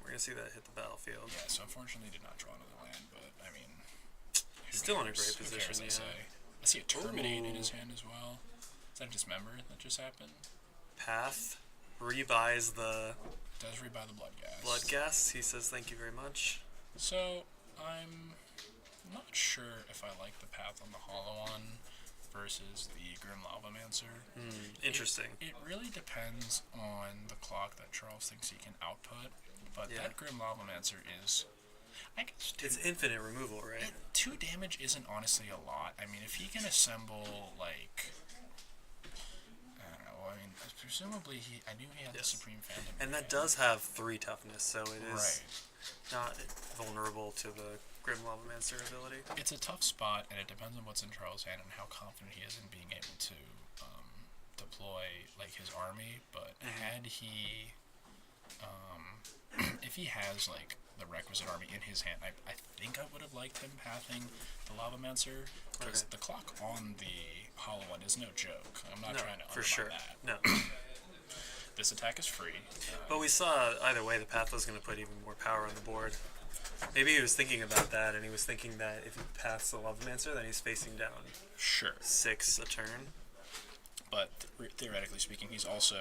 We're going to see that hit the battlefield. Yeah, so unfortunately did not draw another land, but, I mean... Still in a great position, I see a Terminate in his hand as well. Is that a Dismember that just happened? Path rebuys the... Does rebuy the Bloodghast. Bloodghast. He says thank you very much. So, I'm not sure if I like the Path on the Hollow One versus the Grim Lavamancer. Interesting. It really depends on the clock that Charles thinks he can output, but that Grim Lavamancer is... I guess it's infinite removal, right? 2 damage isn't honestly a lot. I mean, if he can assemble, like... I don't know, I mean, presumably I knew he had the Supreme Phantom. And that does have 3 toughness, so it is not vulnerable to the Grim Lavamancer ability. It's a tough spot, and it depends on what's in Charles' hand and how confident he is in being able to deploy, like, his army. But had he... if he has, like, the requisite army in his hand, I think I would have liked him pathing the Lavamancer, because the clock on the Hollow One is no joke. I'm not trying to undermine that. No. This attack is free. But we saw, either way, the path was going to put even more power on the board. Maybe he was thinking about that, and he was thinking that if he paths the Lavamancer, then he's facing down 6 a turn. But theoretically speaking, he's also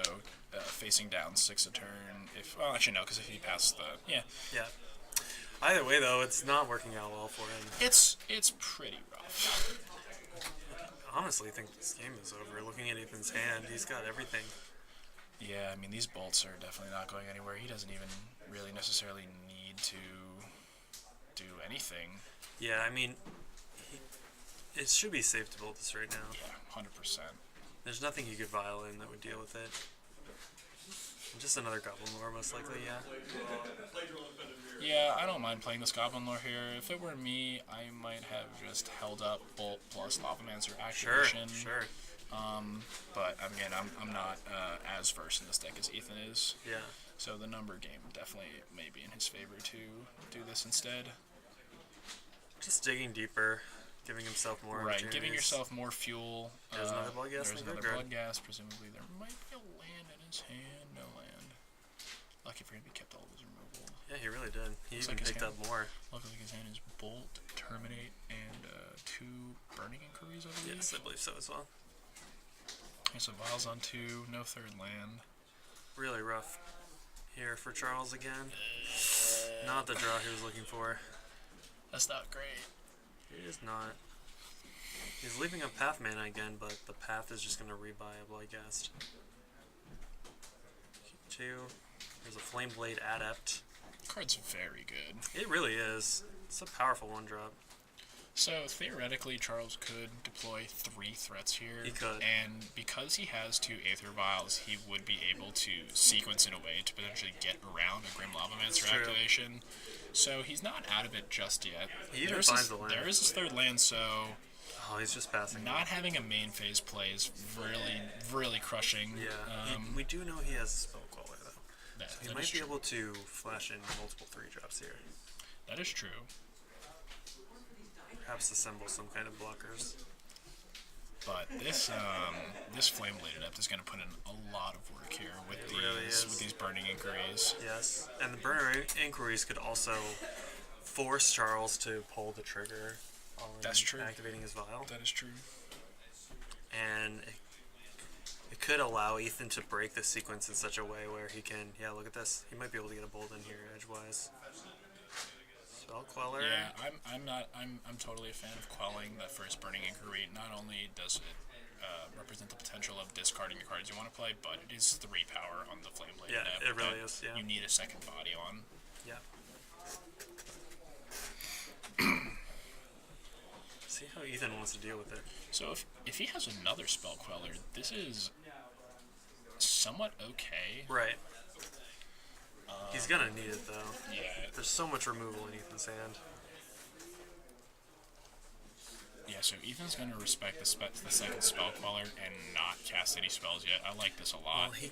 facing down 6 a turn. Well, actually, no, because if he passes the... Yeah. Either way, though, it's not working out well for him. It's pretty rough. I honestly think this game is over. Looking at Ethan's hand, he's got everything. Yeah, I mean, these bolts are definitely not going anywhere. He doesn't even really necessarily need to do anything. Yeah, I mean, it should be safe to bolt this right now. Yeah, 100%. There's nothing you could vial in that would deal with it. Just another Goblin Lore, most likely, Yeah, I don't mind playing this Goblin Lore here. If it were me, I might have just held up Bolt plus Lavamancer activation. Sure. But, again, I'm not as versed in this deck as Ethan is. Yeah. So the number game definitely may be in his favor to do this instead. Just digging deeper, giving himself more opportunities. Giving yourself more fuel. There's another Bloodghast. There's another Bloodghast. Presumably there might be a land in his hand. No land. Lucky for him, he kept all of his removal. Yeah, he really did. He even picked up more. Looks like his hand is Bolt, Terminate, and 2 Burning Inquiries, I believe. Yes, I believe so as well. Okay, so Vials on 2, no 3rd land. Really rough here for Charles again. Not the draw he was looking for. That's not great. It is not. He's leaving a Path mana again, but the Path is just going to rebuy a Bloodghast. 2. There's a Flame Blade Adept. The card's very good. It really is. It's a powerful 1-drop. So, theoretically, Charles could deploy 3 threats here. He could. And because he has 2 Aether Vials, he would be able to sequence in a way to potentially get around a Grim Lavamancer activation. So, he's not out of it just yet. He even finds the land. There is his 3rd land, so... Oh, he's just passing. Not having a main phase play is really crushing. Yeah. We do know he has a spell queller, though. So he might be able to flash in multiple 3-drops here. That is true. Perhaps assemble some kind of blockers. But this this Flame Blade Adept is going to put in a lot of work here with these Burning Inquiries. Yes, and the Burning Inquiries could also force Charles to pull the trigger on activating his vial. That is true. And it could allow Ethan to break the sequence in such a way where he can, look at this. He might be able to get a bolt in here edgewise. Spell Queller. Yeah, I'm totally a fan of quelling that first Burning Inquiry. Not only does it represent the potential of discarding your cards you want to play, but it is 3 power on the Flame Blade. Yeah, it really is. Yeah. You need a second body on. Yeah. See how Ethan wants to deal with it. So if he has another Spell Queller, this is somewhat okay. Right. He's gonna need it though. Yeah. There's so much removal in Ethan's hand. Yeah, so Ethan's gonna respect the second Spell Queller and not cast any spells yet. I like this a lot. Well, he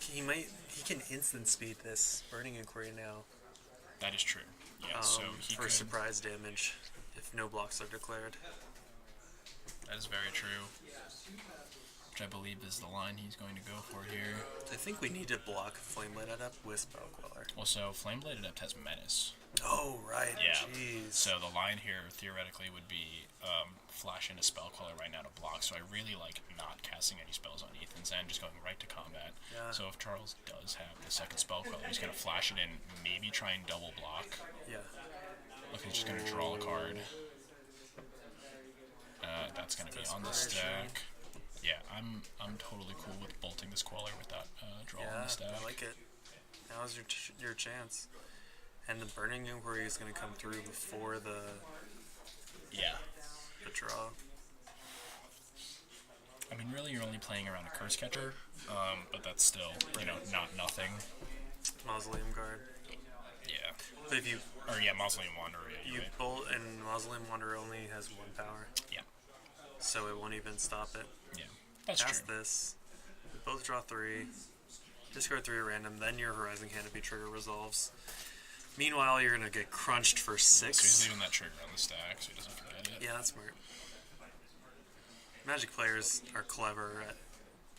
can instant speed this Burning Inquiry now. That is true. Yeah, so he for surprise damage if no blocks are declared. That is very true. which I believe is the line he's going to go for here. I think we need to block Flamelight Adept with Spell Queller. Also, Flamelight Adept has Menace. Oh, right. Yeah. Jeez. So the line here, theoretically, would be flash into Spell Queller right now to block. So I really like not casting any spells on Ethan's end, just going right to combat. Yeah. So if Charles does have the second Spell Queller, he's going to flash it in, maybe try and double block. Yeah. Look, he's just going to draw a card. That's going to be on the stack. Yeah, I'm totally cool with bolting this Queller with that draw on the stack. I like it. Now's your chance. And the Burning Inquiry is going to come through before the draw. I mean, really, you're only playing around a Curse Catcher, but that's still, not nothing. Mausoleum Guard. Yeah. But if you... Mausoleum Wanderer. You bolt, and Mausoleum Wanderer only has 1 power. Yeah. So it won't even stop it. Yeah, that's true. Cast this. Both draw 3. Discard 3 at random, then your Horizon Canopy trigger resolves. Meanwhile, you're going to get crunched for 6. So he's leaving that trigger on the stack so he doesn't forget it. Yeah, that's smart. Magic players are clever at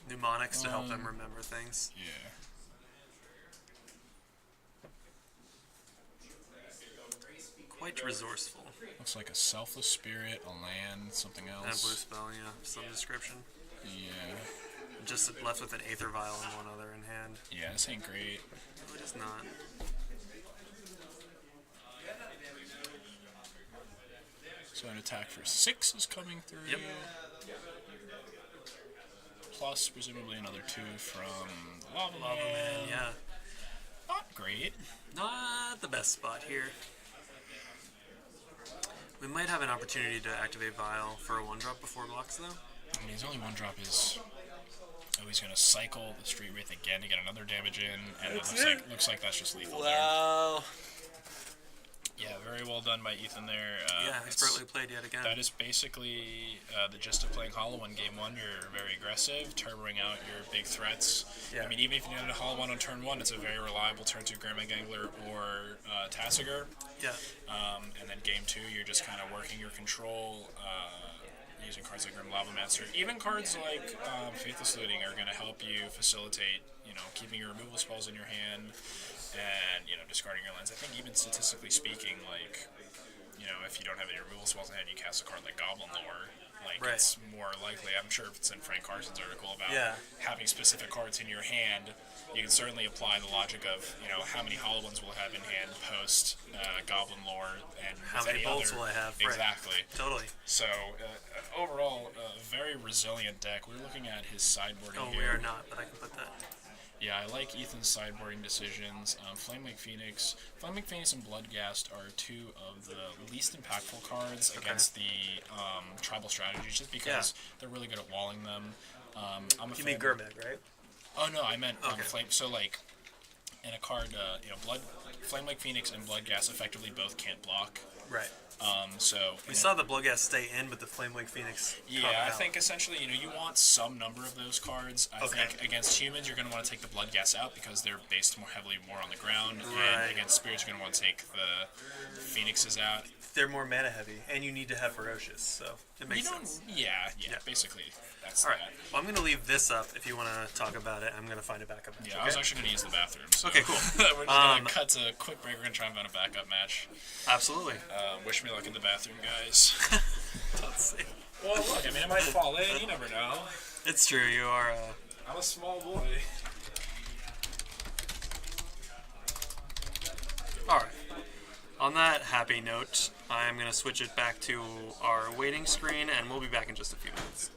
mnemonics to help them remember things. Yeah. Quite resourceful. Looks like a Selfless Spirit, a land, something else. And a blue spell, some description. Yeah. Just left with an Aether Vial and 1 other in hand. Yeah, this ain't great. No, it is not. So an attack for 6 is coming through. Yep. Plus, presumably, another 2 from the Lava Man, yeah. Not great. Not the best spot here. We might have an opportunity to activate Vial for a 1-drop before blocks, though. I mean, his only 1-drop is... Oh, he's going to cycle the Street Wraith again to get another damage in, and it looks like that's just lethal Wow. there. Yeah, very well done by Ethan there. Expertly played yet again. That is basically the gist of playing Hollow in Game 1. You're very aggressive, turboing out your big threats. Yeah. I mean, even if you did a Hollow 1 on turn 1, it's a very reliable turn 2 Grandma Gangler or Tassiger. Yeah. And then Game 2, you're just kind of working your control, using cards like Grim Lavamancer. Even cards like Faithless Looting are going to help you facilitate, keeping your removal spells in your hand and, discarding your lands. I think even statistically speaking, if you don't have any removal spells in hand, you cast a card like Goblin Lore. It's more likely. I'm sure if it's in Frank Carson's article about having specific cards in your hand, you can certainly apply the logic of, how many Hollow Ones will I have in hand post Goblin Lore, and how many bolts will I have? Exactly. Right. Totally. So, overall, a very resilient deck. We're looking at his sideboarding here. We are not, but I can put that. Yeah, I like Ethan's sideboarding decisions. Flamewake Phoenix and Bloodghast are 2 of the least impactful cards against the tribal strategies, just because they're really good at walling them. You mean Gurmag, right? Oh no, I meant Flame. So in a card, Flamewake Phoenix and Bloodghast effectively both can't block. Right. We saw the Bloodghast stay in, but the Flamewake Phoenix. I think essentially, you want some number of those cards. I think against humans, you're going to want to take the Bloodghast out because they're based more heavily on the ground. Right. And against spirits, you're going to want to take the Phoenixes out. They're more mana heavy, and you need to have Ferocious, so it makes sense. Yeah. Basically, that's all right. Well, I'm going to leave this up if you want to talk about it. I'm going to find a backup match. Yeah, I was actually going to use the bathroom. So okay, cool. We're just going to cut to a quick break. We're going to try and find a backup match. Absolutely. Wish me luck in the bathroom, guys. Let's see. Well, look, I mean, it might fall in. You never know. It's true. You are. I'm a small boy. All right. On that happy note, I'm going to switch it back to our waiting screen, and we'll be back in just a few minutes.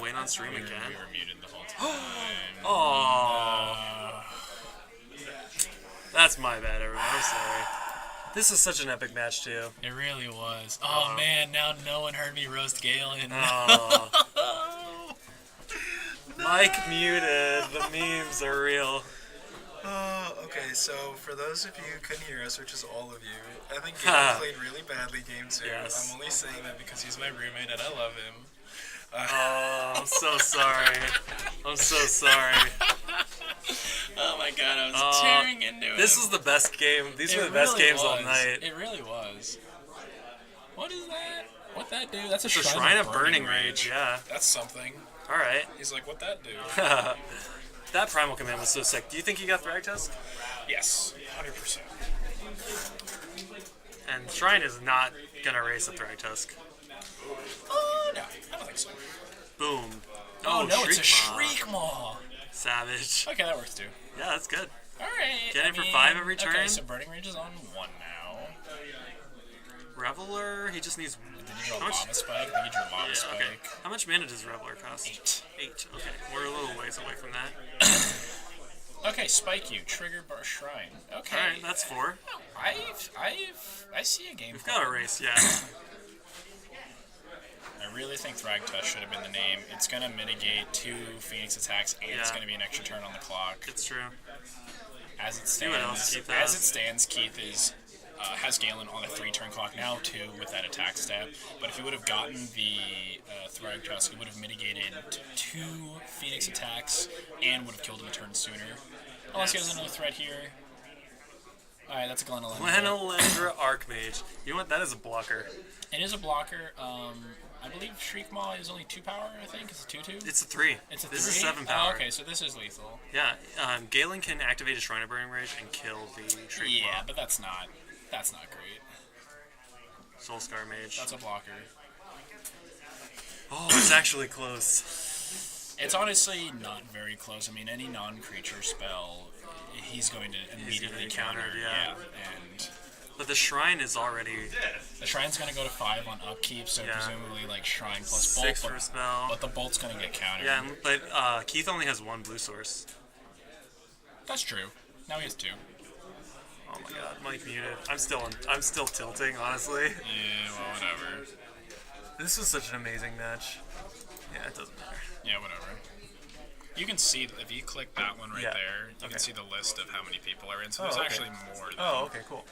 Wayne on stream again? We were muted the whole time. Oh. That's my bad, everyone. I'm sorry. This is such an epic match, too. It really was. Oh, man, now no one heard me roast Galen. Oh. Mike muted. The memes are real. Okay, so for those of you who couldn't hear us, which is all of you, I think Galen played really badly game 2. Yes. I'm only saying that because he's my roommate and I love him. Oh, I'm so sorry. I'm so sorry. Oh my god, I was tearing into it. This was the best game. These were the best games all night. It really was. What is that? What that do? That's a Shrine of Burning Rage, yeah. That's something. Alright. He's like, what that do? That Primal Command was so sick. Do you think he got Thragtusk? Yes, 100%. And Shrine is not gonna race a Thragtusk. No, I don't think so. Boom. Oh no, it's a Shriek Shriek Maw. Savage. Okay, that works too. Yeah, that's good. Alright. Get it for 5 every turn. Okay, so Burning Rage is on 1 now. Reveler, he just needs... Did you draw Mama Spike? I think you drew Mama Spike. Okay. How much mana does Reveler cost? 8. Okay, we're a little ways away from that. Okay, Spike you. Trigger Bar Shrine. Okay. Alright, that's 4. I see a game. We've got a race, yeah. I really think Thragtusk should have been the name. It's going to mitigate 2 Phoenix attacks, and it's going to be an extra turn on the clock. It's true. As it See what else stands, Keith has. Keith has Galen on a 3-turn clock now, too, with that attack step. But if he would have gotten the Thragtusk, he would have mitigated 2 Phoenix attacks and would have killed him a turn sooner. Unless he has another threat here. Alright, that's a Glenelendra. Glenelendra Archmage. You know what? That is a blocker. It is a blocker. I believe Shriek Maw is only 2 power, I think. It's a 2/2? It's a 3. It's a 3? This is 7 power. Oh, okay, so this is lethal. Yeah, Galen can activate a Shrine of Burning Rage and kill the Shriek Yeah, Maw. but that's not great. Soulscar Mage. That's a blocker. Oh, it's actually close. It's honestly not very close. I mean, any non-creature spell, he's going to immediately counter. Yeah. And But the Shrine is already... the Shrine's going to go to 5 on upkeep, so presumably like Shrine plus 6 Bolt. for a spell. But the Bolt's going to get countered. Yeah, but Keith only has 1 blue source. That's true. Now he has 2. Oh my god, Mike muted. I'm still tilting, honestly. Yeah, well, whatever. This was such an amazing match. Yeah, it doesn't matter. Yeah, whatever. You can see, if you click that one right there, you can see the list of how many people are in, so there's actually more than... Oh, okay, cool.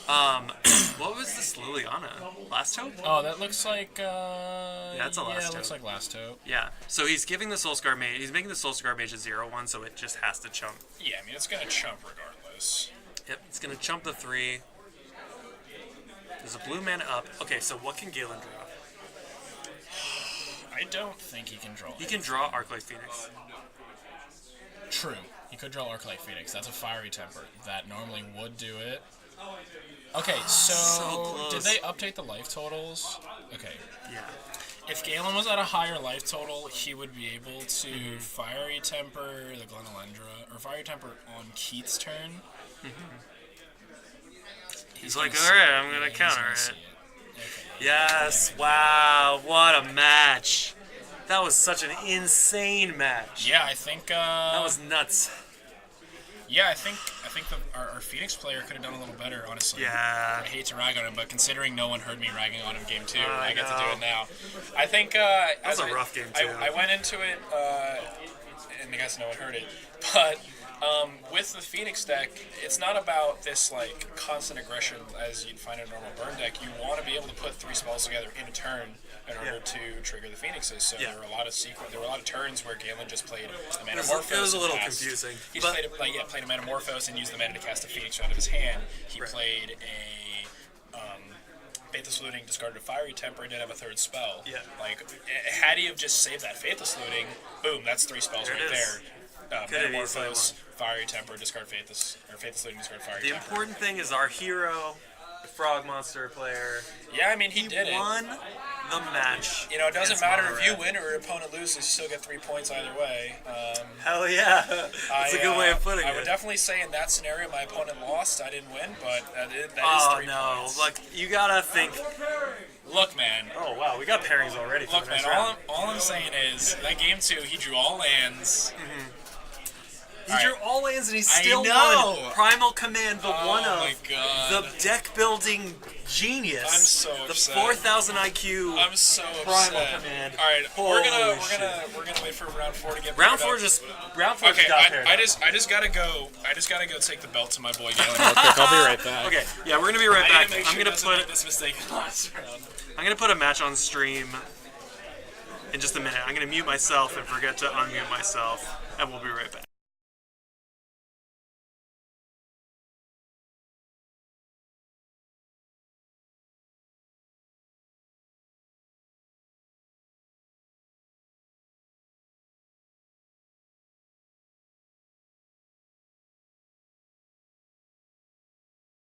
What was this Liliana? Last Hope? Oh, that looks like, yeah, it's a Last Hope. it looks like Last Hope. Yeah, so he's giving the Soulscar Mage, he's making the Soulscar Mage a 0/1, so it just has to chump. Yeah, I mean, it's gonna chump regardless. Yep, it's gonna chump the 3. There's a blue mana up. Okay, so what can Galen draw? I don't think he can draw. He can draw Arclight Phoenix. True. He could draw Arclight Phoenix. That's a Fiery Temper. That normally would do it. Okay, so did they update the life totals? Okay. Yeah. If Galen was at a higher life total, he would be able to Fiery Temper the Glenelendra, or Fiery Temper on Keith's turn. He's like, alright, I'm gonna counter it. Okay, yes, wow, what a match. That was such an insane match. Yeah, I think that was nuts. Yeah, I think our Phoenix player could have done a little better, honestly. Yeah. I hate to rag on him, but considering no one heard me ragging on him game 2, I get to do it now. I think that was a rough game too. I went into it, and I guess no one heard it, but with the Phoenix deck, it's not about this like constant aggression as you'd find in a normal burn deck. You want to be able to put 3 spells together in a turn in order to trigger the Phoenixes. So there were a lot of turns where Galen just played the Metamorphose. It was a little confusing. He just played a Metamorphose and used the mana to cast a Phoenix out of his hand. He played a Faithless Looting, discarded a Fiery Temper, and didn't have a 3rd spell. Yeah. Like, had he have just saved that Faithless Looting, boom, that's 3 spells right there. Metamorphose, Fiery Temper, discard Faithless, or Faithless Looting, discard Fiery Temper. The important thing is our hero, the Frog Monster player. Yeah, I mean, he did won the match. You know, it doesn't matter if you win or your opponent loses, you still get 3 points either way. Hell yeah. That's a good way of putting it. I would definitely say in that scenario my opponent lost. I didn't win, but that is 3 points. Like, you gotta think, Look, man. Oh wow, we got pairings already. Look, man. All I'm saying is that game 2, he drew all lands. He drew all lands and he still know. won Primal Command, the one of my God. the deck building genius. I'm so upset. The 4,000 IQ. I'm so Primal upset. Command. All right, Holy we're gonna wait for round 4 to get round paired 4 up. just Okay, got paired I up. just gotta go. I just gotta go take the belt to my boy Galen real quick. I'll be right back. Okay, yeah, we're gonna be right I back. need to make I'm sure gonna doesn't put make this mistake last round. I'm gonna put a match on stream in just a minute. I'm gonna mute myself and forget to unmute myself, and we'll be right back.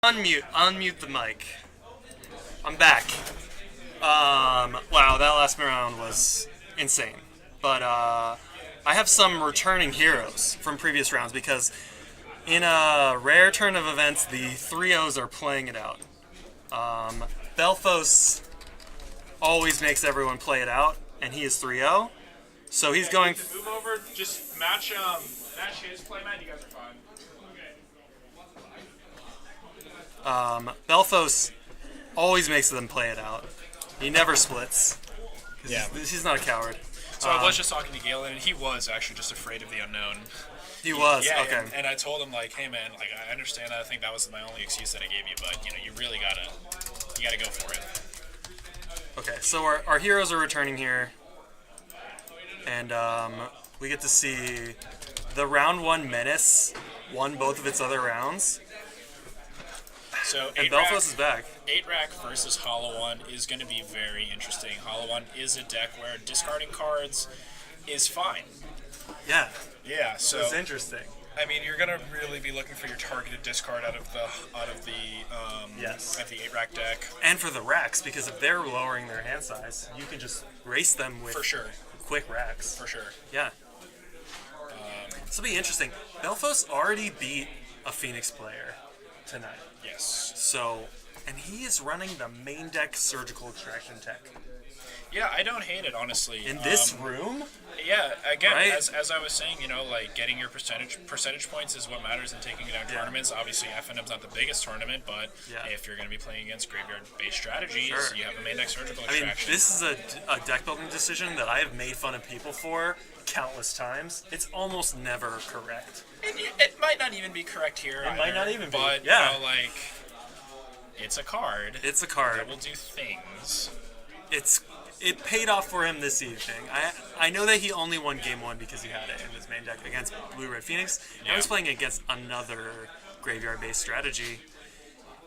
Unmute the mic. I'm back. Wow, that last round was insane. But I have some returning heroes from previous rounds because in a rare turn of events, the 3-0s are playing it out. Belfos always makes everyone play it out, and he is 3-0. So he's going... Move over, just match his playmat, you guys are fine. Belfos always makes them play it out. He never splits. Yeah. He's not a coward. So I was just talking to Galen, and he was actually just afraid of the unknown. He was? Yeah, okay. and I told him, like, hey, man, like, I understand that. I think that was my only excuse that I gave you, but, you know, you really gotta go for it. Okay, so our heroes are returning here. And we get to see the round 1 Menace won both of its other rounds. So And Belfos is back. 8-Rack versus Hollow One is going to be very interesting. Hollow One is a deck where discarding cards is fine. Yeah, Yeah, so it's interesting. I mean, you're gonna really be looking for your targeted discard out of the Yes. at the 8-Rack deck. And for the racks, because if they're lowering their hand size, you can just race them with For sure, quick racks. for sure. Yeah. This will be interesting. Belfos already beat a Phoenix player tonight. Yes. So, and he is running the main deck surgical extraction tech. Yeah, I don't hate it, honestly. In this room? Yeah, again, Right? as I was saying, you know, like getting your percentage points is what matters in taking it down tournaments. Obviously, FNM's not the biggest tournament, but Yeah. if you're going to be playing against graveyard-based strategies, Sure. you have a main deck surgical I mean, extraction. this is a deck building decision that I have made fun of people for countless times. It's almost never correct. And it might not even be correct here. It might not even be, but yeah. you know, like it's a card. It's a card. that will do things. It paid off for him this evening. I know that he only won game 1 because he had it in his main deck against Blue Red Phoenix. Yeah. I was playing against another graveyard-based strategy.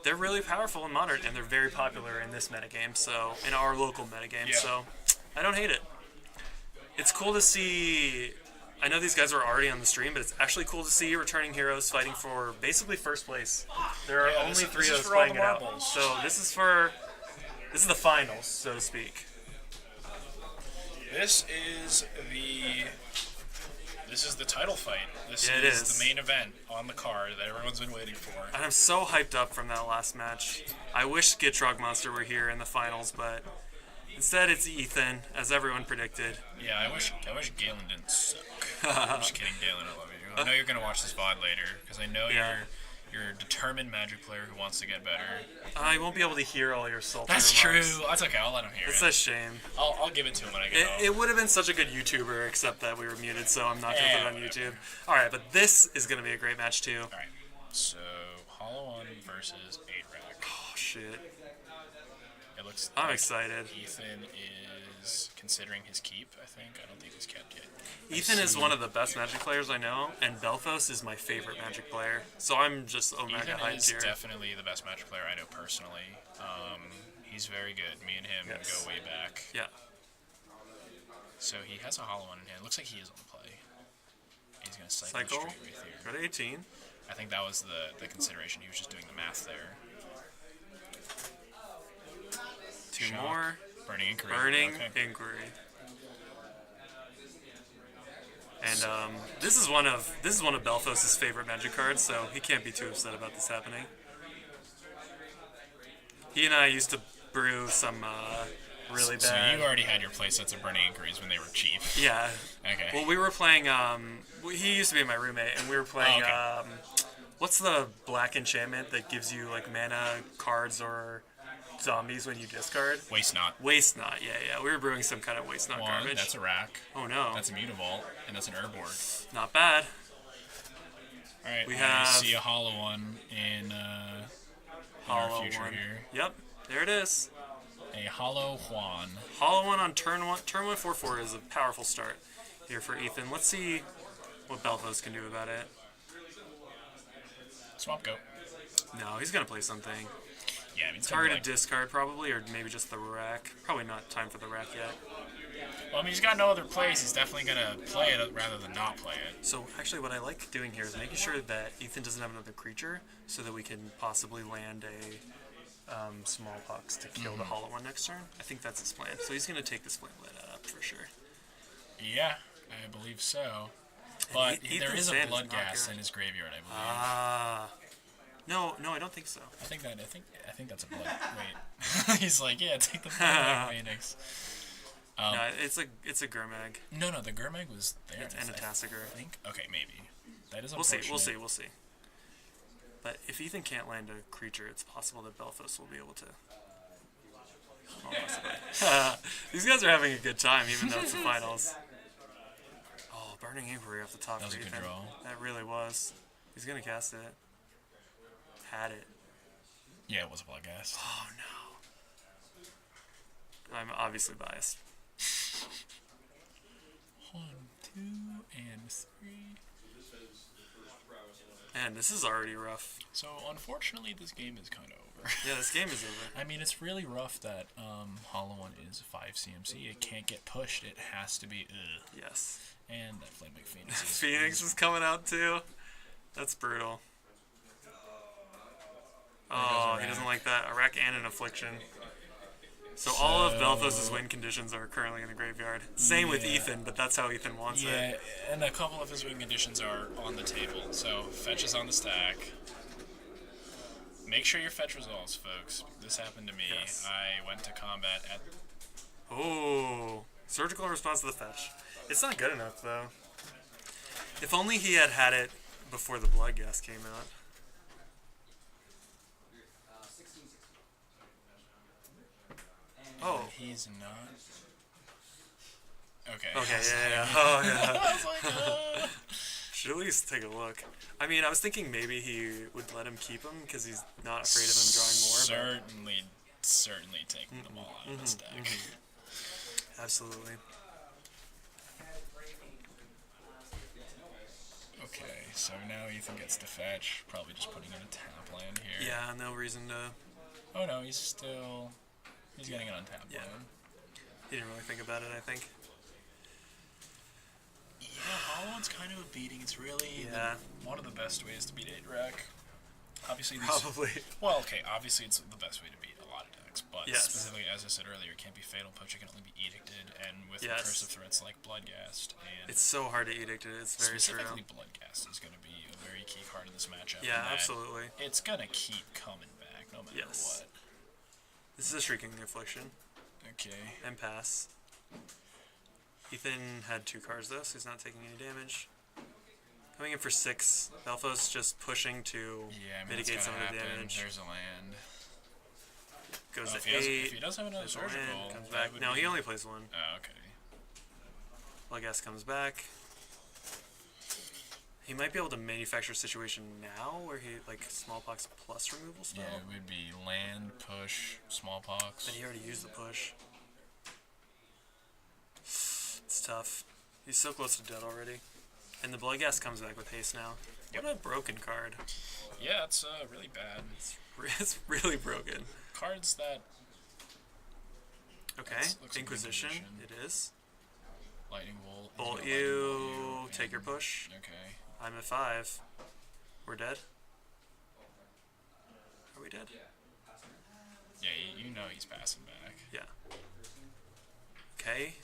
They're really powerful in Modern, and they're very popular in this metagame, so in our local metagame, Yeah. so I don't hate it. It's cool to see... I know these guys are already on the stream, but it's actually cool to see returning heroes fighting for basically first place. There are Yeah, only this 3 is of us for all playing the it out. marbles. So this is the finals, so to speak. This is the title fight. This Yeah, it is is. the main event on the card that everyone's been waiting for. And I'm so hyped up from that last match. I wish Gitrog Monster were here in the finals, but instead it's Ethan, as everyone predicted. Yeah, I wish Galen didn't suck. I'm just kidding, Galen. I love you. I know you're gonna watch this VOD later because I know Yeah. you're a determined Magic player who wants to get better. I won't be able to hear all your sultry That's remarks. true. That's okay. I'll let him hear It's it. a shame. I'll give it to him when I get home. It would have been such a good YouTuber, except that we were muted, so I'm not going to Yeah, put it on whatever. YouTube. Alright, but this is going to be a great match, too. All right. So Hollow One versus 8-Rack. Oh, shit. It looks. I'm like excited. Ethan is considering his keep. I think. I don't think he's kept yet. Ethan is one of the best Magic players I know, and Belfos is my favorite Magic player. So I'm just Omega Ethan hyped is here. definitely the best Magic player I know personally. He's very good. Me and him Yes. go way back. Yeah. So he has a Hollow One in hand. Looks like he is on play. He's gonna cycle Cycle. straight right here. Go to 18. I think that was the consideration. He was just doing the math there. Two Shock. more. Burning Inquiry. Burning Okay. Inquiry. And this is one of Belfos' favorite Magic cards, so he can't be too upset about this happening. He and I used to brew some really bad. So you already had your playsets of Burning Inquiries when they were cheap. Yeah. Okay. Well, we were playing. He used to be my roommate, and we were playing. Oh, okay. What's the black enchantment that gives you like mana cards or zombies when you discard? Waste Not. Waste Not. Yeah. We were brewing some kind of Waste Not One, garbage. that's a rack. Oh no. That's a Mutavault, and that's an Urborg. Not bad. All right. We I have see a hollow one in our future one. here. Yep. There it is. A hollow Juan. Hollow one on turn one. Turn 1/4/4 is a powerful start here for Ethan. Let's see what Belfos can do about it. Swamp Goat. No, he's gonna play something. Yeah, I mean, it's Targeted discard probably, or maybe just the rack. Probably not time for the rack yet. Well, I mean, he's got no other plays. He's definitely gonna play it rather than not play it. So actually, what I like doing here is making sure that Ethan doesn't have another creature, so that we can possibly land a smallpox to kill the hollow one next turn. I think that's his plan. So he's gonna take this Flameblade up for sure. Yeah, I believe so. But there is a Ethan's blood not gas good. in his graveyard, I believe. Ah. No, I don't think so. I think that's a blood. Wait, he's like, yeah, take the blood Phoenix. No, it's a Gurmag. No, the Gurmag was there. And a Tassiger. I think. Okay, maybe. That is We'll see. unfortunate. We'll see. But if Ethan can't land a creature, it's possible that Belfos will be able to. These guys are having a good time, even though it's the finals. Oh, Burning Inquiry off the top. That was for a good Ethan. draw. That really was. He's gonna cast it. Had it. Yeah, it was a blood gas. Oh no. I'm obviously biased. 1, 2, and 3. Man, this is already rough. So unfortunately, this game is kind of over. Yeah, this game is over. I mean, it's really rough that Hollow One is 5 CMC. It can't get pushed. It has to be. Yes. And that Flaming Phoenix. Phoenix is coming out too. That's brutal. Oh, he doesn't like that. A wreck and an affliction. So all of Belfos' win conditions are currently in the graveyard. Same with Ethan, but that's how Ethan wants it. Yeah, and a couple of his win conditions are on the table. So fetch is on the stack. Make sure your fetch resolves, folks. This happened to me. Yes. I went to combat at... Oh, surgical response to the fetch. It's not good enough, though. If only he had it before the blood gas came out. Oh. He's not... Okay. Okay, yeah. Oh, yeah. I was like, Should at least take a look. I mean, I was thinking maybe he would let him keep him because he's not afraid of him drawing more. Certainly taking them all out of the stack. Absolutely. Okay, so now Ethan gets to fetch. Probably just putting in a tap land here. Yeah, no reason to... Oh no, he's getting an untapped land. He didn't really think about it, I think. Yeah, Hollow One's kind of a beating. It's really one of the best ways to beat 8-Rec. Obviously, Probably. Well, okay, obviously it's the best way to beat a lot of decks, but Yes. specifically, as I said earlier, it can't be Fatal Push, it can only be Edicted, and with Yes. recursive threats like Bloodghast, and It's so hard to edict it. It's very true. specifically Bloodghast is going to be a very key card in this matchup. Yeah, in that absolutely. It's going to keep coming back, no matter Yes. what. This is a Shrieking Affliction. Okay. And pass. Ethan had 2 cards though, so he's not taking any damage. Coming in for 6. Belfos just pushing to Yeah, I mean, mitigate it's some gotta of the happen. damage. There's a land. Goes If to he 8. does have another There's a surgical, land, comes that back. would No, be... he only plays 1. Oh, okay. Bloodghast comes back. He might be able to manufacture a situation now where he, like, Smallpox plus removal spell. Yeah, it would be land, push, smallpox. But he already used the push. It's tough. He's so close to dead already. And the Bloodghast comes back with haste now. What a broken card. Yeah, it's really bad. It's really broken. Cards that... Okay, Looks like Inquisition, Inquisition. it is. Lightning Bolt. he's Bolt gonna Lightning Bolt you, take your and- push. Okay. I'm at 5. We're dead? Are we dead? Yeah, you know he's passing back. Yeah. Okay.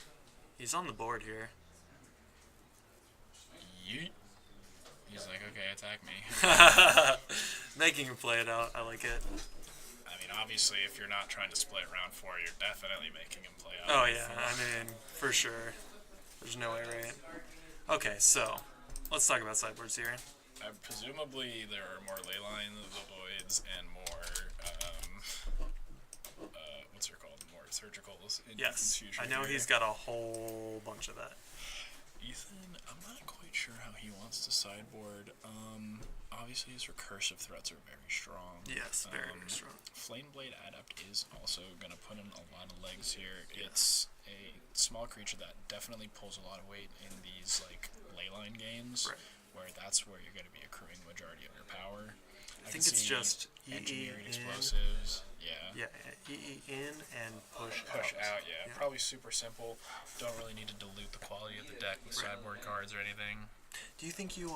He's on the board here. Yeet. He's like, okay, attack me. Making him play it out. I like it. I mean, obviously, if you're not trying to split round 4, you're definitely making him play out. Oh, yeah. I mean, for sure. There's no way, right? Okay, so let's talk about sideboards here. Presumably, there are more leyline voids and more, what's it called? More surgicals in Ethan's future. I know he's got a whole bunch of that. Ethan, I'm not quite sure how he wants to sideboard. Obviously, his recursive threats are very strong. Yes, very strong. Flameblade Adept is also going to put in a lot of legs here. It's a small creature that definitely pulls a lot of weight in these like leyline games, where that's where you're going to be accruing the majority of your power. I think it's just engineering explosives. Yeah, EE in and push out. Yeah, probably super simple. Don't really need to dilute the quality of the deck with sideboard cards or anything. Do you think you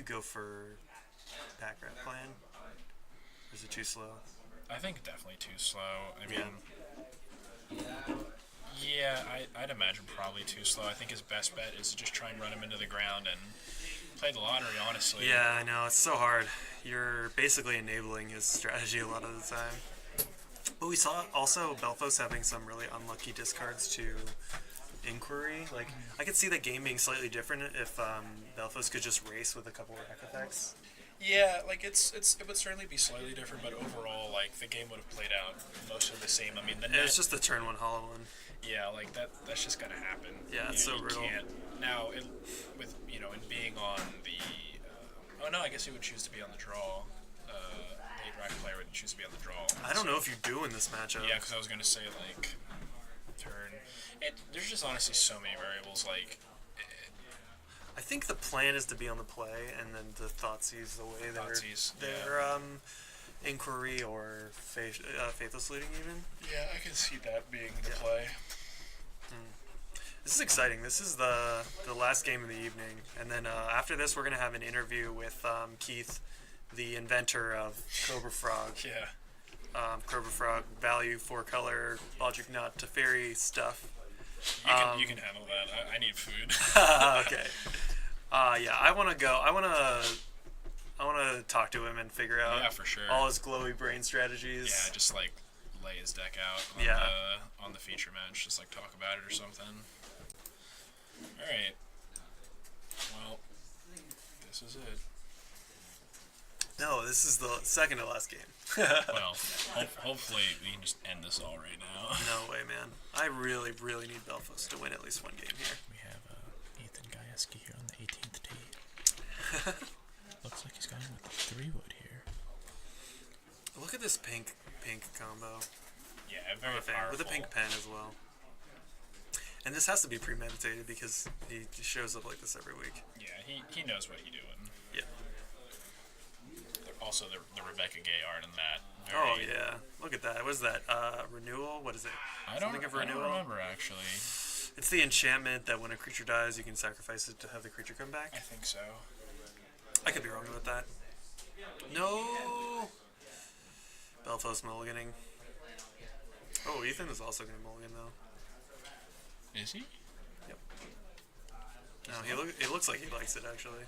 go for back rat plan? Or is it too slow? I think definitely too slow. I mean, yeah, I'd imagine probably too slow. I think his best bet is to just try and run him into the ground and play the lottery, honestly. Yeah, I know. It's so hard. You're basically enabling his strategy a lot of the time. But we saw also Belfos having some really unlucky discards to Inquiry. Like, I could see the game being slightly different if Belfos could just race with a couple of rack effects. Yeah, like it would certainly be slightly different, but overall, like the game would have played out mostly the same. I mean, it's just the turn one hollow one. Yeah, like that's just gonna happen. Yeah, it's so brutal. Now, in being on the, oh no, I guess he would choose to be on the draw. The 8-rack player would choose to be on the draw. I don't know if you do in this matchup. Yeah, because I was gonna say like turn. There's just honestly so many variables. Like, I think the plan is to be on the play, and then the Thoughtseize the way they're Inquiry or Faithless Looting even. Yeah, I can see that being the play. This is exciting. This is the last game of the evening, and then after this, we're gonna have an interview with Keith, the inventor of Cobra Frog. Yeah. Cobra Frog value 4-color Logic Knot Teferi stuff. You can handle that. I need food. Okay. Yeah, I want to talk to him and figure out for sure. all his glowy brain strategies. Yeah, just like lay his deck out on the feature match, just like talk about it or something. Alright. Well, this is it. No, this is the second to last game. Well, hopefully we can just end this all right now. No way, man. I really, really need Belfos to win at least one game here. We have Ethan Gajewski here on the 18th tee. Looks like he's going with the 3-wood here. Look at this pink combo. Yeah, very powerful. With a pink pen as well. And this has to be premeditated because he shows up like this every week. Yeah, he knows what he's doing. Yeah. Also, the Rebecca Gay art in that. Oh, yeah. Look at that. What is that? Renewal? What is it? I don't remember, actually. It's the enchantment that when a creature dies, you can sacrifice it to have the creature come back. I think so. I could be wrong about that. No! Belfos mulliganing. Oh, Ethan is also going to mulligan, though. Is he? Yep. No, it looks like he likes it, actually.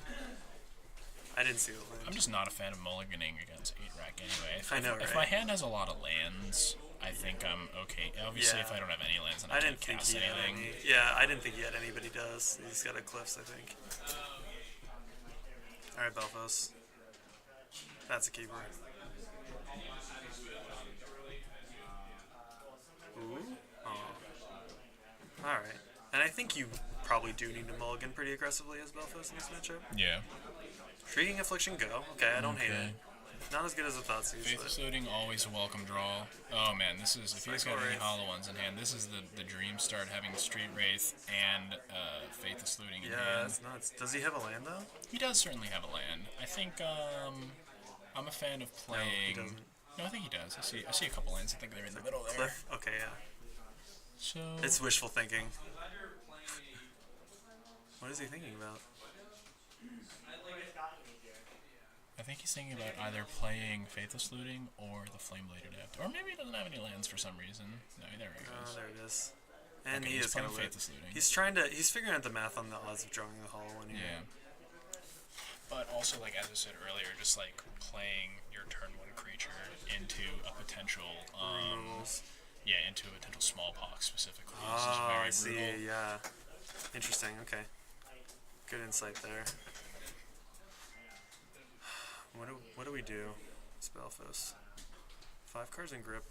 I didn't see the land. I'm just not a fan of mulliganing against 8-rack anyway. If right? my hand has a lot of lands, I think I'm okay. Obviously, if I don't have any lands, then I can't cast anything. I didn't think he had anybody does. He's got a Cliffs, I think. Alright, Belfos. That's a keeper. Ooh. Oh. Alright. And I think you probably do need to mulligan pretty aggressively as Belfos in this matchup. Yeah. Shrieking Affliction, go. Okay, I don't hate it. Not as good as a Thoughtseize. Faithless Looting, always a welcome draw. Oh man, this is, if he's got any hollow ones in hand, this is the dream start, having Street Wraith and Faithless Looting in hand. Yeah, that's nuts. Does he have a land, though? He does certainly have a land. I think, I'm a fan of playing... No, he doesn't. No, I think he does. I see a couple lands. I think they're in the middle there. Cliff? Okay, yeah. So... It's wishful thinking. What is he thinking about? I think he's thinking about either playing Faithless Looting or the Flameblade Adept. Or maybe he doesn't have any lands for some reason. No, there he goes. Oh, there it is. And okay, he is going to Faithless Looting. He's figuring out the math on the odds of drawing the hollow one here. Yeah. But also, like as I said earlier, just like playing your turn 1 creature into a potential, into a potential smallpox specifically. Oh, I see. Yeah, interesting. Okay, good insight there. What do we do? Spellfos. 5 cards in grip.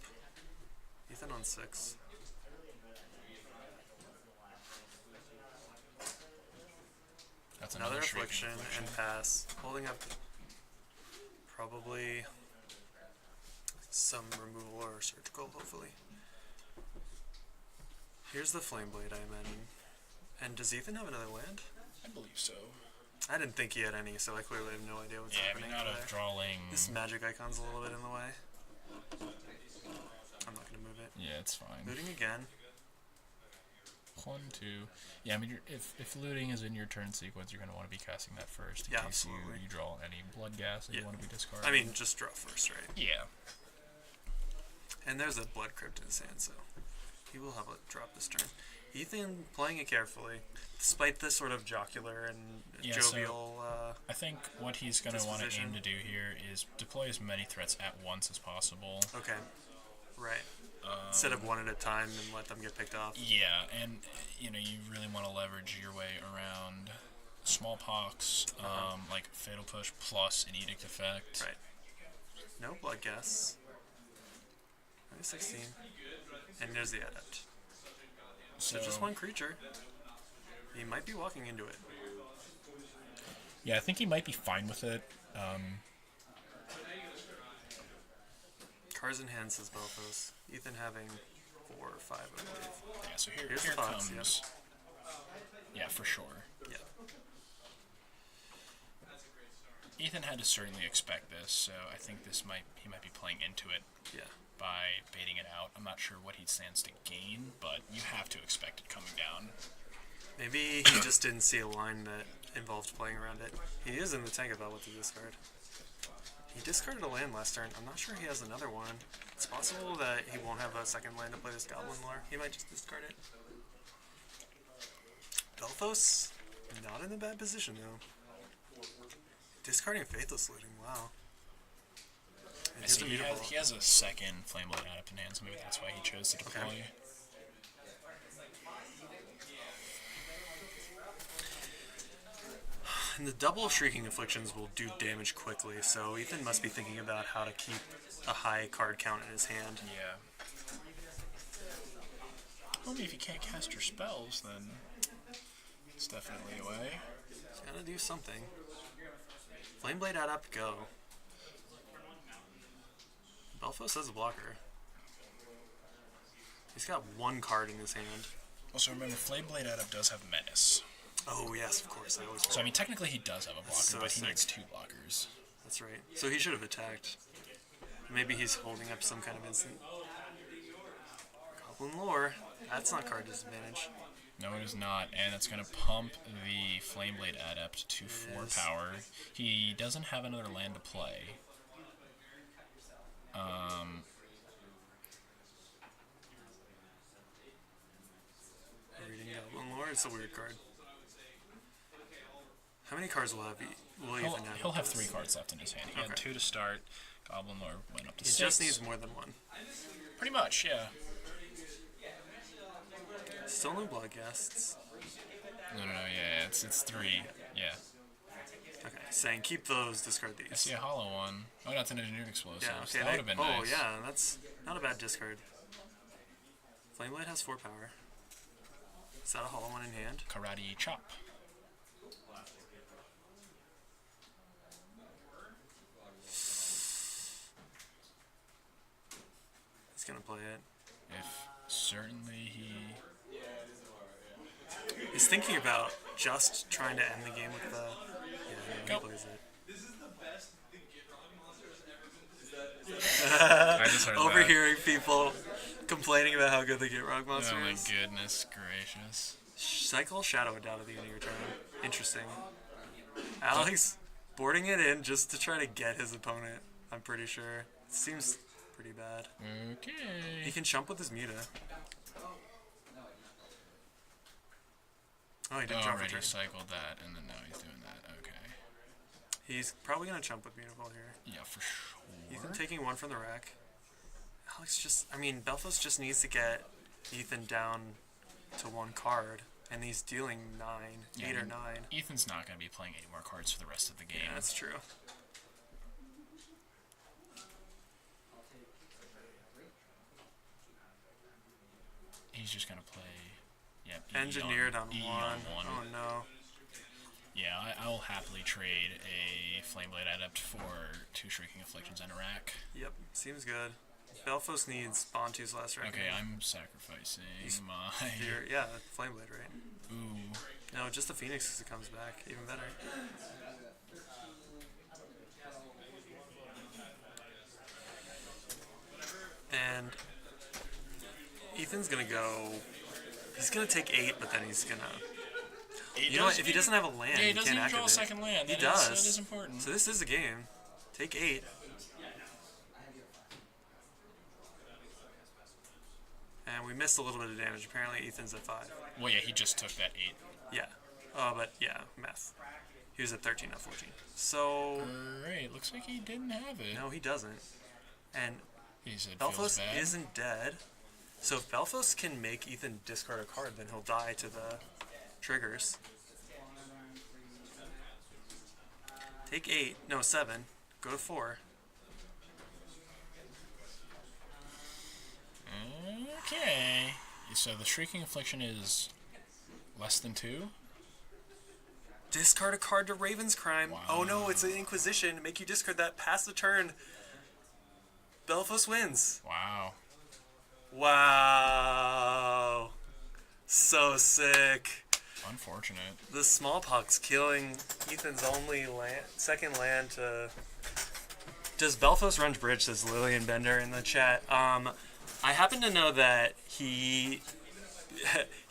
Ethan on 6. That's Another affliction and pass. Holding up probably some removal or surgical, hopefully. Here's the Flame Blade, I imagine. And does Ethan have another land? I believe so. I didn't think he had any, so I clearly have no idea what's happening. Yeah, I mean, not of drawing. This magic icon's a little bit in the way. I'm not going to move it. Yeah, it's fine. Looting again. 1, 2. Yeah, I mean, if looting is in your turn sequence, you're going to want to be casting that first in case you draw any blood gas that you want to be discarding. I mean, just draw first, right? Yeah. And there's a Blood Crypt in his hand, so he will have a drop this turn. Ethan playing it carefully, despite this sort of jocular and jovial. So I think what he's going to want to aim to do here is deploy as many threats at once as possible. Okay, right. Instead of one at a time and let them get picked off. Yeah, and you really want to leverage your way around smallpox, like Fatal Push plus an Edict effect. Right. No blood gas. Maybe 16. And there's the Adept. So just one creature. He might be walking into it. Yeah, I think he might be fine with it. Cards in hand, says Belfos. Ethan having 4 or 5, I believe. Yeah, so here Fox, comes... Yeah, for sure. Yeah. Ethan had to certainly expect this, so I think he might be playing into it. Yeah. By baiting it out. I'm not sure what he stands to gain, but you have to expect it coming down. Maybe he just didn't see a line that involved playing around it. He is in the tank about what to discard. He discarded a land last turn. I'm not sure he has another one. It's possible that he won't have a second land to play this Goblin Lore. He might just discard it. Belfos, not in a bad position though. Discarding Faithless Looting, wow. I see he has a second Flameblade Adept in hand, so maybe that's why he chose to deploy. Okay. And the double Shrieking Afflictions will do damage quickly, so Ethan must be thinking about how to keep a high card count in his hand. Yeah. Well, maybe if you can't cast your spells, then it's definitely a way. He's gotta do something. Flameblade Adept, go. Belfos has a blocker. He's got 1 card in his hand. Also, remember, Flameblade Adept does have Menace. Oh, yes, of course. So, I mean, technically he does have a blocker, but he needs 2 blockers. That's right. So he should have attacked. Maybe he's holding up some kind of instant. Goblin Lore. That's not card disadvantage. No, it is not, and it's going to pump the Flameblade Adept to 4 power. He doesn't have another land to play. Reading Goblin Lore, it's a weird card. How many cards will he even have? He'll have 3 cards left in his hand. He had 2 to start. Goblin Lore went up to 6. He just needs more than 1. Pretty much, yeah. Still no blood guests. No, yeah, it's 3. Yeah. Okay, saying keep those, discard these. I see a hollow one. Oh, that's an engineered explosive. Yeah, okay, that would have been nice. Oh, yeah, that's not a bad discard. Flameblade has 4 power. Is that a hollow one in hand? Karate Chop. He's gonna play it. Certainly he's thinking about just trying to end the game with the... Yeah, he plays it. I just heard Overhearing people complaining about how good the Gitrog monster is. Oh my goodness gracious. Cycle Shadow it down at the end of your turn. Interesting. Alex boarding it in just to try to get his opponent, I'm pretty sure. It seems pretty bad. Okay. He can jump with his Muta. Oh, he didn't jump for turn. Already cycled that, and then now he's doing that. Okay. He's probably going to chump with Beautiful here. Yeah, for sure. Ethan taking 1 from the rack. Alex just... I mean, Belfos just needs to get Ethan down to 1 card. And he's dealing 8 or 9. Ethan's not going to be playing any more cards for the rest of the game. Yeah, that's true. He's just going to play... Yeah, Engineered on 1. On 1. Oh, no. Yeah, I'll happily trade a Flameblade Adept for 2 Shrieking Afflictions and a rack. Yep, seems good. Belfos needs Bontu's last rack. Okay, I'm sacrificing my... Yeah, Flameblade, right? Ooh. No, just the Phoenix because it comes back. Even better. And Ethan's going to go... He's going to take 8, but then he's going to... You know what? If he doesn't have a land, he he doesn't can't even draw a activate. second land. He That does. That is important. So this is a game. Take 8. And we missed a little bit of damage. Apparently Ethan's at 5. Well, yeah, he just took that 8. Yeah. Oh, but yeah, math. He was at 13, not 14. So... Alright, looks like he didn't have it. No, he doesn't. And He said Belfos bad. isn't dead. So if Belfos can make Ethan discard a card, then he'll die to the triggers. Take 8. No, 7. Go to 4. Okay. So the Shrieking Affliction is less than 2? Discard a card to Raven's Crime. Wow. Oh no, it's an Inquisition. Make you discard that. Pass the turn. Belfos wins. Wow. Wow. So sick. Unfortunate. The smallpox killing Ethan's only second land to... Does Belfos run bridge, says Lillian Bender in the chat. I happen to know that he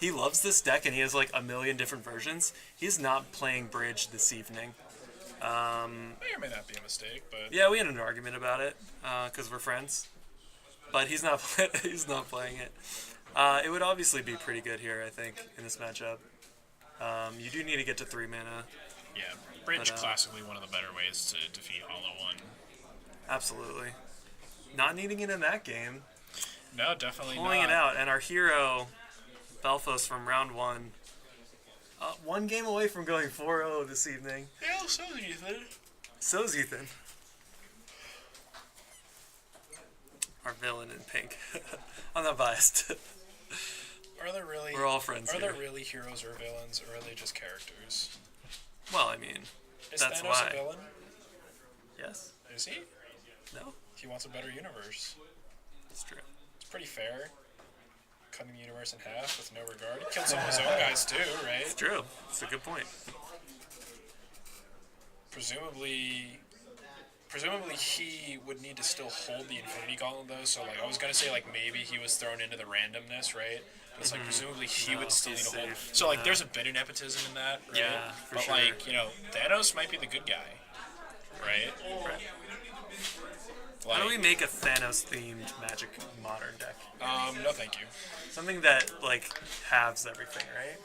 loves this deck and he has like a million different versions. He's not playing bridge this evening. May or may not be a mistake, but... Yeah, we had an argument about it because we're friends. But he's not he's not playing it. It would obviously be pretty good here, I think, in this matchup. You do need to get to 3 mana. Yeah, bridge classically one of the better ways to defeat Hollow 1. Absolutely. Not needing it in that game. No, definitely Pulling not. it out, and our hero, Belfos from round 1, 1 game away from going 4-0 this evening. Yeah, so is Ethan. So's Ethan. Our villain in pink. I'm not biased. Are there really... We're all friends Are here. there really heroes or villains, or are they just characters? Well, I mean, Is that's Thanos why. a villain? Yes? Is he? No? He wants a better universe. It's true. It's pretty fair. Cutting the universe in half with no regard. He killed some of his own guys too, right? It's true. It's a good point. Presumably he would need to still hold the Infinity Gauntlet though, so like I was gonna say like maybe he was thrown into the randomness, right? But it's like presumably he would still need to hold. safe. So like there's a bit of nepotism in that, right? Yeah, for but sure. like, you know, Thanos might be the good guy. Right? Right. Like, How do we make a Thanos-themed Magic Modern deck? no thank you. Something that, like, halves everything, right?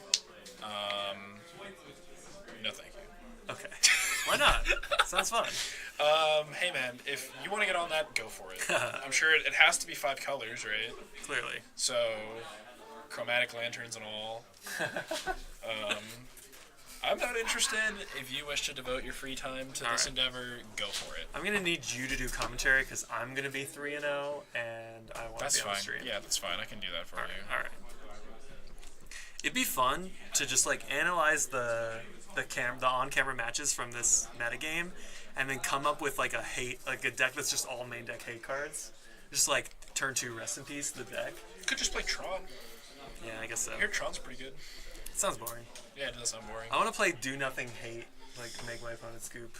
No thank you. Okay. Why not? Sounds fun. Hey man, if you want to get on that, go for it. I'm sure it has to be 5 colors, right? Clearly. So, chromatic lanterns and all. I'm not interested. If you wish to devote your free time to this endeavor, go for it. I'm going to need you to do commentary because I'm going to be 3-0 and I want to be on the stream. Yeah, that's fine. I can do that for you. Alright. It'd be fun to just, like, analyze the on-camera matches from this metagame and then come up with, like, a deck that's just all main deck hate cards. Just, like, turn 2 rest in peace the deck. You could just play Tron. Yeah, I guess so. I hear Tron's pretty good. It sounds boring. Yeah, it does sound boring. I want to play do nothing hate, like make my opponent scoop.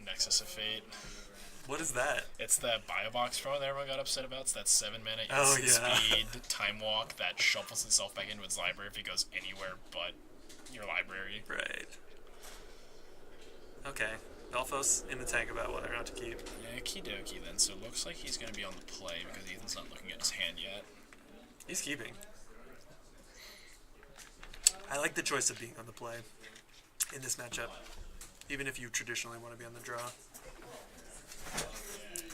Nexus of Fate. What is that? It's that bio box throw that everyone got upset about. It's that 7 mana Oh, instant yeah. speed time walk that shuffles itself back into its library if it goes anywhere but your library. Right. Okay. Belfos in the tank about whether or not to keep. Yeah, Kidoki then. So it looks like he's going to be on the play because Ethan's not looking at his hand yet. He's keeping. I like the choice of being on the play in this matchup. even if you traditionally want to be on the draw.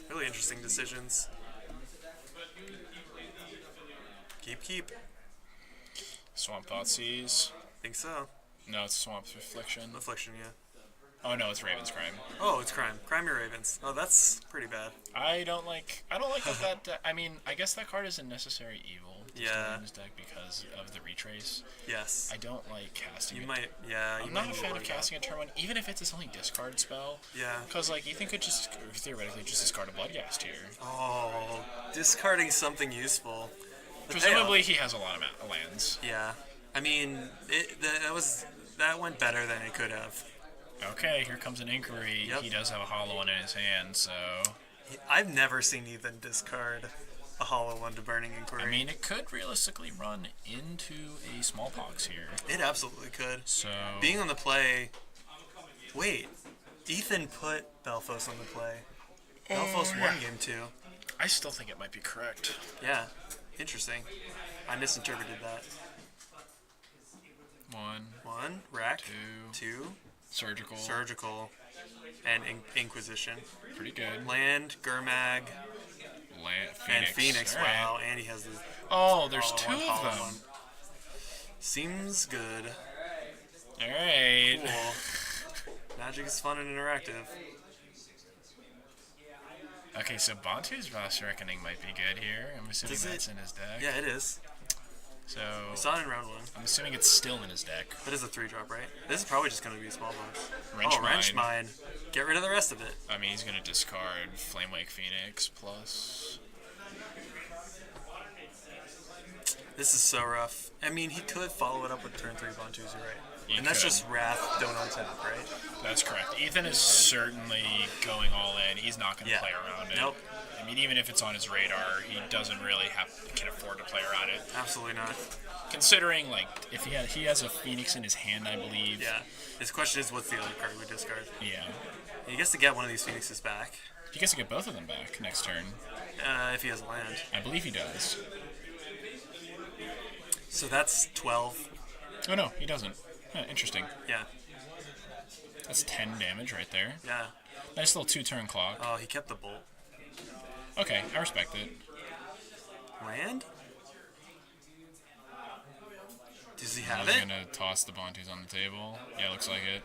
Really interesting decisions. Keep. Swamp Thoughtseize. Think so. No, it's Swamp Affliction. Affliction, yeah. Oh no, it's Raven's Crime. Oh, it's Crime. Crime your Ravens. Oh, that's pretty bad. I don't like that. I mean, I guess that card is a necessary evil. Yeah. In his deck because of the retrace. Yes. I don't like casting. You might. Yeah. I'm not a fan of casting a turn 1, even if it's his only discard spell. Yeah. Because like Ethan could just theoretically just discard a Bloodghast here. Oh, discarding something useful. Presumably he has a lot of lands. Yeah. I mean, that went better than it could have. Okay, here comes an Inquiry. Yep. He does have a hollow one in his hand, so... I've never seen Ethan discard a hollow one to Burning Inquiry. I mean, it could realistically run into a Smallpox here. It absolutely could. So... Being on the play... Wait. Ethan put Belfos on the play. Belfos won game 2. I still think it might be correct. Yeah. Interesting. I misinterpreted that. 1. Rack. 2. Surgical. And Inquisition. Pretty good. Land, Gurmag. Phoenix. And Phoenix. All right. Wow. And he has the... Oh, there's 2 of them. One. Seems good. Alright. Cool. Magic is fun and interactive. Okay, so Bantu's Vast Reckoning might be good here. I'm assuming that's in his deck. Yeah, it is. So We saw it in round 1. I'm assuming it's still in his deck. That is a 3-drop, right? This is probably just going to be a small box. Wrench Wrench Mine. Get rid of the rest of it. I mean, he's going to discard Flamewake Phoenix plus... This is so rough. I mean, he could follow it up with turn 3 Bantus, you're right. He That's could. just Wrath, don't untap, right? That's correct. Ethan is certainly going all in. He's not going to play around it. Nope. I mean, even if it's on his radar, he doesn't really can afford to play around it. Absolutely not. Considering, like, if he has a Phoenix in his hand, I believe. Yeah. His question is, what's the other card we discard? Yeah. He gets to get one of these Phoenixes back. He gets to get both of them back next turn. If he has land. I believe he does. So that's 12. Oh, no, he doesn't. Huh, interesting. Yeah. That's 10 damage right there. Yeah. Nice little 2-turn clock. Oh, he kept the bolt. Okay, I respect it. Land? Does he have He's it? gonna toss the Bantus on the table. Yeah, looks like it.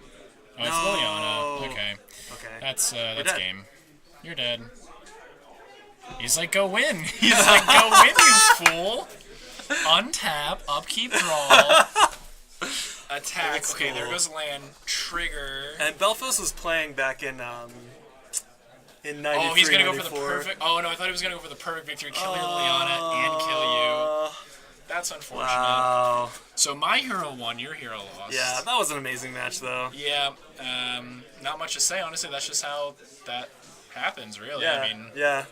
Oh, it's Liliana. Okay. Okay. That's dead. game. You're dead. He's like, go win. He's like, go win, you fool. Untap, upkeep, draw. Attack. Okay, there goes land. Trigger. And Belfos was playing back in 93, Oh, he's gonna 94. go for the perfect. Oh no, I thought he was gonna go for the perfect victory, kill Liliana and kill you. That's unfortunate. Wow. So my hero won, your hero lost. Yeah, that was an amazing match, though. Yeah. Not much to say, honestly. That's just how that happens, really. Yeah. I mean, yeah.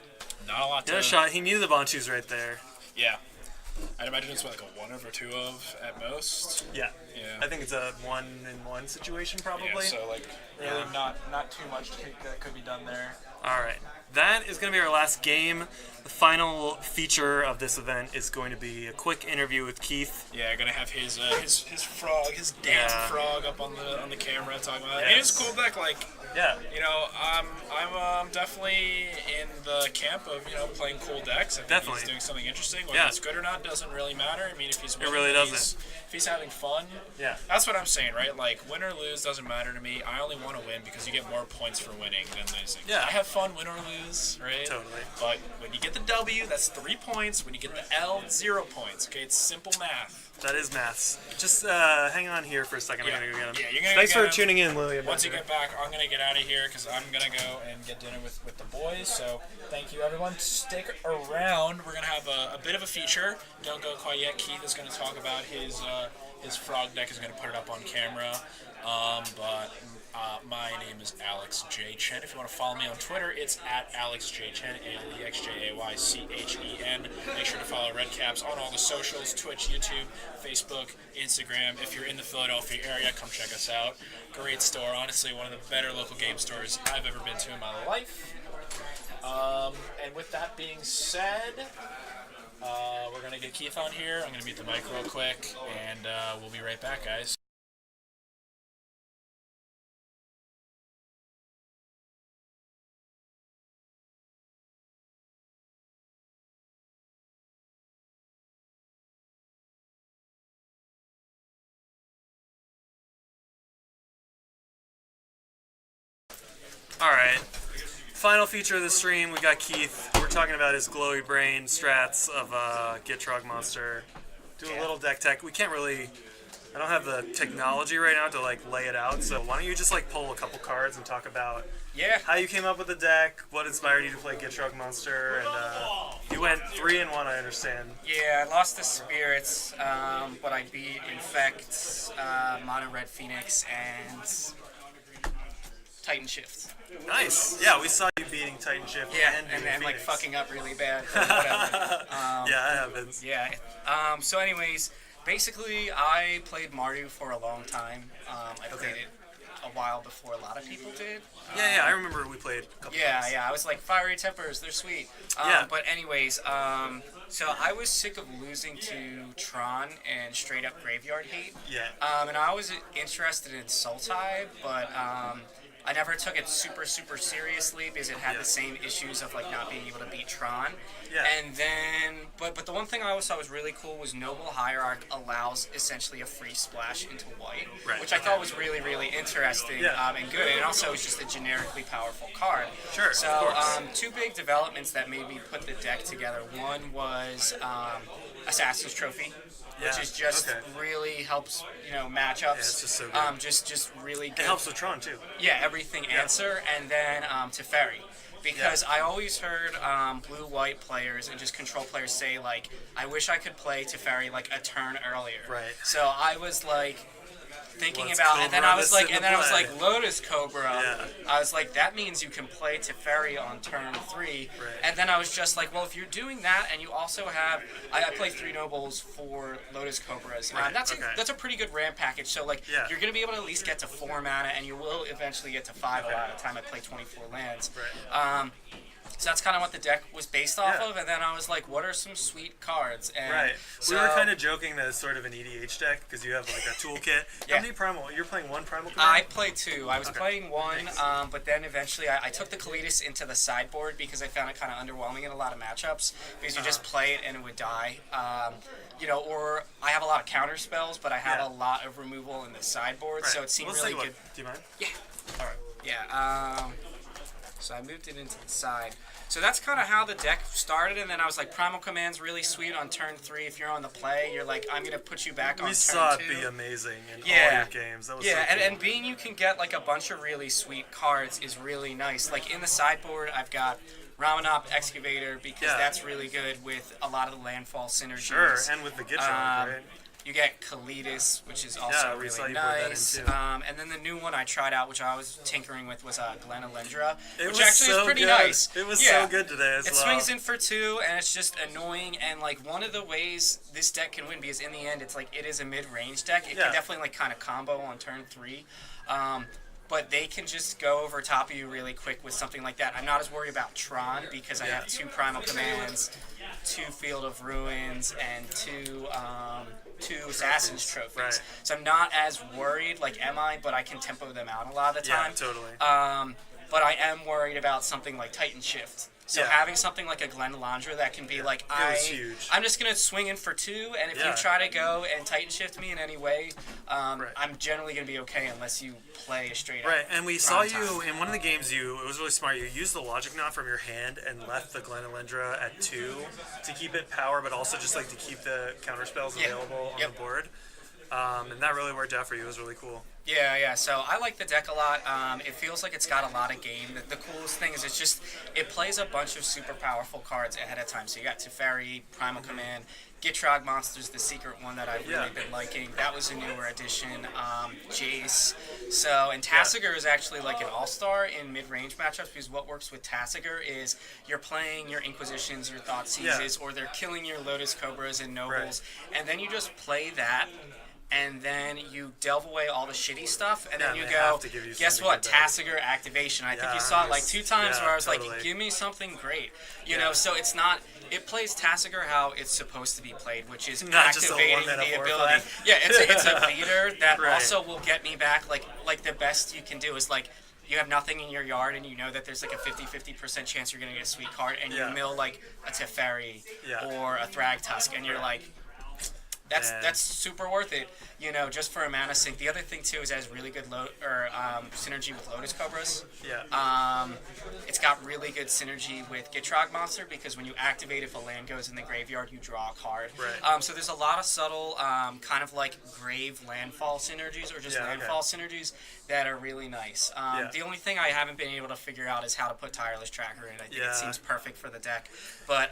not a lot He to. had a shot. He knew the Bantus right there. Yeah. I'd imagine it's like a 1 over 2 of at most. Yeah. Yeah. I think it's a 1-in-1 situation, probably. Yeah, so like really not too much that could be done there. All right. That is going to be our last game. The final feature of this event is going to be a quick interview with Keith. Yeah, gonna have his frog, his dance frog up on the camera talking about it. And it's a cool deck, like Yeah. you know, I'm definitely in the camp of, you know, playing cool decks. I think Definitely. he's doing something interesting. Whether it's good or not doesn't really matter. I mean, if he's winning, really doesn't. If he's having fun, Yeah. that's what I'm saying, right? Like, win or lose doesn't matter to me. I only want to win because you get more points for winning than losing. Yeah. I have fun, win or lose, right? Totally. But when you get the W, that's 3 points. When you get the L, 0 points. Okay, it's simple math. That is maths. Just hang on here for a second. I'm going to go get him. Yeah, you're gonna Thanks go for get him. tuning in, Lillian. Once you get back, I'm going to get out of here because I'm going to go and get dinner with the boys. So thank you, everyone. Stick around. We're going to have a bit of a feature. Don't go quite yet. Keith is going to talk about his frog deck. Is going to put it up on camera. My name is Alex J. Chen. If you want to follow me on Twitter, it's at Alex J. Chen, ALEXJAYCHEN. Make sure to follow Redcaps on all the socials, Twitch, YouTube, Facebook, Instagram. If you're in the Philadelphia area, come check us out. Great store. Honestly, one of the better local game stores I've ever been to in my life. And with that being said, we're going to get Keith on here. I'm going to mute the mic real quick, and we'll be right back, guys. All right. Final feature of the stream, we got Keith. We're talking about his glowy brain strats of Gitrog Monster. Do a little deck tech. We can't really... I don't have the technology right now to like lay it out, so why don't you just like pull a couple cards and talk about how you came up with the deck, what inspired you to play Gitrog Monster, and you went 3-1, I understand. Yeah, I lost the Spirits, but I beat Infect, Mono Red Phoenix, and Titan Shift. Nice. Yeah, we saw you beating Titan Shift. Yeah, and like fucking up really bad. But whatever. Yeah, it happens. Yeah. So, anyways, basically, I played Mardu for a long time. I played it a while before a lot of people did. Yeah, I remember we played a couple times. Yeah, I was like, Fiery Tempers, they're sweet. But anyways, so I was sick of losing to Tron and straight up Graveyard Hate. Yeah. And I was interested in Sultai, but I never took it super, super seriously because it had the same issues of like not being able to beat Tron. Yeah. And then, but the one thing I always thought was really cool was Noble Hierarch allows essentially a free splash into white, which I thought was really, really interesting and good. And also it's just a generically powerful card. Sure. So two big developments that made me put the deck together. One was Assassin's Trophy. Which is just really helps, matchups. Yeah, it's just so good. Just really good. It helps with Tron too. Yeah, everything answer, and then Teferi. Because I always heard blue-white players and just control players say, like, I wish I could play Teferi, like, a turn earlier. Right. So I was, like, thinking about, and then I was like, Lotus Cobra. Yeah. I was like, that means you can play Teferi on turn 3. Right. And then I was just like, well, if you're doing that, and you also have, I play 3 Nobles for Lotus Cobras. Right. That's a pretty good RAM package. So like, you're gonna be able to at least get to 4 mana, and you will eventually get to 5 by the time I play 24 lands. Right. So that's kind of what the deck was based off of, and then I was like, what are some sweet cards? And we were kind of joking that it's sort of an EDH deck because you have like a toolkit. How many primal? You're playing 1 primal command? I played 2. I was playing 1, but then eventually I took the Kalitas into the sideboard because I found it kind of underwhelming in a lot of matchups because you just play it and it would die. Or I have a lot of counter spells, but I have a lot of removal in the sideboard, so it seemed really good. Do you mind? Yeah. All right. Yeah. So I moved it into the side. So that's kind of how the deck started, and then I was like, Primal Command's really sweet on turn 3. If you're on the play, you're like, I'm going to put you back on turn 2. We saw it be amazing in all your games. That was so cool. and being you can get like a bunch of really sweet cards is really nice. Like in the sideboard, I've got Ramanop Excavator because that's really good with a lot of the landfall synergies. Sure, and with the Gitrog, right? You get Kalitas, which is also really nice. And then the new one I tried out, which I was tinkering with, was Glenalendra, which actually is pretty nice. It was so good today as well. It swings in for 2, and it's just annoying. And like one of the ways this deck can win, because in the end, it's like it is a mid-range deck. It can definitely like kind of combo on turn 3. But they can just go over top of you really quick with something like that. I'm not as worried about Tron because I have 2 Primal Commands, 2 Field of Ruins, and 2 Assassin's Trophies. Right. So I'm not as worried, like am I, but I can tempo them out a lot of the time. Yeah, totally. But I am worried about something like Titan Shift. So having something like a Glenalendra that can be like, I'm just going to swing in for 2, and if you try to go and Titan Shift me in any way, I'm generally going to be okay unless you play a straight up. Right, and we saw you in one of the games, it was really smart, you used the Logic Knot from your hand and left the Glenalendra at 2 to keep it power, but also just like to keep the counter spells available on the board. And that really worked out for you. It was really cool. Yeah. So I like the deck a lot. It feels like it's got a lot of game. The coolest thing is it plays a bunch of super powerful cards ahead of time. So you got Teferi, Primal Command, Gitrog Monster's the secret one that I've really been liking. That was a newer addition. Jace. And Tasigur is actually like an all-star in mid-range matchups because what works with Tasigur is you're playing your Inquisitions, your Thoughtseizes, or they're killing your Lotus Cobras and Nobles, and then you just play that. And then you delve away all the shitty stuff, and then you go, guess what, Tasigur activation. I think you saw it like 2 times where I was like, give me something great. You know, so it's not, it plays Tasigur how it's supposed to be played, which is not activating the ability. Yeah, it's a leader that also will get me back, like the best you can do is like, you have nothing in your yard, and you know that there's like a 50% chance you're going to get a sweet card, and you mill like a Teferi or a Thragtusk, and you're like, That's super worth it. Just for a mana sink. The other thing too is it has really good synergy with Lotus Cobras. Yeah. It's got really good synergy with Gitrog Monster because when you activate, if a land goes in the graveyard, you draw a card. Right. So there's a lot of subtle, kind of like grave landfall synergies or just landfall synergies that are really nice. The only thing I haven't been able to figure out is how to put Tireless Tracker in. I think it seems perfect for the deck, but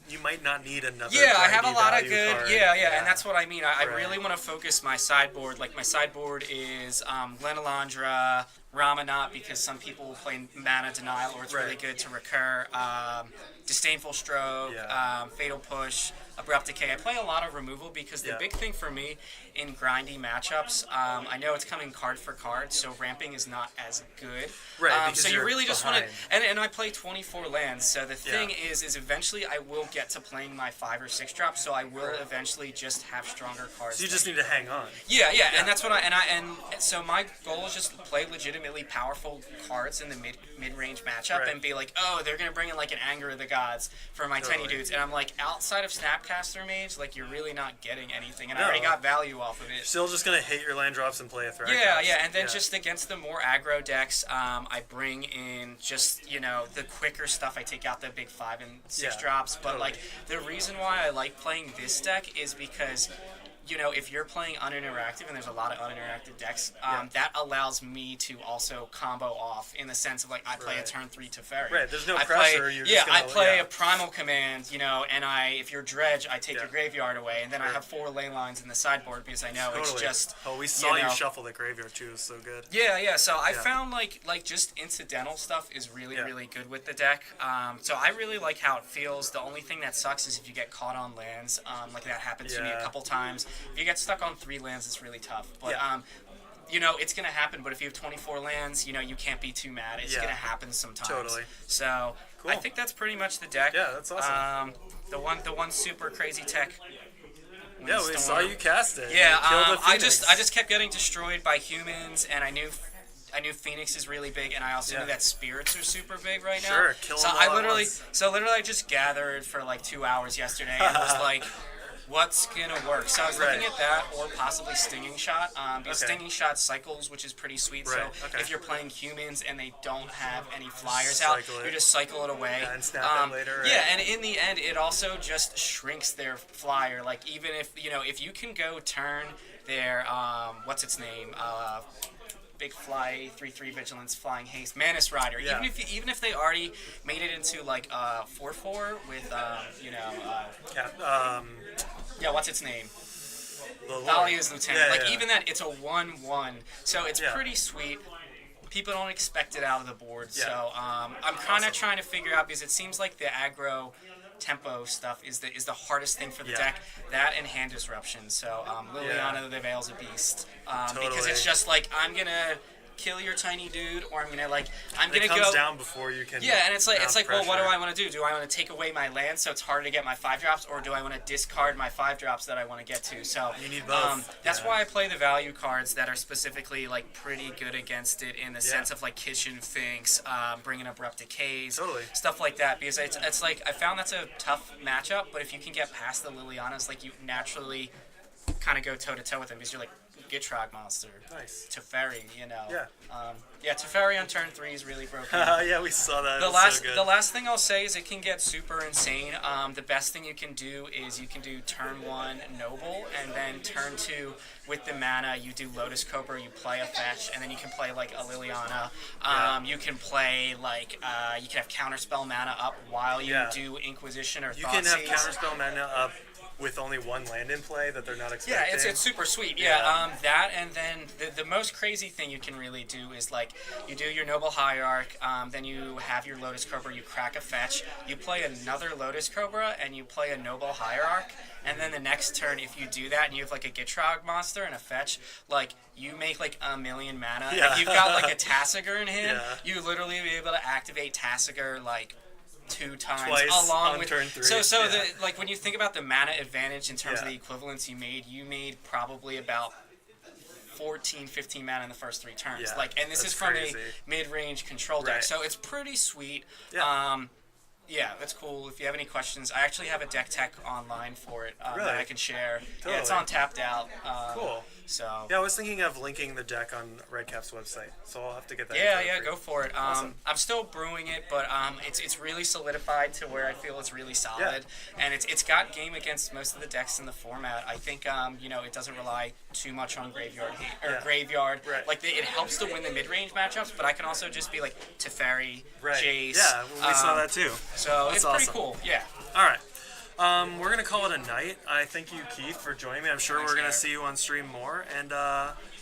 you might not need another. Yeah, I have a lot of good. Card. Yeah, and that's what I mean. I really want to focus my sideboard. Like my sideboard is Lenalandra, Ramanat, because some people play Mana Denial, or it's really good to recur. Disdainful Stroke, Fatal Push, Abrupt Decay. I play a lot of removal because the big thing for me in grindy matchups, I know it's coming card for card, so ramping is not as good. Right, so you really just want to, and I play 24 lands, so the thing is eventually I will get to playing my 5 or 6 drops, so I will eventually just have stronger cards. So you just need to hang on. Yeah, and that's what and so my goal is just to play legitimately powerful cards in the mid-range matchup and be like, oh, they're gonna bring in like an Anger of the Gods for my tiny dudes, and I'm like, outside of Snapcaster Mage, like you're really not getting anything, and I already got value off of it. Still just gonna hit your land drops and play a threat. Yeah, and then just against the more aggro decks, I bring in just the quicker stuff. I take out the big 5 and 6 drops, but like the reason why I like playing this deck is because if you're playing uninteractive, and there's a lot of uninteractive decks, that allows me to also combo off in the sense of like I play a turn 3 Teferi. Right, there's no pressure. I play a Primal Command, and if you're Dredge, I take your graveyard away, and then I have 4 ley lines in the sideboard because I know it's just. Oh, we saw you shuffle the graveyard too. It was so good. Yeah. So I found like just incidental stuff is really good with the deck. So I really like how it feels. The only thing that sucks is if you get caught on lands, like that happens to me a couple times. If you get stuck on 3 lands, it's really tough. But it's gonna happen. But if you have 24 lands, you can't be too mad. It's gonna happen sometimes. Totally. So I think that's pretty much the deck. Yeah, that's awesome. The one super crazy tech. Yeah, we saw you cast it. Yeah, I just kept getting destroyed by humans, and I knew Phoenix is really big, and I also knew that spirits are super big right now. Sure, kill them all at once. Literally I just gathered for like 2 hours yesterday and was like, what's gonna work? So I was looking at that, or possibly Stinging Shot. Because Stinging Shot cycles, which is pretty sweet. So if you're playing humans and they don't have any flyers out, you just cycle it away. And snap it later. Right? Yeah, and in the end, it also just shrinks their flyer. Like even if you can go turn their what's its name? Big fly 3/3 vigilance flying haste Manus Rider. Yeah. Even if they already made it into like 4/4 with what's its name? Thalia's Lieutenant. Even that, it's a 1/1, so it's pretty sweet. People don't expect it out of the board, so I'm kind of trying to figure out, because it seems like the aggro tempo stuff is the hardest thing for the deck. That and hand disruption. So Liliana the Veil's a beast, because it's just like I'm gonna kill your tiny dude, or I'm gonna it comes down before you can. Yeah, and it's like well, what do I want to do? Do I want to take away my land so it's harder to get my 5 drops, or do I want to discard my 5 drops that I want to get to? So you need both. That's why I play the value cards that are specifically like pretty good against it, in the sense of like Kishin Finks, bringing Abrupt Decays, stuff like that. Because it's like I found that's a tough matchup, but if you can get past the Lilianas, like you naturally kind of go toe to toe with them, because you're like Gitrog Monster. Nice. Teferi, Yeah. Teferi on turn 3 is really broken. Yeah, we saw that. The last thing I'll say is it can get super insane. The best thing you can do is you can do turn 1 Noble, and then turn 2 with the mana you do Lotus Cobra, you play a fetch, and then you can play like a Liliana. You can play like you can have Counterspell mana up while you do Inquisition or Thoughtseize. You can have Counterspell mana up with only 1 land in play that they're not expecting. Yeah, it's super sweet. Yeah, that, and then the most crazy thing you can really do is like you do your Noble Hierarch, then you have your Lotus Cobra, you crack a fetch, you play another Lotus Cobra, and you play a Noble Hierarch, and then the next turn, if you do that and you have like a Gitrog monster and a fetch, like you make like 1,000,000 mana. Yeah. If you've got like a Tasigur in hand, you literally be able to activate Tasigur like 2 times twice along on with turn 3. so the like when you think about the mana advantage in terms of the equivalents you made probably about 14-15 mana in the first 3 turns. And this is from a mid-range control deck, so it's pretty sweet. Yeah, that's cool. If you have any questions, I actually have a deck tech online for it Really? that I can share. Totally. Yeah, it's on Tapped Out. Cool. So. Yeah, I was thinking of linking the deck on Redcap's website, so I'll have to get that. Yeah, go for it. Awesome. I'm still brewing it, but it's really solidified to where I feel it's really solid, and it's got game against most of the decks in the format. I think it doesn't rely too much on graveyard. Right. Like it helps to win the mid-range matchups, but I can also just be like Teferi, Jace. Yeah, we saw that too. So That's it's awesome. pretty cool. Yeah. All right. We're going to call it a night. I thank you, Keith, for joining me. I'm sure we're going to see you on stream more. And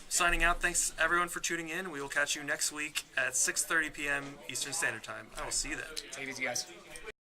signing out, thanks everyone for tuning in. We will catch you next week at 6:30 p.m. Eastern Standard Time. I will see you then. Take it easy, guys.